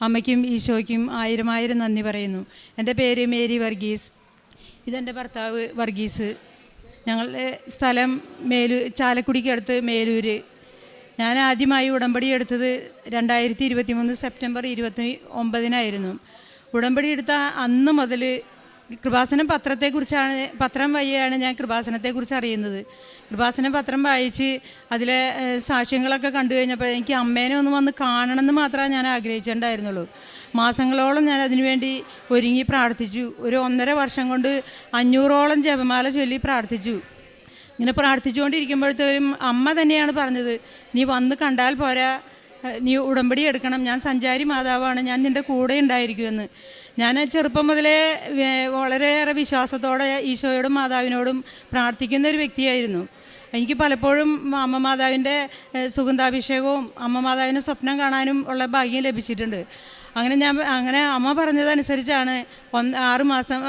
അമ്മയ്ക്കും ഈശോയ്ക്കും 1000 നന്ദി പറയുന്നു. എൻ്റെ പേര് മേരി വർഗീസ്, ഇതെൻ്റെ ഭർത്താവ് വർഗീസ്. ഞങ്ങളുടെ സ്ഥലം ചാലക്കുടിക്കടുത്ത് മേലൂര്. ഞാൻ ആദ്യമായി ഉടമ്പടി എടുത്തത് 2023 സെപ്റ്റംബർ 29 ഉടമ്പടി എടുത്ത അന്ന് മുതൽ കൃപാസനം പത്രം വഴിയാണ് ഞാൻ കൃപാസനത്തെക്കുറിച്ച് അറിയുന്നത്. കൃപാസനം പത്രം വായിച്ച് അതിലെ സാക്ഷ്യങ്ങളൊക്കെ കണ്ടു കഴിഞ്ഞപ്പോൾ എനിക്ക് അമ്മേനെ ഒന്ന് വന്ന് കാണണമെന്ന് മാത്രമേ ഞാൻ ആഗ്രഹിച്ചിട്ടുണ്ടായിരുന്നുള്ളൂ. മാസങ്ങളോളം ഞാൻ അതിനുവേണ്ടി ഒരുങ്ങി പ്രാർത്ഥിച്ചു. ഒരു 1.5 വർഷം കൊണ്ട് 500ഓളം ജപമാല ചൊല്ലി പ്രാർത്ഥിച്ചു. ഇങ്ങനെ പ്രാർത്ഥിച്ചുകൊണ്ടിരിക്കുമ്പോഴത്തേക്കും അമ്മ തന്നെയാണ് പറഞ്ഞത്, നീ വന്ന് കണ്ടാൽ പോരാ, നീ ഉടമ്പടി എടുക്കണം, ഞാൻ സഞ്ചാരി മാതാവാണ്, ഞാൻ നിൻ്റെ കൂടെ ഉണ്ടായിരിക്കുമെന്ന്. ഞാൻ ചെറുപ്പം മുതലേ വളരെയേറെ വിശ്വാസത്തോടെ ഈശോയോടും മാതാവിനോടും പ്രാർത്ഥിക്കുന്ന ഒരു വ്യക്തിയായിരുന്നു. എനിക്ക് പലപ്പോഴും അമ്മ മാതാവിൻ്റെ സുഗന്ധാഭിഷേകവും അമ്മ മാതാവിൻ്റെ സ്വപ്നം കാണാനും ഉള്ള ഭാഗ്യം ലഭിച്ചിട്ടുണ്ട്. അങ്ങനെ അമ്മ പറഞ്ഞതനുസരിച്ചാണ് 6 മാസം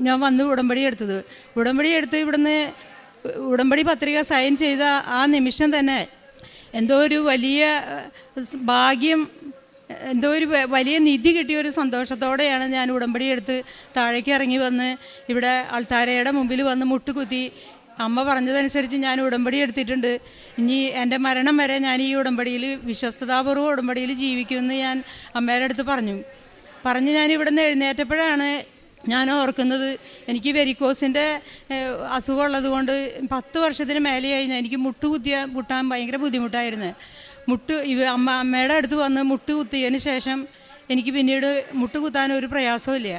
ഞാൻ വന്ന് ഉടമ്പടി എടുത്തത്. ഉടമ്പടി എടുത്ത് ഇവിടുന്ന് ഉടമ്പടി പത്രിക സൈൻ ചെയ്ത ആ നിമിഷം തന്നെ എന്തോ ഒരു വലിയ ഭാഗ്യം, എന്തോ ഒരു വലിയ നിധി കിട്ടിയൊരു സന്തോഷത്തോടെയാണ് ഞാൻ ഉടമ്പടി എടുത്ത് താഴേക്ക് ഇറങ്ങി വന്ന് ഇവിടെ അൾത്താരയുടെ മുമ്പിൽ വന്ന് മുട്ടുകുത്തി അമ്മ പറഞ്ഞതനുസരിച്ച് ഞാൻ ഉടമ്പടി എടുത്തിട്ടുണ്ട്. ഇനി എൻ്റെ മരണം വരെ ഞാൻ ഈ ഉടമ്പടിയിൽ വിശ്വസ്തതാപൂർവ്വം ഉടമ്പടിയിൽ ജീവിക്കുമെന്ന് ഞാൻ അമ്മയുടെ അടുത്ത് പറഞ്ഞ് ഞാൻ ഇവിടെ നിന്ന് എഴുന്നേറ്റപ്പോഴാണ് ഞാൻ ഓർക്കുന്നത്, എനിക്ക് വെരിക്കോസിൻ്റെ അസുഖമുള്ളത് കൊണ്ട് 10 വർഷത്തിന് മേലെയായി എനിക്ക് മുട്ടാൻ ഭയങ്കര ബുദ്ധിമുട്ടായിരുന്നു. അമ്മയുടെ അടുത്ത് വന്ന് മുട്ട് കുത്തിയതിന് ശേഷം എനിക്ക് പിന്നീട് മുട്ട് കുത്താൻ ഒരു പ്രയാസമില്ല.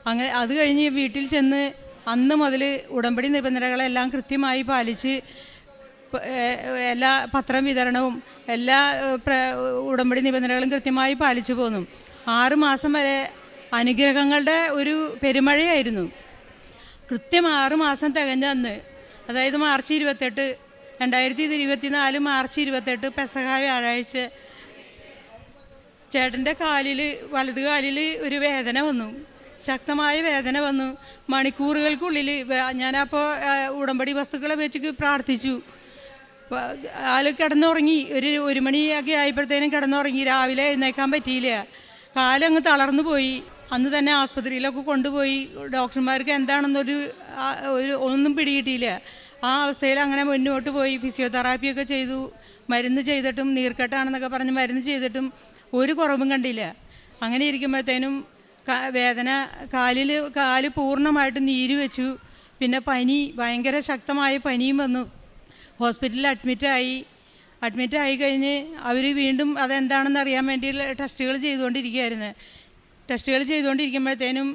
അങ്ങനെ അത് കഴിഞ്ഞ് വീട്ടിൽ ചെന്ന് അന്ന് മുതൽ ഉടമ്പടി നിബന്ധനകളെല്ലാം കൃത്യമായി പാലിച്ച് എല്ലാ പത്രം വിതരണവും എല്ലാ ഉടമ്പടി നിബന്ധനകളും കൃത്യമായി പാലിച്ചു പോന്നു. 6 മാസം വരെ അനുഗ്രഹങ്ങളുടെ ഒരു പെരുമഴയായിരുന്നു. കൃത്യം 6 മാസം തികഞ്ഞ അന്ന്, അതായത് മാർച്ച് 28, 2024 മാർച്ച് 28 പെസഹ വ്യാഴാഴ്ച ചേട്ടൻ്റെ വലത് കാലിൽ ഒരു വേദന വന്നു, ശക്തമായ വേദന വന്നു. മണിക്കൂറുകൾക്കുള്ളിൽ ഞാനപ്പോൾ ഉടമ്പടി വസ്തുക്കളെ വെച്ച് പ്രാർത്ഥിച്ചു. ആൾ കിടന്നുറങ്ങി. 1 മണിയൊക്കെ ആയപ്പോഴത്തേനും കിടന്നുറങ്ങി. രാവിലെ എഴുന്നേക്കാൻ പറ്റിയില്ല. കാലങ്ങ് തളർന്നു പോയി. അന്ന് തന്നെ ആസ്പത്രിയിലൊക്കെ കൊണ്ടുപോയി. ഡോക്ടർമാർക്ക് എന്താണെന്നൊരു ഒന്നും പിടികിട്ടിയില്ല. ആ അവസ്ഥയിൽ അങ്ങനെ മുന്നോട്ട് പോയി. ഫിസിയോതെറാപ്പിയൊക്കെ ചെയ്തു. മരുന്ന് ചെയ്തിട്ടും നീർക്കെട്ടാണെന്നൊക്കെ പറഞ്ഞ് മരുന്ന് ചെയ്തിട്ടും ഒരു കുറവും കണ്ടില്ല. അങ്ങനെ ഇരിക്കുമ്പോഴത്തേനും വേദന, കാല് പൂർണ്ണമായിട്ട് നീര് വെച്ചു. പിന്നെ പനി, ഭയങ്കര ശക്തമായ പനിയും വന്നു. ഹോസ്പിറ്റലിൽ അഡ്മിറ്റായി കഴിഞ്ഞ് അവർ വീണ്ടും അതെന്താണെന്ന് അറിയാൻ വേണ്ടി ടെസ്റ്റുകൾ ചെയ്തുകൊണ്ടിരിക്കുകയായിരുന്നു. ടെസ്റ്റുകൾ ചെയ്തുകൊണ്ടിരിക്കുമ്പോഴത്തേനും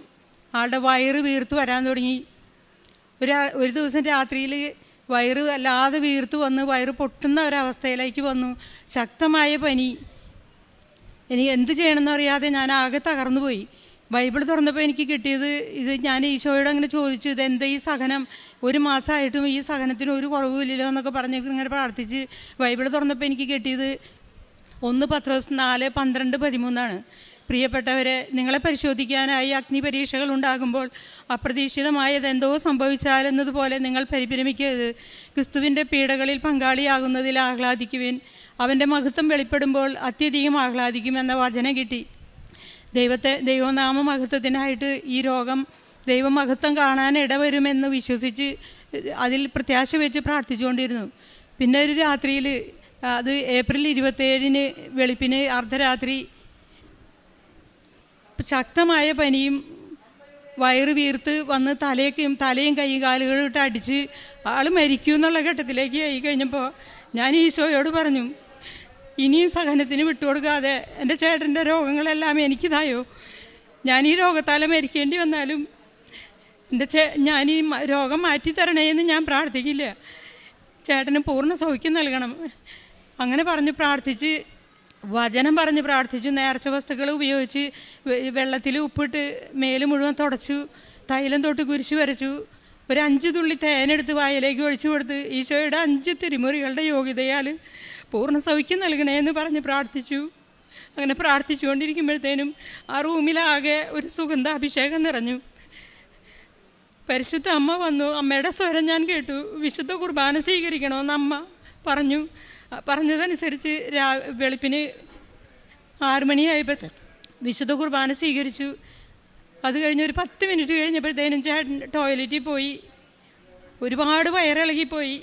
ആളുടെ വയറ് വീർത്ത് വരാൻ തുടങ്ങി. ഒരു ദിവസം രാത്രിയിൽ വയറ് അല്ലാതെ വീർത്ത് വന്ന് വയറ് പൊട്ടുന്ന ഒരവസ്ഥയിലേക്ക് വന്നു. ശക്തമായ പനി. എനിക്ക് എന്ത് ചെയ്യണമെന്ന് അറിയാതെ ഞാൻ ആകെ തകർന്നു പോയി. ബൈബിൾ തുറന്നപ്പോൾ എനിക്ക് കിട്ടിയത് ഇത്. ഞാൻ ഈശോയോട് അങ്ങനെ ചോദിച്ചു, ഇതെന്താ ഈ സഹനം, 1 മാസമായിട്ടും ഈ സഹനത്തിന് ഒരു കുറവുമില്ലല്ലോ എന്നൊക്കെ പറഞ്ഞ് ഇങ്ങനെ പ്രാർത്ഥിച്ച് ബൈബിൾ തുറന്നപ്പോൾ എനിക്ക് കിട്ടിയത് 1 പത്രോസ് 4:12-13 പ്രിയപ്പെട്ടവരെ, നിങ്ങളെ പരിശോധിക്കാനായി അഗ്നി പരീക്ഷകൾ ഉണ്ടാകുമ്പോൾ അപ്രതീക്ഷിതമായതെന്തോ സംഭവിച്ചാലെന്നതുപോലെ നിങ്ങൾ പരിഭ്രമിക്കരുത്. ക്രിസ്തുവിൻ്റെ പീഡകളിൽ പങ്കാളിയാകുന്നതിൽ ആഹ്ലാദിക്കുവിൻ. അവൻ്റെ മഹത്വം വെളിപ്പെടുമ്പോൾ അത്യധികം ആഹ്ലാദിക്കുമെന്ന വചനം കിട്ടി. ദൈവനാമ മഹത്വത്തിനായിട്ട് ഈ രോഗം ദൈവമഹത്വം കാണാൻ ഇടവരുമെന്ന് വിശ്വസിച്ച് അതിൽ പ്രത്യാശ വെച്ച് പ്രാർത്ഥിച്ചുകൊണ്ടിരുന്നു. പിന്നെ ഒരു രാത്രിയിൽ, അത് ഏപ്രിൽ 27 വെളുപ്പിന് അർദ്ധരാത്രി, ശക്തമായ പനിയും വയറ് വീർത്ത് വന്ന് തലയും കൈയും കാലുകളും ഇട്ട് അടിച്ച് ആൾ മരിക്കും എന്നുള്ള ഘട്ടത്തിലേക്ക് ആയി കഴിഞ്ഞപ്പോൾ ഞാൻ ഈശോയോട് പറഞ്ഞു, ഇനിയും സഹനത്തിന് വിട്ടുകൊടുക്കാതെ എൻ്റെ ചേട്ടൻ്റെ രോഗങ്ങളെല്ലാം എനിക്കിതായോ, ഞാൻ ഈ രോഗത്താൽ മരിക്കേണ്ടി വന്നാലും ഞാൻ ഈ രോഗം മാറ്റി തരണേ എന്ന് ഞാൻ പ്രാർത്ഥിക്കില്ല, ചേട്ടന് പൂർണ്ണ സൗഖ്യം നൽകണം. അങ്ങനെ പറഞ്ഞ് പ്രാർത്ഥിച്ച്, വചനം പറഞ്ഞ് പ്രാർത്ഥിച്ചു. നേർച്ച വസ്തുക്കൾ ഉപയോഗിച്ച് വെള്ളത്തിൽ ഉപ്പിട്ട് മേല് മുഴുവൻ തുടച്ചു, തൈലം തൊട്ട് കുരിശ് വരച്ചു, ഒരു 5 തുള്ളി തേനെടുത്ത് വായിലേക്ക് ഒഴിച്ചു കൊടുത്ത് ഈശോയുടെ 5 തിരുമുറികളുടെ യോഗ്യതയാൽ പൂർണ്ണ സൗഖ്യം നൽകണേ എന്ന് പറഞ്ഞ് പ്രാർത്ഥിച്ചു. അങ്ങനെ പ്രാർത്ഥിച്ചുകൊണ്ടിരിക്കുമ്പോഴത്തേനും ആ റൂമിലാകെ ഒരു സുഗന്ധാഭിഷേകം നിറഞ്ഞു. പരിശുദ്ധ അമ്മ വന്നു. അമ്മയുടെ സ്വരം ഞാൻ കേട്ടു. വിശുദ്ധ കുർബാന സ്വീകരിക്കണമെന്ന് അമ്മ പറഞ്ഞു. പറഞ്ഞതനുസരിച്ച് വെളുപ്പിന് 6 മണിയായപ്പോൾ വിശുദ്ധ കുർബാന സ്വീകരിച്ചു. അത് കഴിഞ്ഞ് ഒരു 10 മിനിറ്റ് കഴിഞ്ഞപ്പോഴത്തേനും ചേട്ടൻ ടോയ്ലറ്റിൽ പോയി. ഒരുപാട് വയറിളകിപ്പോയി.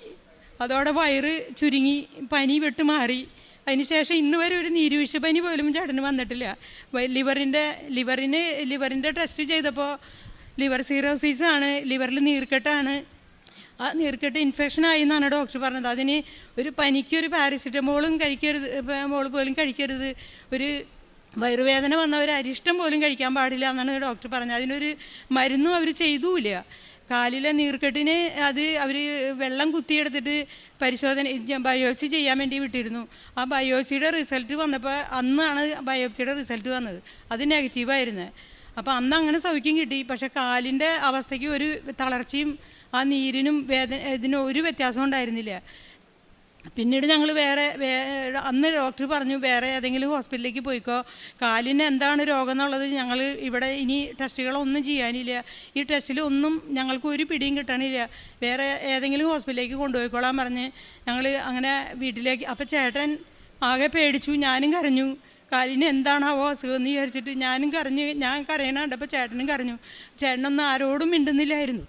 അതോടെ വയറ് ചുരുങ്ങി, പനി വിട്ടുമാറി. അതിനുശേഷം ഇന്ന് വരെ ഒരു നീരുവിശ പനി പോലും ചേട്ടന് വന്നിട്ടില്ല. ലിവറിൻ്റെ ടെസ്റ്റ് ചെയ്തപ്പോൾ ലിവർ സിറോസിസ് ആണ്, ലിവറിൽ നീർക്കെട്ടാണ്. ആ നീർക്കെട്ട് ഇൻഫെക്ഷനായി എന്നാണ് ഡോക്ടർ പറഞ്ഞത്. അതിന് ഒരു പനിക്കൊരു പാരസിറ്റമോളും പോലും കഴിക്കരുത്, ഒരു വയറുവേദന വന്ന ഒരു അരിഷ്ടം പോലും കഴിക്കാൻ പാടില്ല എന്നാണ് ഡോക്ടർ പറഞ്ഞത്. അതിനൊരു മരുന്നും അവർ ചെയ്തുമില്ല. കാലിലെ നീർക്കെട്ടിന് അവർ വെള്ളം കുത്തിയെടുത്തിട്ട് ബയോപ്സി ചെയ്യാൻ വേണ്ടി വിട്ടിരുന്നു. ആ ബയോപ്സിയുടെ റിസൾട്ട് വന്നപ്പോൾ അന്നാണ് ബയോപ്സിയുടെ റിസൾട്ട് വന്നത്. അത് നെഗറ്റീവായിരുന്നു. അപ്പോൾ അന്ന് അങ്ങനെ സൗഖ്യം കിട്ടി. പക്ഷേ കാലിൻ്റെ അവസ്ഥയ്ക്ക് ഒരു തളർച്ചയും ആ നീരിനും ഇതിനും ഒരു വ്യത്യാസം ഉണ്ടായിരുന്നില്ല. പിന്നീട് ഞങ്ങൾ അന്ന് ഡോക്ടർ പറഞ്ഞു, വേറെ ഏതെങ്കിലും ഹോസ്പിറ്റലിലേക്ക് പോയിക്കോ, കാലിന് എന്താണ് രോഗം എന്നുള്ളത് ഞങ്ങൾ ഇവിടെ ഇനി ടെസ്റ്റുകളൊന്നും ചെയ്യാനില്ല, ഈ ടെസ്റ്റിലൊന്നും ഞങ്ങൾക്ക് ഒരു പിടിയും കിട്ടണില്ല, വേറെ ഏതെങ്കിലും ഹോസ്പിറ്റലിലേക്ക് കൊണ്ടുപോയിക്കോളാൻ പറഞ്ഞ് ഞങ്ങൾ അങ്ങനെ വീട്ടിലേക്ക്. അപ്പോൾ ചേട്ടൻ ആകെ പേടിച്ചു, ഞാനും കരഞ്ഞു. കാലിന് എന്താണാവോ അസുഖം എന്ന് വിചാരിച്ചിട്ട് ഞാൻ കരയണ കണ്ടപ്പോൾ ചേട്ടനും കരഞ്ഞു. ചേട്ടനൊന്നും ആരോടും മിണ്ടുന്നില്ലായിരുന്നു.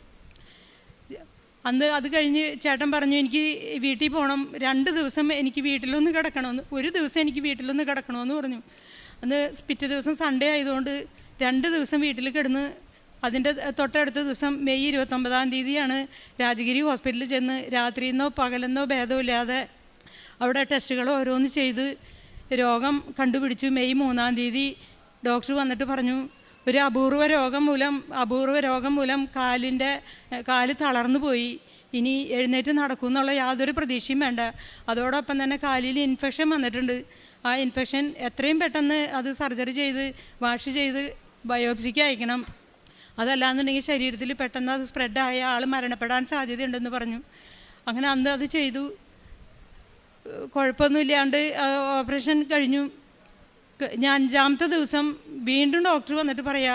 അന്ന് അത് കഴിഞ്ഞ് ചേട്ടൻ പറഞ്ഞു, എനിക്ക് വീട്ടിൽ പോകണം, 2 ദിവസം എനിക്ക് വീട്ടിലൊന്ന് കിടക്കണമെന്ന്, ഒരു ദിവസം എനിക്ക് വീട്ടിലൊന്ന് കിടക്കണമെന്ന് പറഞ്ഞു. അന്ന് പിറ്റേ ദിവസം സൺഡേ ആയതുകൊണ്ട് 2 ദിവസം വീട്ടിൽ കിടന്ന്, അതിൻ്റെ തൊട്ടടുത്ത ദിവസം മെയ് 29-ാം തീയതിയാണ് രാജഗിരി ഹോസ്പിറ്റലിൽ ചെന്ന് രാത്രിയെന്നോ പകലെന്നോ ഭേദമില്ലാതെ അവിടെ ടെസ്റ്റുകൾ ഓരോന്ന് ചെയ്ത് രോഗം കണ്ടുപിടിച്ചു. മെയ് 3-ാം തീയതി ഡോക്ടർ വന്നിട്ട് പറഞ്ഞു, ഒരു അപൂർവ രോഗം മൂലം കാല് തളർന്നു പോയി, ഇനി എഴുന്നേറ്റ് നടക്കും എന്നുള്ള യാതൊരു പ്രതീക്ഷയും വേണ്ട. അതോടൊപ്പം തന്നെ കാലിൽ ഇൻഫെക്ഷൻ വന്നിട്ടുണ്ട്. ആ ഇൻഫെക്ഷൻ എത്രയും പെട്ടെന്ന് അത് സർജറി ചെയ്ത് വാഷ് ചെയ്ത് ബയോപ്സിക്ക് അയക്കണം, അതല്ലാന്നുണ്ടെങ്കിൽ ശരീരത്തിൽ പെട്ടെന്ന് അത് സ്പ്രെഡായ ആൾ മരണപ്പെടാൻ സാധ്യതയുണ്ടെന്ന് പറഞ്ഞു. അങ്ങനെ അന്ന് അത് ചെയ്തു. കുഴപ്പമൊന്നുമില്ലാണ്ട് ഓപ്പറേഷൻ കഴിഞ്ഞു. ഞാൻ 5-ാമത്തെ ദിവസം വീണ്ടും ഡോക്ടർ വന്നിട്ട് പറയാ,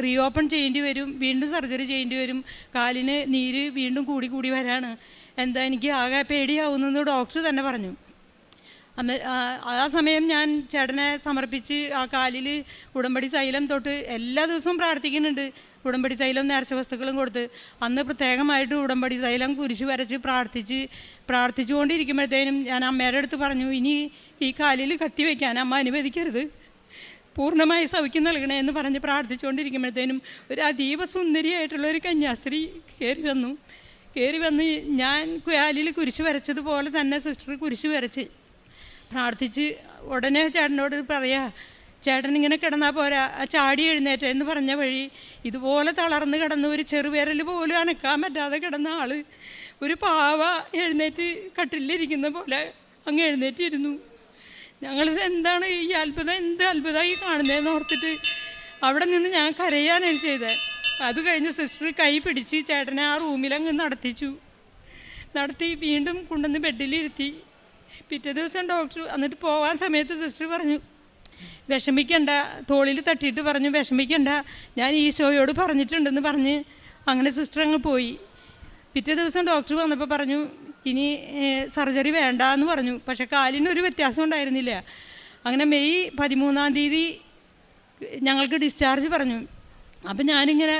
റീഓപ്പൺ ചെയ്യേണ്ടി വരും, വീണ്ടും സർജറി ചെയ്യേണ്ടി വരും, കാലിന് നീര് വീണ്ടും കൂടി വരാണ്, എന്താ എനിക്ക് ആകെ പേടിയാവുന്നെന്ന് ഡോക്ടർ തന്നെ പറഞ്ഞു. അന്ന് ആ സമയം ഞാൻ ചേട്ടനെ സമർപ്പിച്ച് ആ കാലിൽ ഉടമ്പടി തൈലം തൊട്ട് എല്ലാ ദിവസവും പ്രാർത്ഥിക്കുന്നുണ്ട്. ഉടമ്പടി തൈലം നേർച്ച വസ്തുക്കളും കൊടുത്ത് അന്ന് പ്രത്യേകമായിട്ട് ഉടമ്പടി തൈലം കുരിശ് വരച്ച് പ്രാർത്ഥിച്ചുകൊണ്ടിരിക്കുമ്പോഴത്തേനും ഞാൻ അമ്മയുടെ അടുത്ത് പറഞ്ഞു, ഇനി ഈ കാലിൽ കത്തി വയ്ക്കാൻ അമ്മ അനുവദിക്കരുത്, പൂർണ്ണമായി സൗഖ്യം നൽകണേ എന്ന് പറഞ്ഞ് പ്രാർത്ഥിച്ചുകൊണ്ടിരിക്കുമ്പോഴത്തേനും ഒരു അതീവ സുന്ദരിയായിട്ടുള്ളൊരു കന്യാസ്ത്രീ കയറി വന്ന് ഞാൻ കാലിൽ കുരിശ് വരച്ചതുപോലെ തന്നെ സിസ്റ്റർ കുരിശ് വരച്ച് പ്രാർത്ഥിച്ച് ഉടനെ ചേട്ടനോട് പറയാ, ചേട്ടൻ ഇങ്ങനെ കിടന്നാൽ പോരാ, ചാടി എഴുന്നേറ്റ എന്ന് പറഞ്ഞ വഴി ഇതുപോലെ തളർന്ന് കിടന്ന് ഒരു ചെറുവിരൽ പോലും അനക്കാൻ പറ്റാതെ കിടന്ന ആള് ഒരു പാവ എഴുന്നേറ്റ് കട്ടിലിരിക്കുന്ന പോലെ അങ്ങ് എഴുന്നേറ്റിരുന്നു. ഞങ്ങളിത് എന്താണ് ഈ അത്ഭുതം, എന്ത് അത്ഭുതമായി കാണുന്നതെന്ന് ഓർത്തിട്ട് അവിടെ നിന്ന് ഞാൻ കരയാനാണ് ചെയ്തത്. അത് കഴിഞ്ഞ് സിസ്റ്റർ കൈ പിടിച്ച് ചേട്ടനെ ആ റൂമിലങ്ങ് നടത്തി വീണ്ടും കൊണ്ടുവന്ന് ബെഡിലിരുത്തി. പിറ്റേ ദിവസം ഡോക്ടർ എന്നിട്ട് പോകാൻ സമയത്ത് സിസ്റ്റർ പറഞ്ഞു, വിഷമിക്കണ്ട, തോളിൽ തട്ടിയിട്ട് പറഞ്ഞു, വിഷമിക്കണ്ട, ഞാൻ ഈശോയോട് പറഞ്ഞിട്ടുണ്ടെന്ന് പറഞ്ഞ് അങ്ങനെ സിസ്റ്റർ അങ്ങ് പോയി. പിറ്റേ ദിവസം ഡോക്ടർ വന്നപ്പോൾ പറഞ്ഞു, ഇനി സർജറി വേണ്ട എന്ന് പറഞ്ഞു. പക്ഷേ കാലിനൊരു വ്യത്യാസം ഉണ്ടായിരുന്നില്ല. അങ്ങനെ മെയ് 13-ാം തീയതി ഞങ്ങൾക്ക് ഡിസ്ചാർജ് പറഞ്ഞു. അപ്പം ഞാനിങ്ങനെ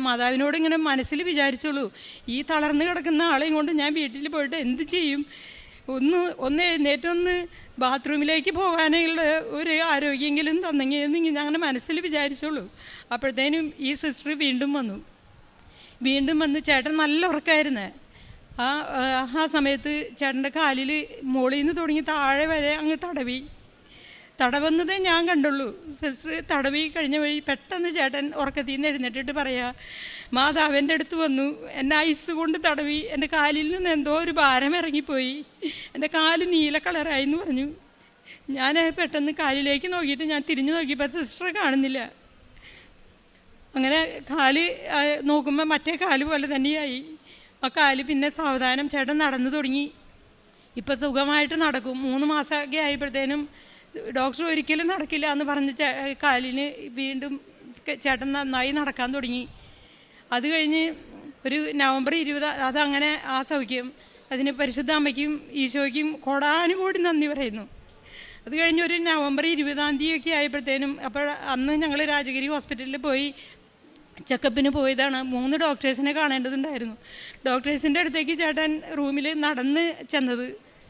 മാതാവിനോട് ഇങ്ങനെ മനസ്സിൽ വിചാരിച്ചോളൂ, ഈ തളർന്ന് കിടക്കുന്ന ആളെയും കൊണ്ട് ഞാൻ വീട്ടിൽ പോയിട്ട് എന്ത് ചെയ്യും, ഒന്ന് എഴുന്നേറ്റൊന്ന് ബാത്റൂമിലേക്ക് പോകാനുള്ള ഒരു ആരോഗ്യമെങ്കിലും തന്നെങ്കിൽ എന്ന് ഞങ്ങളുടെ മനസ്സിൽ വിചാരിച്ചോളൂ. അപ്പോഴത്തേനും ഈ സിസ്റ്റർ വീണ്ടും വന്ന് ചേട്ടൻ നല്ല ഉറക്കമായിരുന്നേ. ആ സമയത്ത് ചേട്ടൻ്റെ കാലിൽ മുകളിൽ നിന്ന് തുടങ്ങി താഴെ വരെ അങ്ങ് തടവുന്നതേ ഞാൻ കണ്ടുള്ളൂ. സിസ്റ്റർ തടവി കഴിഞ്ഞ വഴി പെട്ടെന്ന് ചേട്ടൻ ഉറക്കത്തിൽ നിന്ന് എഴുന്നേറ്റിട്ട് പറയാ, മാതാവിൻ്റെ അടുത്ത് വന്നു, എന്നെ ഐസ് കൊണ്ട് തടവി, എൻ്റെ കാലിൽ നിന്ന് എന്തോ ഒരു ഭാരം ഇറങ്ങിപ്പോയി, എൻ്റെ കാല് നീല കളറായി എന്ന് പറഞ്ഞു. ഞാൻ പെട്ടെന്ന് കാലിലേക്ക് നോക്കിയിട്ട് ഞാൻ തിരിഞ്ഞു നോക്കിയപ്പോൾ സിസ്റ്ററെ കാണുന്നില്ല. അങ്ങനെ കാല് നോക്കുമ്പോൾ മറ്റേ കാല് പോലെ തന്നെയായി. ആ കാല് പിന്നെ സാവധാനം ചേട്ടൻ നടന്നു തുടങ്ങി. ഇപ്പം സുഖമായിട്ട് നടക്കും. 3 മാസമൊക്കെ ആയപ്പോഴത്തേനും ഡോക്ടർ ഒരിക്കലും നടക്കില്ല എന്ന് പറഞ്ഞ് കാലിന് വീണ്ടും ചേട്ടൻ നന്നായി നടക്കാൻ തുടങ്ങി. അത് കഴിഞ്ഞ് ഒരു നവംബർ 20 അതങ്ങനെ ആ സൗഖ്യം. അതിന് പരിശുദ്ധ അമ്മയ്ക്കും ഈശോയ്ക്കും കോടാനുകോടി നന്ദി പറയുന്നു. അത് കഴിഞ്ഞ് ഒരു നവംബർ 20-ാം തീയതിയൊക്കെ ആയപ്പോഴത്തേനും അപ്പോൾ അന്ന് ഞങ്ങൾ രാജഗിരി ഹോസ്പിറ്റലിൽ പോയി ചെക്കപ്പിന് പോയതാണ്. 3 ഡോക്ടേഴ്സിനെ കാണേണ്ടതുണ്ടായിരുന്നു. ഡോക്ടേഴ്സിൻ്റെ അടുത്തേക്ക് ചേട്ടൻ റൂമിൽ നടന്ന്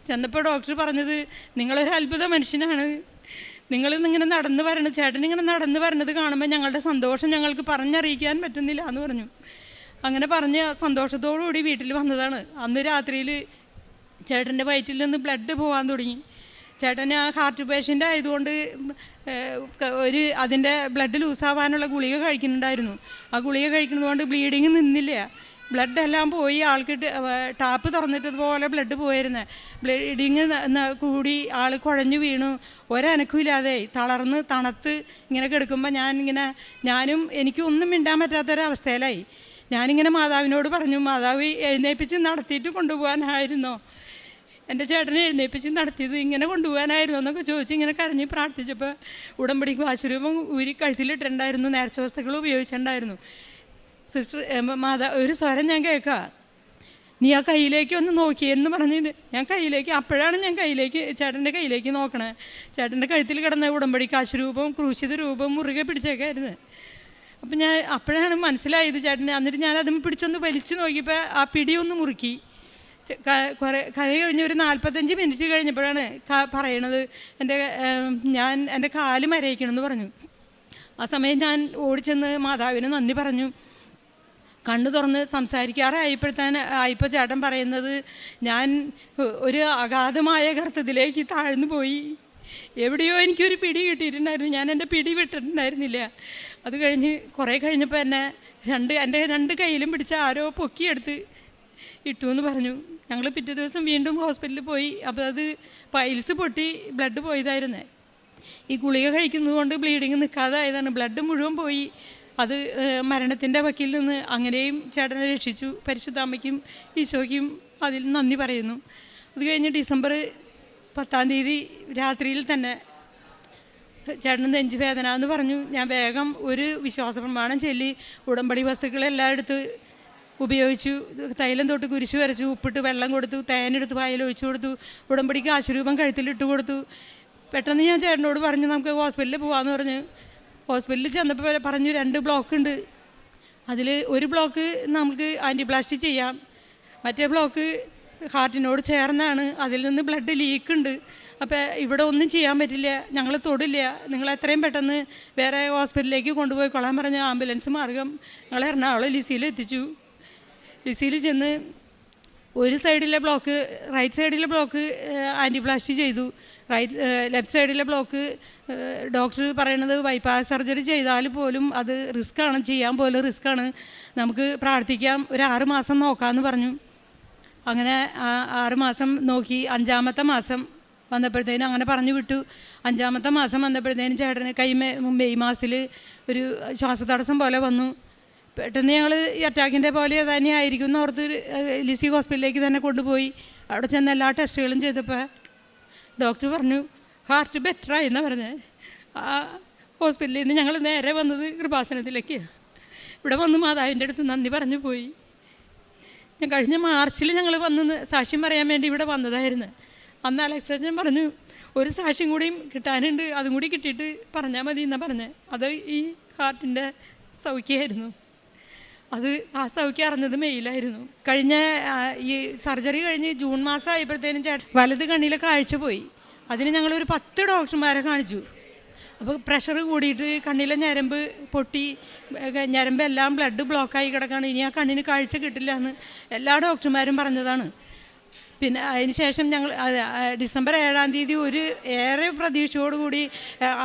ചെന്നപ്പോൾ ഡോക്ടർ പറഞ്ഞത്, നിങ്ങളൊരു അത്ഭുത മനുഷ്യനാണ്, നിങ്ങളിങ്ങനെ നടന്ന് വരണം, ചേട്ടൻ ഇങ്ങനെ നടന്ന് വരണത് കാണുമ്പോൾ ഞങ്ങളുടെ സന്തോഷം ഞങ്ങൾക്ക് പറഞ്ഞറിയിക്കാൻ പറ്റുന്നില്ല എന്ന് പറഞ്ഞു. അങ്ങനെ പറഞ്ഞ് സന്തോഷത്തോടുകൂടി വീട്ടിൽ വന്നതാണ്. അന്ന് രാത്രിയിൽ ചേട്ടൻ്റെ വയറ്റിൽ നിന്ന് ബ്ലഡ് പോകാൻ തുടങ്ങി. ചേട്ടൻ ഹാർട്ട് പേഷ്യൻ്റ് ആയതുകൊണ്ട് അതിൻ്റെ ബ്ലഡ് ലൂസാവാനുള്ള ഗുളിക കഴിക്കുന്നുണ്ടായിരുന്നു. ആ ഗുളിക കഴിക്കുന്നതുകൊണ്ട് ബ്ലീഡിങ് നിന്നില്ല. ബ്ലഡ് എല്ലാം പോയി. ആൾക്ക് ടാപ്പ് തുറന്നിട്ടതുപോലെ ബ്ലഡ് പോയിരുന്നത്. ബ്ലീഡിങ് കൂടി ആൾ കുഴഞ്ഞു വീണു. ഒരനക്കമില്ലാതെ തളർന്ന് തണുത്ത് ഇങ്ങനെ കിടക്കുമ്പോൾ ഞാനും എനിക്കൊന്നും മിണ്ടാൻ പറ്റാത്തൊരവസ്ഥയിലായി. ഞാനിങ്ങനെ മാതാവിനോട് പറഞ്ഞു, മാതാവ് എഴുന്നേൽപ്പിച്ച് നടത്തിയിട്ട് കൊണ്ടുപോകാനായിരുന്നോ, എൻ്റെ ചേട്ടനെ എഴുന്നേൽപ്പിച്ച് നടത്തിയത് ഇങ്ങനെ കൊണ്ടുപോകാനായിരുന്നു എന്നൊക്കെ ചോദിച്ച് ഇങ്ങനെ കരഞ്ഞ് പ്രാർത്ഥിച്ചപ്പോൾ ഉടമ്പടിക്ക് ആശുരൂപം ഊരി കഴുത്തിലിട്ടുണ്ടായിരുന്നു. നേർച്ച വസ്തുക്കൾ ഉപയോഗിച്ചിട്ടുണ്ടായിരുന്നു. സിസ്റ്റർ ഒരു സ്വരം ഞാൻ കേൾക്കാം, നീ ആ കയ്യിലേക്ക് ഒന്ന് നോക്കിയെന്ന് പറഞ്ഞിട്ട് ഞാൻ അപ്പോഴാണ് ഞാൻ ചേട്ടൻ്റെ കയ്യിലേക്ക് നോക്കണേ. ചേട്ടൻ്റെ കഴുത്തിൽ കിടന്ന ഉടമ്പടിക്ക് ആശുരൂപം ക്രൂശിത രൂപം മുറുകെ പിടിച്ചേക്കായിരുന്നു. അപ്പം ഞാൻ അപ്പോഴാണ് മനസ്സിലായത് ചേട്ടന്. എന്നിട്ട് ഞാൻ അതും പിടിച്ചൊന്ന് വലിച്ചു നോക്കിയപ്പോൾ ആ പിടിയൊന്ന് മുറുക്കി. കഥ കഴിഞ്ഞ് ഒരു 45 മിനിറ്റ് കഴിഞ്ഞപ്പോഴാണ് പറയണത്, എൻ്റെ കാല് മരയിക്കണമെന്ന് പറഞ്ഞു. ആ സമയം ഞാൻ ഓടിച്ചെന്ന് മാതാവിന് നന്ദി പറഞ്ഞു. കണ്ണു തുറന്ന് സംസാരിക്കാറായപ്പോൾ ചേട്ടൻ പറയുന്നത്, ഞാൻ ഒരു അഗാധമായ ഗർത്തത്തിലേക്ക് താഴ്ന്നു പോയി. എവിടെയോ എനിക്കൊരു പിടി കിട്ടിയിട്ടുണ്ടായിരുന്നു, ഞാൻ എൻ്റെ പിടി വിട്ടിട്ടുണ്ടായിരുന്നില്ല. അത് കഴിഞ്ഞ് കുറേ കഴിഞ്ഞപ്പോൾ എൻ്റെ 2 കൈയിലും പിടിച്ച് ആരോ പൊക്കിയെടുത്ത് ഇട്ടു എന്ന് പറഞ്ഞു. ഞങ്ങൾ പിറ്റേ ദിവസം വീണ്ടും ഹോസ്പിറ്റലിൽ പോയി. അപ്പോൾ അത് പൈൽസ് പൊട്ടി ബ്ലഡ് പോയതായിരുന്നേ. ഈ ഗുളിക കഴിക്കുന്നത് കൊണ്ട് ബ്ലീഡിങ് നിൽക്കാതായതാണ്. ബ്ലഡ് മുഴുവൻ പോയി. അത് മരണത്തിൻ്റെ വക്കിൽ നിന്ന് അങ്ങനെയും ചേട്ടനെ രക്ഷിച്ചു. പരിശുദ്ധാമ്മയ്ക്കും ഈശോയ്ക്കും അതിൽ നന്ദി പറയുന്നു. അത് കഴിഞ്ഞ് ഡിസംബർ 10-ാം തീയതി രാത്രിയിൽ തന്നെ ചേട്ടന് നെഞ്ചുവേദന എന്ന് പറഞ്ഞു. ഞാൻ വേഗം ഒരു വിശ്വാസ പ്രമാണം ചൊല്ലി ഉടമ്പടി വസ്തുക്കളെല്ലാം എടുത്ത് ഉപയോഗിച്ചു. തൈലം തൊട്ട് കുരിശ് വരച്ചു, ഉപ്പിട്ട് വെള്ളം കൊടുത്തു, തേനെടുത്ത് വായിൽ ഒഴിച്ചു കൊടുത്തു, ഉടമ്പടിക്ക് ആശുരൂപം കഴുത്തിലിട്ട് കൊടുത്തു. പെട്ടെന്ന് ഞാൻ ചേട്ടനോട് പറഞ്ഞു, നമുക്ക് ഹോസ്പിറ്റലിൽ പോകാമെന്ന് പറഞ്ഞ്. ഹോസ്പിറ്റലിൽ ചെന്നപ്പോൾ പറഞ്ഞു 2 ബ്ലോക്ക് ഉണ്ട്, അതിൽ ഒരു ബ്ലോക്ക് നമുക്ക് ആൻറ്റിപ്ലാസ്റ്റി ചെയ്യാം, മറ്റേ ബ്ലോക്ക് ഹാർട്ടിനോട് ചേർന്നാണ്, അതിൽ നിന്ന് ബ്ലഡ് ലീക്കുണ്ട്, അപ്പോൾ ഇവിടെ ഒന്നും ചെയ്യാൻ പറ്റില്ല, ഞങ്ങൾ തൊടില്ല, നിങ്ങൾ എത്രയും പെട്ടെന്ന് വേറെ ഹോസ്പിറ്റലിലേക്ക് കൊണ്ടുപോയി കൊള്ളാൻ പറഞ്ഞ ആംബുലൻസ് മാർഗം ഞങ്ങൾ എറണാകുളം ലിസിയിൽ എത്തിച്ചു. ലിസിയിൽ ചെന്ന് ഒരു സൈഡിലെ ബ്ലോക്ക്, റൈറ്റ് സൈഡിലെ ബ്ലോക്ക് ആൻറ്റിപ്ലാസ്റ്റി ചെയ്തു. ലെഫ്റ്റ് സൈഡിലെ ബ്ലോക്ക് ഡോക്ടർ പറയണത് ബൈപ്പാസ് സർജറി ചെയ്താൽ പോലും അത് റിസ്ക്കാണ്, ചെയ്യാൻ പോലും റിസ്ക്കാണ്, നമുക്ക് പ്രാർത്ഥിക്കാം, ഒരു 6 മാസം നോക്കാമെന്ന് പറഞ്ഞു. അങ്ങനെ 6 മാസം നോക്കി. 5-ാമത്തെ മാസം വന്നപ്പോഴത്തേനും അങ്ങനെ പറഞ്ഞു വിട്ടു. 5-ാമത്തെ മാസം വന്നപ്പോഴത്തേനും ചേട്ടന് മെയ് മാസത്തിൽ ഒരു ശ്വാസതടസ്സം പോലെ വന്നു. പെട്ടെന്ന് ഞങ്ങൾ ഈ അറ്റാക്കിൻ്റെ പോലെ തന്നെ ആയിരിക്കും എന്ന് ഓർത്ത് ലിസി ഹോസ്പിറ്റലിലേക്ക് തന്നെ കൊണ്ടുപോയി. അവിടെ ചെന്ന് എല്ലാ ടെസ്റ്റുകളും ചെയ്തപ്പോൾ ഡോക്ടർ പറഞ്ഞു ഹാർട്ട് ബെറ്ററായി എന്നാണ് പറഞ്ഞത്. ആ ഹോസ്പിറ്റലിൽ നിന്ന് ഞങ്ങൾ നേരെ വന്നത് കൃപാസനത്തിലേക്ക്. ഇവിടെ വന്ന് മാതാവിൻ്റെ അടുത്ത് നന്ദി പറഞ്ഞു പോയി. ഞാൻ കഴിഞ്ഞ മാർച്ചിൽ ഞങ്ങൾ വന്ന് സാക്ഷ്യം പറയാൻ വേണ്ടി ഇവിടെ വന്നതായിരുന്നു. അന്ന് അലക്സച്ചൻ പറഞ്ഞു ഒരു സാക്ഷ്യം കൂടിയും കിട്ടാനുണ്ട്, അതും കൂടി കിട്ടിയിട്ട് പറഞ്ഞാൽ മതി എന്നാണ് പറഞ്ഞത്. അത് ഈ ഹാർട്ടിൻ്റെ സൗഖ്യമായിരുന്നു. അത് ആ സൗഖ്യം അറിഞ്ഞത് മെയിലായിരുന്നു. കഴിഞ്ഞ ഈ സർജറി കഴിഞ്ഞ് ജൂൺ മാസം ആയപ്പോഴത്തേനും വലത് കണ്ണിലെ കാഴ്ച പോയി. അതിന് ഞങ്ങളൊരു 10 ഡോക്ടർമാരെ കാണിച്ചു. അപ്പോൾ പ്രഷർ കൂടിയിട്ട് കണ്ണിലെ ഞരമ്പ് പൊട്ടി, ഞരമ്പെല്ലാം ബ്ലഡ് ബ്ലോക്കായി കിടക്കുകയാണ്, ഇനി ആ കണ്ണിന് കാഴ്ച കിട്ടില്ല എന്ന് എല്ലാ ഡോക്ടർമാരും പറഞ്ഞതാണ്. പിന്നെ അതിന് ശേഷം ഞങ്ങൾ ഡിസംബർ 7-ാം തീയതി ഒരു ഏറെ പ്രതീക്ഷയോടുകൂടി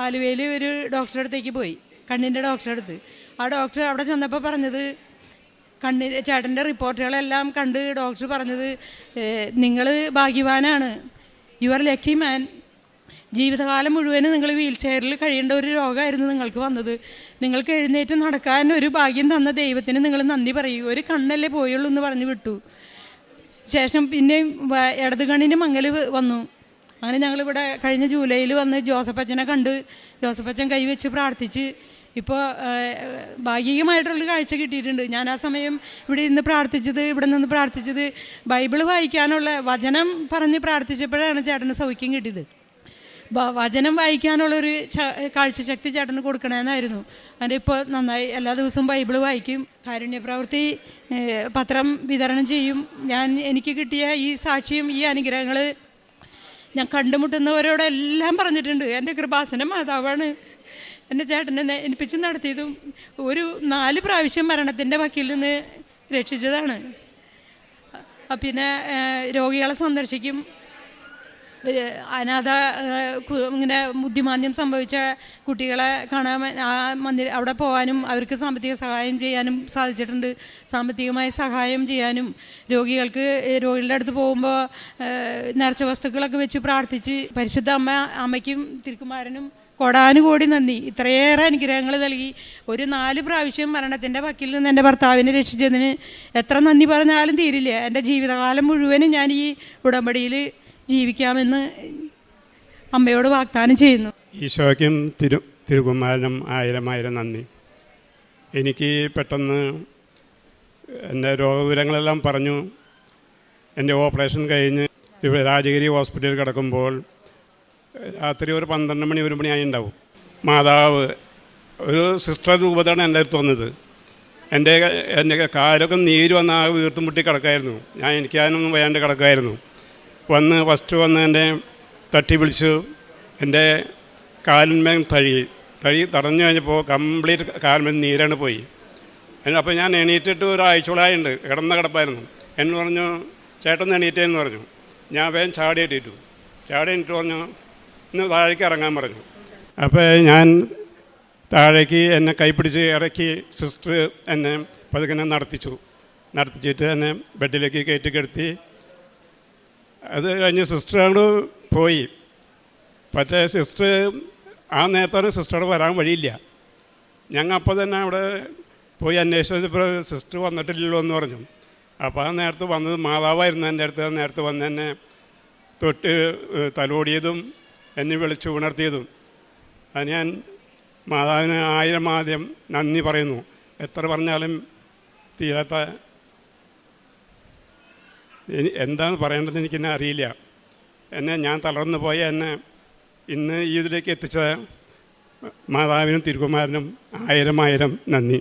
ആലുവയിൽ ഒരു ഡോക്ടറുടെ അടുത്തേക്ക് പോയി, കണ്ണിൻ്റെ ഡോക്ടറുടെ അടുത്ത്. ആ ഡോക്ടർ അവിടെ ചെന്നപ്പോൾ പറഞ്ഞത്, ചേട്ടൻ്റെ റിപ്പോർട്ടുകളെല്ലാം കണ്ട് ഡോക്ടർ പറഞ്ഞത്, നിങ്ങൾ ഭാഗ്യവാനാണ്, യു ആർ ലക്കി മാൻ, ജീവിതകാലം മുഴുവനും നിങ്ങൾ വീൽ ചെയറിൽ കഴിയേണ്ട ഒരു രോഗമായിരുന്നു നിങ്ങൾക്ക് വന്നത്, നിങ്ങൾക്ക് എഴുന്നേറ്റ് നടക്കാൻ ഒരു ഭാഗ്യം തന്ന ദൈവത്തിന് നിങ്ങൾ നന്ദി പറയൂ, ഒരു കണ്ണല്ലേ പോയുള്ളൂ എന്ന് പറഞ്ഞ് വിട്ടു. ശേഷം പിന്നെയും ഇടത് കണ്ണിന് മങ്ങൽ വന്നു. അങ്ങനെ ഞങ്ങളിവിടെ കഴിഞ്ഞ ജൂലൈയിൽ വന്ന് ജോസഫച്ചനെ കണ്ട് ജോസഫച്ചൻ കൈവച്ച് പ്രാർത്ഥിച്ച് ഇപ്പോൾ ഭാഗികമായിട്ടുള്ള കാഴ്ച കിട്ടിയിട്ടുണ്ട്. ഞാൻ ആ സമയം ഇവിടെ നിന്ന് പ്രാർത്ഥിച്ചത് ബൈബിൾ വായിക്കാനുള്ള വചനം പറഞ്ഞ് പ്രാർത്ഥിച്ചപ്പോഴാണ് ചേട്ടന് സൗഖ്യം കിട്ടിയത്. വചനം വായിക്കാനുള്ളൊരു കാഴ്ചശക്തി ചേട്ടന് കൊടുക്കണമെന്നായിരുന്നു. അതിൻ്റെ ഇപ്പോൾ നന്നായി എല്ലാ ദിവസവും ബൈബിൾ വായിക്കും, കാരുണ്യപ്രവൃത്തി പത്രം വിതരണം ചെയ്യും. എനിക്ക് കിട്ടിയ ഈ സാക്ഷ്യം, ഈ അനുഗ്രഹങ്ങൾ ഞാൻ കണ്ടുമുട്ടുന്നവരോടെല്ലാം പറഞ്ഞിട്ടുണ്ട്. എൻ്റെ കൃപാസന മാതാവാണ് എൻ്റെ ചേട്ടനെ എനിപ്പിച്ച് നടത്തിയതും. ഒരു 4 പ്രാവശ്യം മരണത്തിൻ്റെ വക്കിൽ നിന്ന് രക്ഷിച്ചതാണ്. പിന്നെ രോഗികളെ സന്ദർശിക്കും, അനാഥ ഇങ്ങനെ ബുദ്ധിമാന്ദ്യം സംഭവിച്ച കുട്ടികളെ കാണാൻ അവിടെ പോകാനും അവർക്ക് സാമ്പത്തിക സഹായം ചെയ്യാനും സാധിച്ചിട്ടുണ്ട്. സാമ്പത്തികമായ സഹായം ചെയ്യാനും രോഗികളുടെ അടുത്ത് പോകുമ്പോൾ നേർച്ച വസ്തുക്കളൊക്കെ വെച്ച് പ്രാർത്ഥിച്ച് പരിശുദ്ധ അമ്മയ്ക്കും തിരുക്കുമാരനും കോടാനുകോടി നന്ദി. ഇത്രയേറെ അനുഗ്രഹങ്ങൾ നൽകി ഒരു 4 പ്രാവശ്യം മരണത്തിൻ്റെ വക്കിൽ നിന്ന് എൻ്റെ ഭർത്താവിനെ രക്ഷിച്ചതിന് എത്ര നന്ദി പറഞ്ഞാലും തീരില്ല. എൻ്റെ ജീവിതകാലം മുഴുവനും ഞാൻ ഈ ഉടമ്പടിയിൽ ജീവിക്കാമെന്ന് അമ്മയോട് വാഗ്ദാനം ചെയ്യുന്നു.
ഈശോയ്ക്കും തിരുകുമാരനും 1000 നന്ദി. എനിക്ക് പെട്ടെന്ന് എൻ്റെ രോഗവിവരങ്ങളെല്ലാം പറഞ്ഞു. എൻ്റെ ഓപ്പറേഷൻ കഴിഞ്ഞ് ഇവിടെ രാജഗിരി ഹോസ്പിറ്റലിൽ കിടക്കുമ്പോൾ രാത്രി ഒരു 12 മണി 1 മണിയായി ഉണ്ടാവും. മാതാവ് ഒരു സിസ്റ്റർ രൂപത്താണ് എൻ്റെ അടുത്ത് വന്നത്. എൻ്റെ കാലൊക്കെ നീര് വന്ന് ആ വീർത്തും മുട്ടി കിടക്കായിരുന്നു. എനിക്കതിനൊന്നും വയ്യാണ്ട് കിടക്കായിരുന്നു. ഫസ്റ്റ് വന്ന് എന്നെ തട്ടി പിടിച്ചു. എൻ്റെ കാലിന്മേൽ തഴി തടഞ്ഞു കഴിഞ്ഞപ്പോൾ കംപ്ലീറ്റ് കാലിന്മേൽ നീരാണ് പോയി. അപ്പോൾ ഞാൻ എണീറ്റിട്ട് ഒരാഴ്ചയോളായുണ്ട്, കിടന്ന കിടപ്പായിരുന്നു. എന്ന് പറഞ്ഞു, ചേട്ടൻ എണീറ്റേന്ന് പറഞ്ഞു. ഞാൻ വേഗം ചാടി എണീറ്റ് പറഞ്ഞു, ഇന്ന് താഴേക്ക് ഇറങ്ങാൻ പറഞ്ഞു. അപ്പോൾ ഞാൻ താഴേക്ക് എന്നെ കൈപ്പിടിച്ച് ഇറക്കി സിസ്റ്റർ എന്നെ പതുക്കെ നടത്തിച്ചിട്ട് എന്നെ ബെഡിലേക്ക് കയറ്റി കിടത്തി. അത് കഴിഞ്ഞ് സിസ്റ്ററോട് പോയി. പക്ഷേ സിസ്റ്റർ ആ നേരത്തോടെ സിസ്റ്ററോട് വരാൻ വഴിയില്ല. ഞങ്ങൾ അപ്പോൾ തന്നെ അവിടെ പോയി അന്വേഷിച്ചപ്പോൾ സിസ്റ്റർ വന്നിട്ടില്ലല്ലോ എന്ന് പറഞ്ഞു. അപ്പോൾ ആ നേരത്ത് വന്നത് മാതാവായിരുന്നു. എൻ്റെ അടുത്ത് നേരത്തെ വന്ന് എന്നെ തൊട്ട് തലോടിയതും എന്നെ വിളിച്ചു ഉണർത്തിയതും. അത് ഞാൻ മാതാവിന് 1000 ആദ്യം നന്ദി പറയുന്നു. എത്ര പറഞ്ഞാലും തീരാത്ത, എന്താണ് പറയേണ്ടത് എനിക്കെന്നെ അറിയില്ല. ഞാൻ തളർന്നു പോയ എന്നെ ഇന്ന് ഇതിലേക്ക് എത്തിച്ച മാതാവിനും തിരുകുമാരനും 1000 നന്ദി.